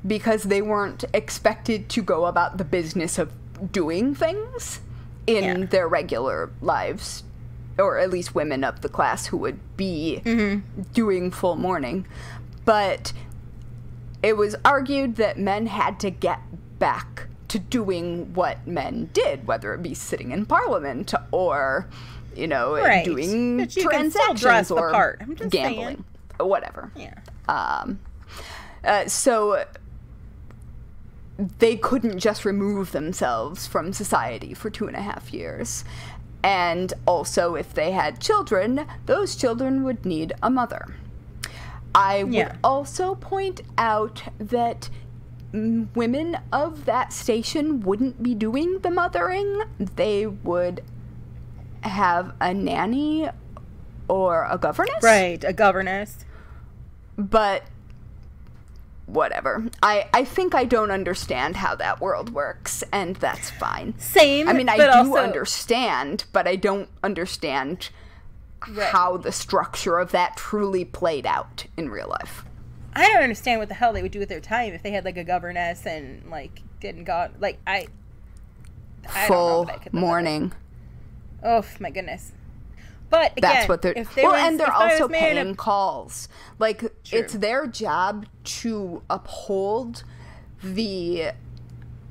because they weren't expected to go about the business of doing things in their regular lives, or at least women of the class who would be doing full mourning. But it was argued that men had to get back to doing what men did, whether it be sitting in parliament or, you know, doing transactions or gambling, whatever. Yeah. So they couldn't just remove themselves from society for 2.5 years. And also, if they had children, those children would need a mother. I would also point out that women of that station wouldn't be doing the mothering. They would have a nanny or a governess. Right, a governess. But whatever. I think I don't understand how that world works, and that's fine. Same. I mean, I do understand, but I don't understand how the structure of that truly played out in real life. I don't understand what the hell they would do with their time if they had, like, a governess and, like, didn't go... Like, I full mourning. Oh, my goodness. But, again, that's what they're... and they're also paying calls. Like, True. It's their job to uphold the...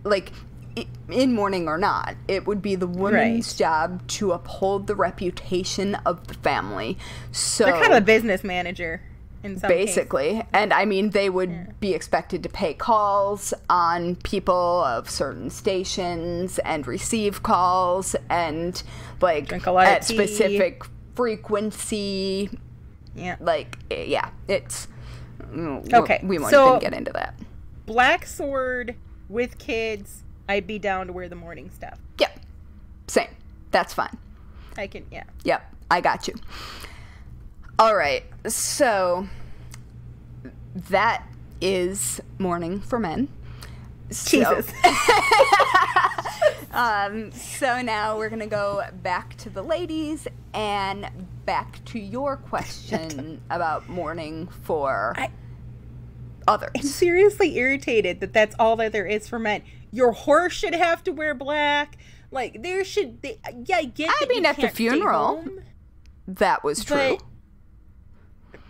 Like, in mourning or not, it would be the woman's job to uphold the reputation of the family. So they're kind of a business manager. Basically. Cases. And I mean, they would be expected to pay calls on people of certain stations and receive calls and, like, at specific frequency. Yeah. Like, yeah, it's... Okay. We won't even get into that. Black Sword with kids, I'd be down to wear the morning stuff. Yep. Same. That's fine. I can, yeah. Yep. I got you. All right, so that is mourning for men. Jesus. So now we're going to go back to the ladies and back to your question about mourning for others. I'm seriously irritated that that's all that there is for men. Your horse should have to wear black. Like, there should be... Yeah, I get that. I mean, at the funeral, that was true.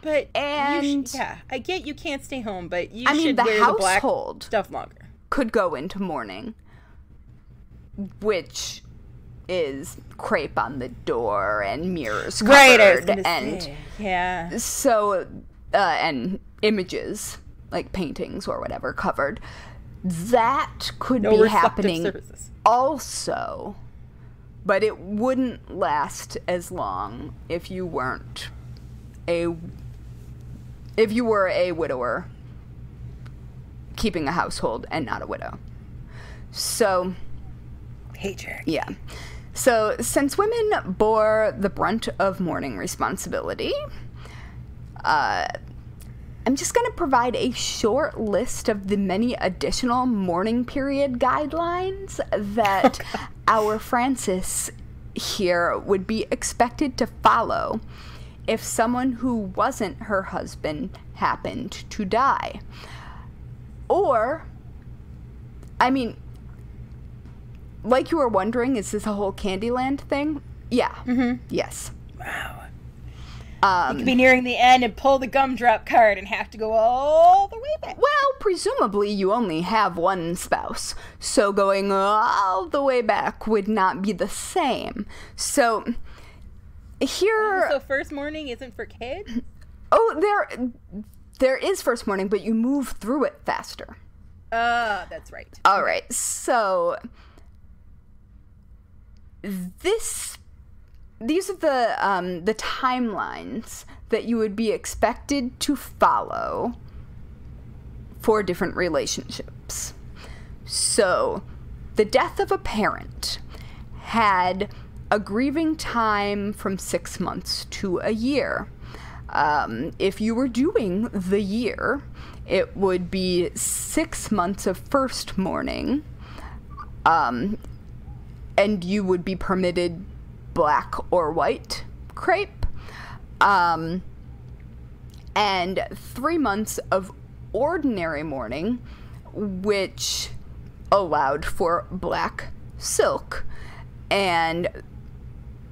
But I get you can't stay home, but you should wear the black stuff longer. Could go into mourning, which is crepe on the door and mirrors covered, so and images like paintings or whatever covered. That could be happening also, but it wouldn't last as long if you weren't if you were a widower keeping a household and not a widow. So, patriarchy. Yeah. So, since women bore the brunt of mourning responsibility, I'm just going to provide a short list of the many additional mourning period guidelines that our Frances here would be expected to follow if someone who wasn't her husband happened to die. Or, I mean, like you were wondering, is this a whole Candyland thing? Yeah. Mm-hmm. Yes. Wow. You could be nearing the end and pull the gumdrop card and have to go all the way back. Well, presumably you only have one spouse, so going all the way back would not be the same. So, here... So first mourning isn't for kids? Oh, there is first mourning, but you move through it faster. That's right. All right, so these are the timelines that you would be expected to follow for different relationships. So, the death of a parent had a grieving time from 6 months to a year. If you were doing the year, it would be 6 months of first mourning, and you would be permitted black or white crepe, and 3 months of ordinary mourning, which allowed for black silk, and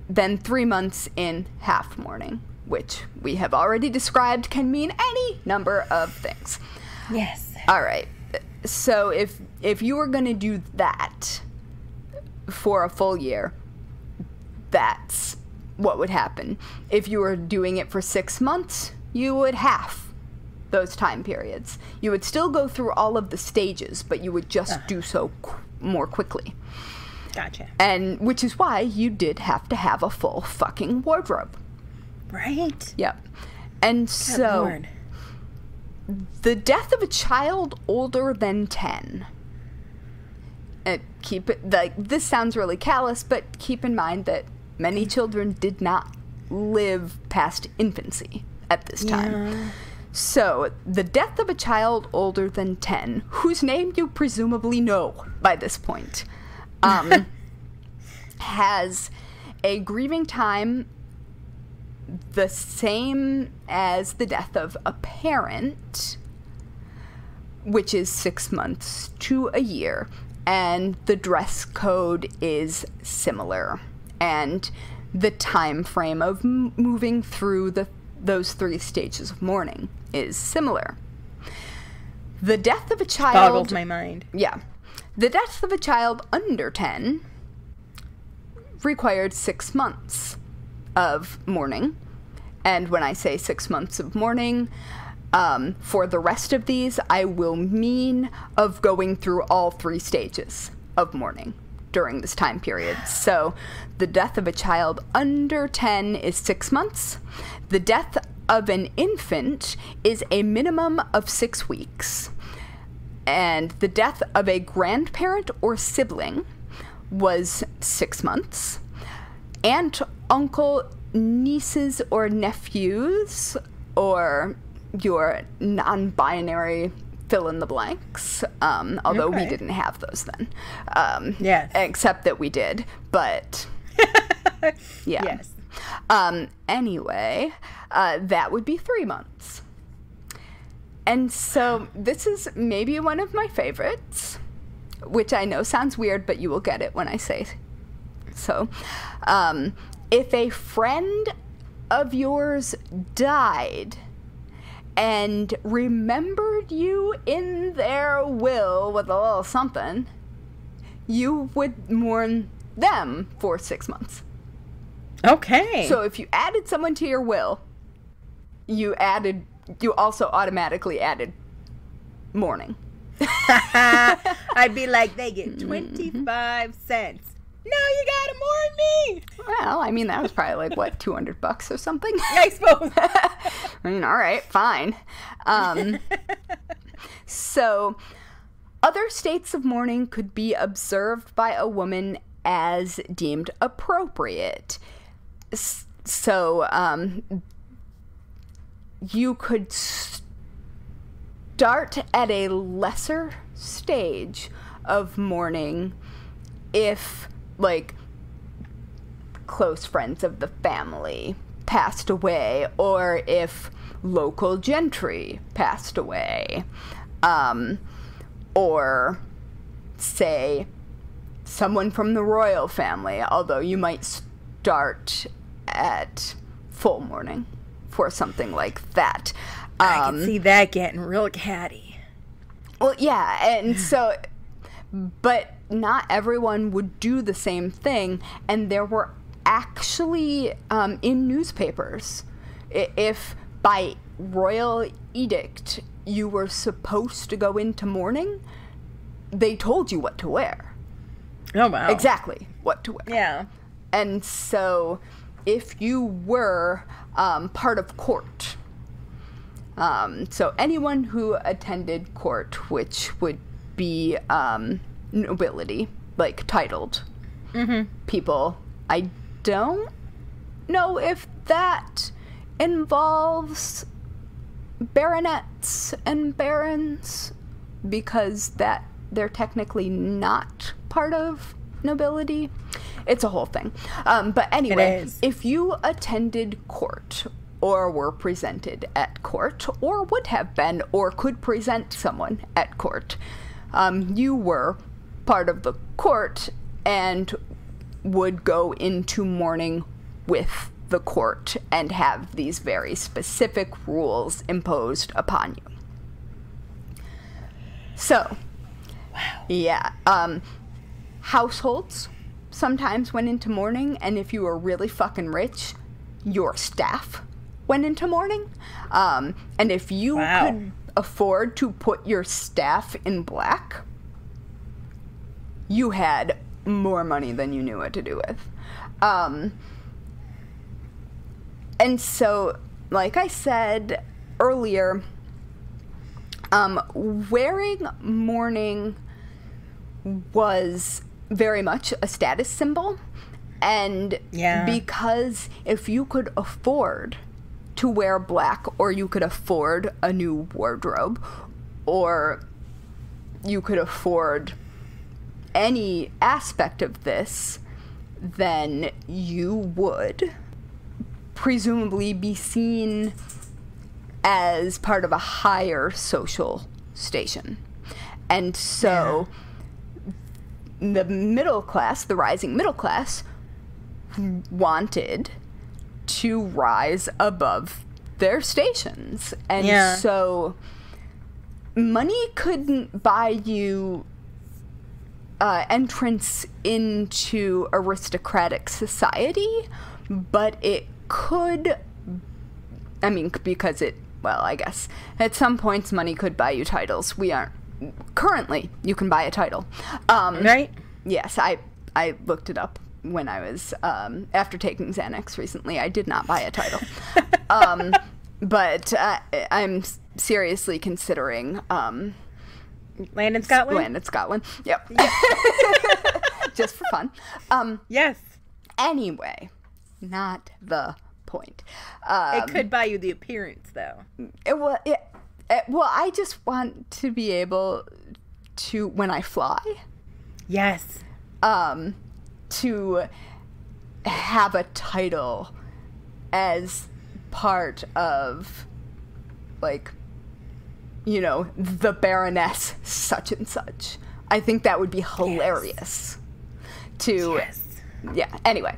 then 3 months in half mourning, which we have already described can mean any number of things. Yes. All right. So if you were going to do that for a full year, that's what would happen. If you were doing it for 6 months, you would half those time periods. You would still go through all of the stages, but you would just do so more quickly. Gotcha. And which is why you did have to have a full fucking wardrobe. Right. Yep. And Good so Lord. the death of a child older than 10. Keep it like this sounds really callous, but keep in mind that many children did not live past infancy at this time. Yeah. So, the death of a child older than 10, whose name you presumably know by this point, has a grieving time the same as the death of a parent, which is 6 months to a year, and the dress code is similar, and the time frame of moving through those 3 stages of mourning is similar. The death of a child... Boggles my mind. Yeah. The death of a child under 10 required 6 months of mourning. And when I say 6 months of mourning, for the rest of these, I will mean of going through all 3 stages of mourning during this time period. So the death of a child under 10 is 6 months. The death of an infant is a minimum of 6 weeks. And the death of a grandparent or sibling was 6 months. Aunt, uncle, nieces or nephews, or your non-binary fill-in-the-blanks, although we didn't have those then. Yes. Except that we did, but... yeah. Yes. Anyway, that would be 3 months. And so this is maybe one of my favorites, which I know sounds weird, but you will get it when I say so. If a friend of yours died and remembered you in their will with a little something, you would mourn them for 6 months. Okay. So if you added someone to your will, you also automatically added mourning. I'd be like, they get 25 cents. No, you gotta mourn me. Well, I mean, that was probably like, what, $200 or something? I suppose. I mean, all right, fine. So, other states of mourning could be observed by a woman as deemed appropriate. So, you could start at a lesser stage of mourning if, like, close friends of the family passed away, or if local gentry passed away, or, say, someone from the royal family, although you might start at full mourning for something like that. I can see that getting real catty. Well, yeah, and so, but not everyone would do the same thing, and there were actually, in newspapers, if by royal edict you were supposed to go into mourning, they told you what to wear. Oh, wow. Exactly what to wear. Yeah. And so, if you were part of court, so anyone who attended court, which would be nobility, like titled people, I don't know if that involves baronets and barons, because that they're technically not part of nobility. It's a whole thing. But anyway, if you attended court, or were presented at court, or would have been, or could present someone at court, you were part of the court and would go into mourning with the court and have these very specific rules imposed upon you. So, wow. Yeah, households sometimes went into mourning, and if you were really fucking rich, your staff went into mourning. And if you could afford to put your staff in black, you had more money than you knew what to do with. And so, like I said earlier, wearing mourning was very much a status symbol. And because if you could afford to wear black, or you could afford a new wardrobe, or you could afford any aspect of this, then you would presumably be seen as part of a higher social station. And so the middle class, the rising middle class, wanted to rise above their stations. And so money couldn't buy you entrance into aristocratic society, but it could, I mean, because it, well, I guess at some points money could buy you titles. We aren't currently, you can buy a title. Right? Yes, I looked it up when I was, after taking Xanax recently. I did not buy a title. But I'm seriously considering Land in Scotland? Land in Scotland. Yep. Just for fun. Yes. Anyway, not the point. It could buy you the appearance, though. Well, I just want to be able to, when I fly. Yes. To have a title as part of, like, you know, the Baroness such and such. I think that would be hilarious. Yeah, anyway.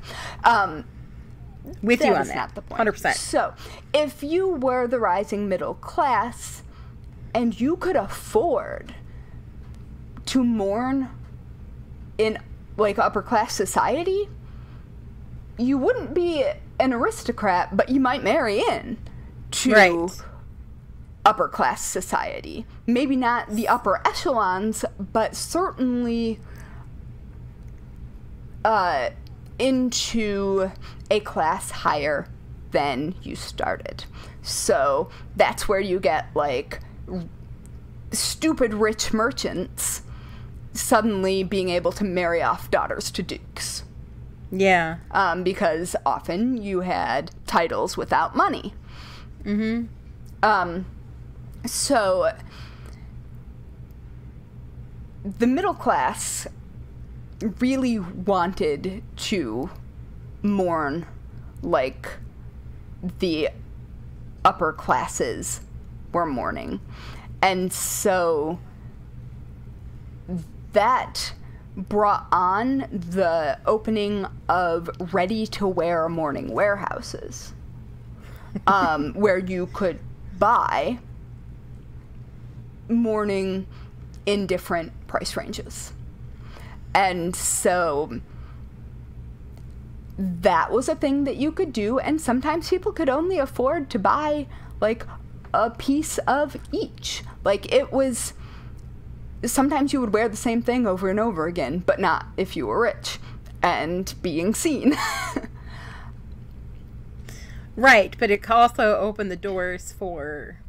With you on that. Not the point. 100%. So, if you were the rising middle class and you could afford to mourn in, like, upper class society, you wouldn't be an aristocrat, but you might marry in to upper class society. Maybe not the upper echelons, but certainly into a class higher than you started. So that's where you get, like, stupid rich merchants suddenly being able to marry off daughters to dukes. Yeah. Because often you had titles without money. So the middle class really wanted to mourn like the upper classes were mourning. And so that brought on the opening of ready-to-wear mourning warehouses, where you could buy mourning in different price ranges. And so that was a thing that you could do, and sometimes people could only afford to buy, like, a piece of each. Like, it was... Sometimes you would wear the same thing over and over again, but not if you were rich and being seen. Right, but it also opened the doors for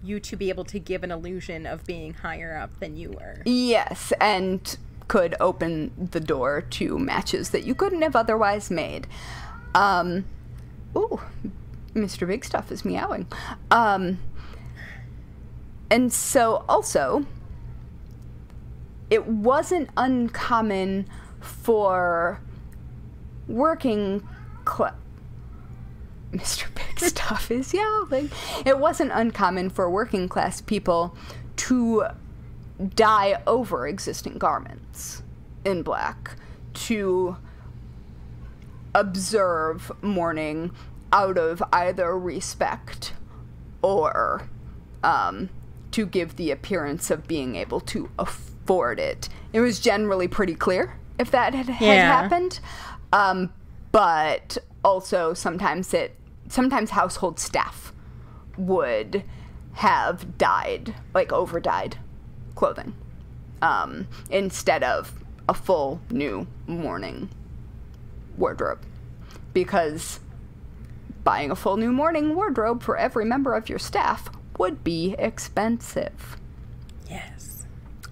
you to be able to give an illusion of being higher up than you were. Yes, and could open the door to matches that you couldn't have otherwise made. Ooh, Mr. Big Stuff is meowing. And so also, it wasn't uncommon for working Mr. Big Stuff is yowling. It wasn't uncommon for working class people to dye over existing garments in black to observe mourning out of either respect or to give the appearance of being able to afford it. It was generally pretty clear if that had happened, but also sometimes it sometimes household staff would have dyed, like over-dyed clothing, instead of a full new mourning wardrobe. Because buying a full new mourning wardrobe for every member of your staff would be expensive. Yes.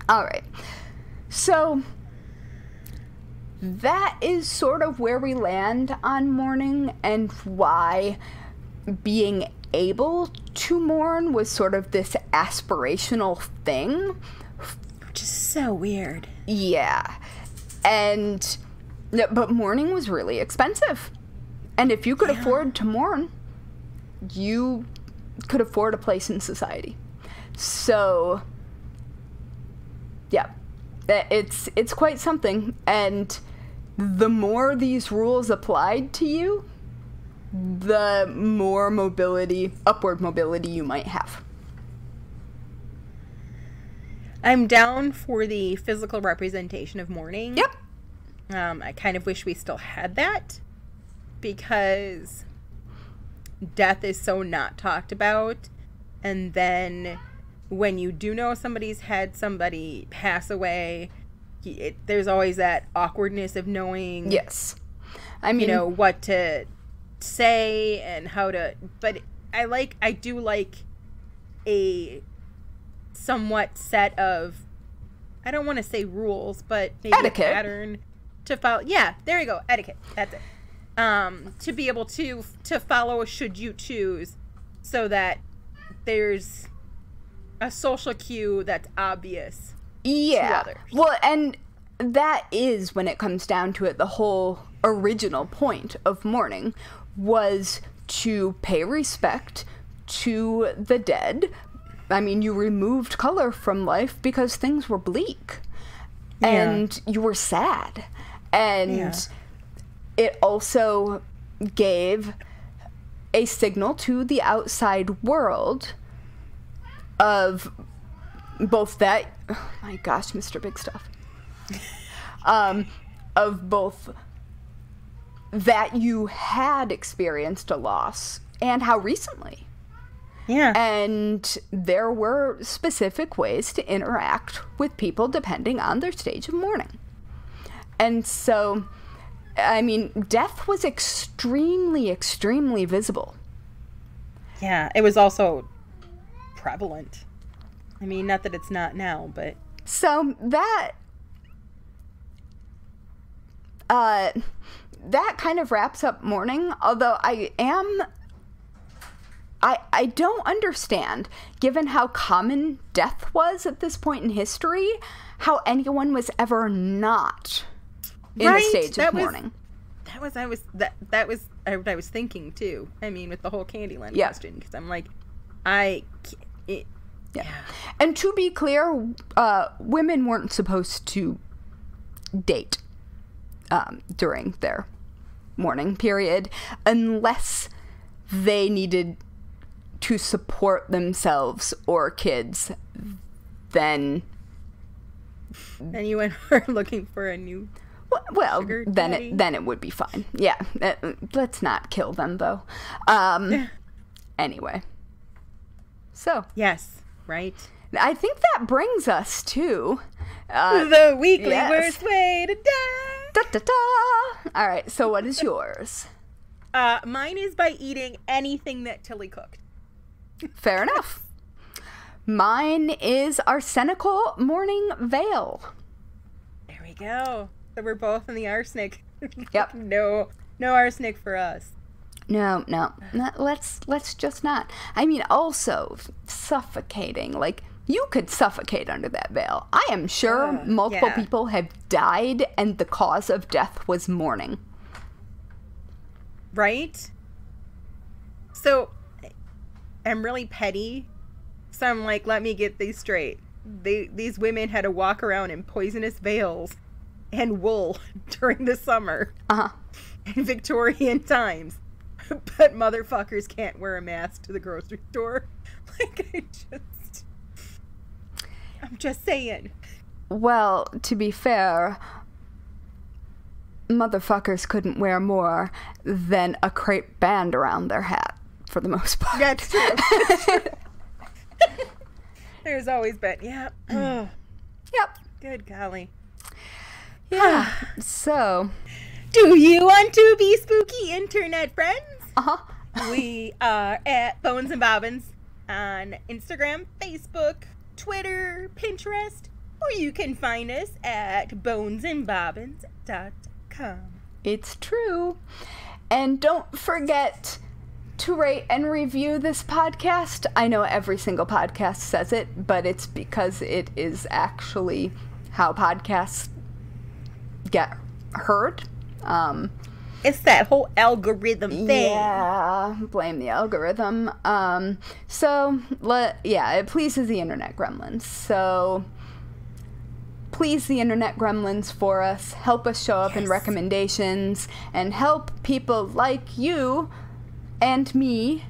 All right. So that is sort of where we land on mourning, and why being able to mourn was sort of this aspirational thing. Which is so weird. Yeah. But mourning was really expensive. And if you could afford to mourn, you could afford a place in society. So, yeah, it's quite something. And the more these rules applied to you, the more upward mobility you might have. I'm down for the physical representation of mourning. Yep. I kind of wish we still had that, because death is so not talked about. And then when you do know somebody's had somebody pass away, there's always that awkwardness of knowing, yes, I mean, what to say and how to. But I do like a somewhat set of, I don't want to say rules, but maybe etiquette. A pattern to follow. Yeah, there you go, etiquette. That's it. To be able to follow should you choose, so that there's a social cue that's obvious. Yeah. To others. Well, and that is, when it comes down to it, the whole original point of mourning was to pay respect to the dead. I mean, you removed color from life because things were bleak. Yeah. And you were sad. And it also gave a signal to the outside world of both that, oh my gosh, Mr. Big Stuff, of both that you had experienced a loss and how recently. Yeah. And there were specific ways to interact with people depending on their stage of mourning. And so, I mean, death was extremely, extremely visible. Yeah, it was also prevalent. I mean, not that it's not now, but... So that kind of wraps up mourning, although I don't understand, given how common death was at this point in history, how anyone was ever not in a stage of mourning. That was what I was thinking too. I mean, with the whole Candyland question, because I'm like, yeah. And to be clear, women weren't supposed to date during their mourning period unless they needed to support themselves or kids. Then you were looking for a new. Well, then it would be fine. Yeah, let's not kill them though. Anyway, so yes. Right. I think that brings us to the weekly worst way to die. Da, da, da. All right. So what is yours? Mine is by eating anything that Tilly cooked. Fair enough. Mine is arsenical morning veil. There we go. So we're both in the arsenic. Yep. No arsenic for us. No, let's just not. I mean, also suffocating. Like, you could suffocate under that veil. I am sure multiple people have died and the cause of death was mourning. Right? So, I'm really petty. So I'm like, let me get these straight. These women had to walk around in poisonous veils and wool during the summer. In Victorian times. But motherfuckers can't wear a mask to the grocery store. Like, I'm just saying. Well, to be fair, motherfuckers couldn't wear more than a crepe band around their hat, for the most part. That's true. There's always been, yeah. Oh, Yep. good golly. Yeah. So, Do you want to be spooky internet friends? uh-huh. We are at Bones and Bobbins on Instagram, Facebook, Twitter, Pinterest, or you can find us at bonesandbobbins.com. It's true. And don't forget to rate and review this podcast. I know every single podcast says it, but it's because it is actually how podcasts get heard. It's that whole algorithm thing. Yeah, blame the algorithm. It pleases the internet gremlins. So please the internet gremlins for us. Help us show up in recommendations and help people like you and me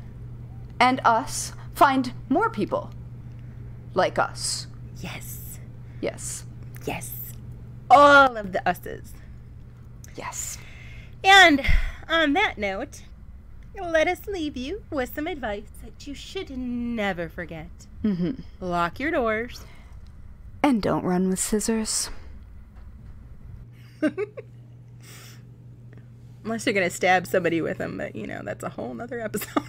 and us find more people like us. Yes. Yes. Yes. All of the us's. Yes. And on that note, let us leave you with some advice that you should never forget. Mm-hmm. Lock your doors. And don't run with scissors. Unless you're going to stab somebody with them, but that's a whole nother episode.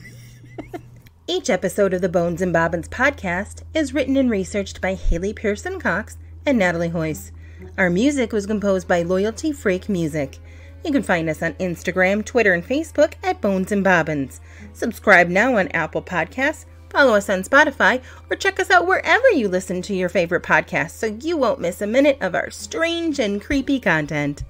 Each episode of the Bones and Bobbins podcast is written and researched by Haley Pearson Cox and Natalie Hoyce. Our music was composed by Loyalty Freak Music. You can find us on Instagram, Twitter, and Facebook at Bones and Bobbins. Subscribe now on Apple Podcasts, follow us on Spotify, or check us out wherever you listen to your favorite podcasts so you won't miss a minute of our strange and creepy content.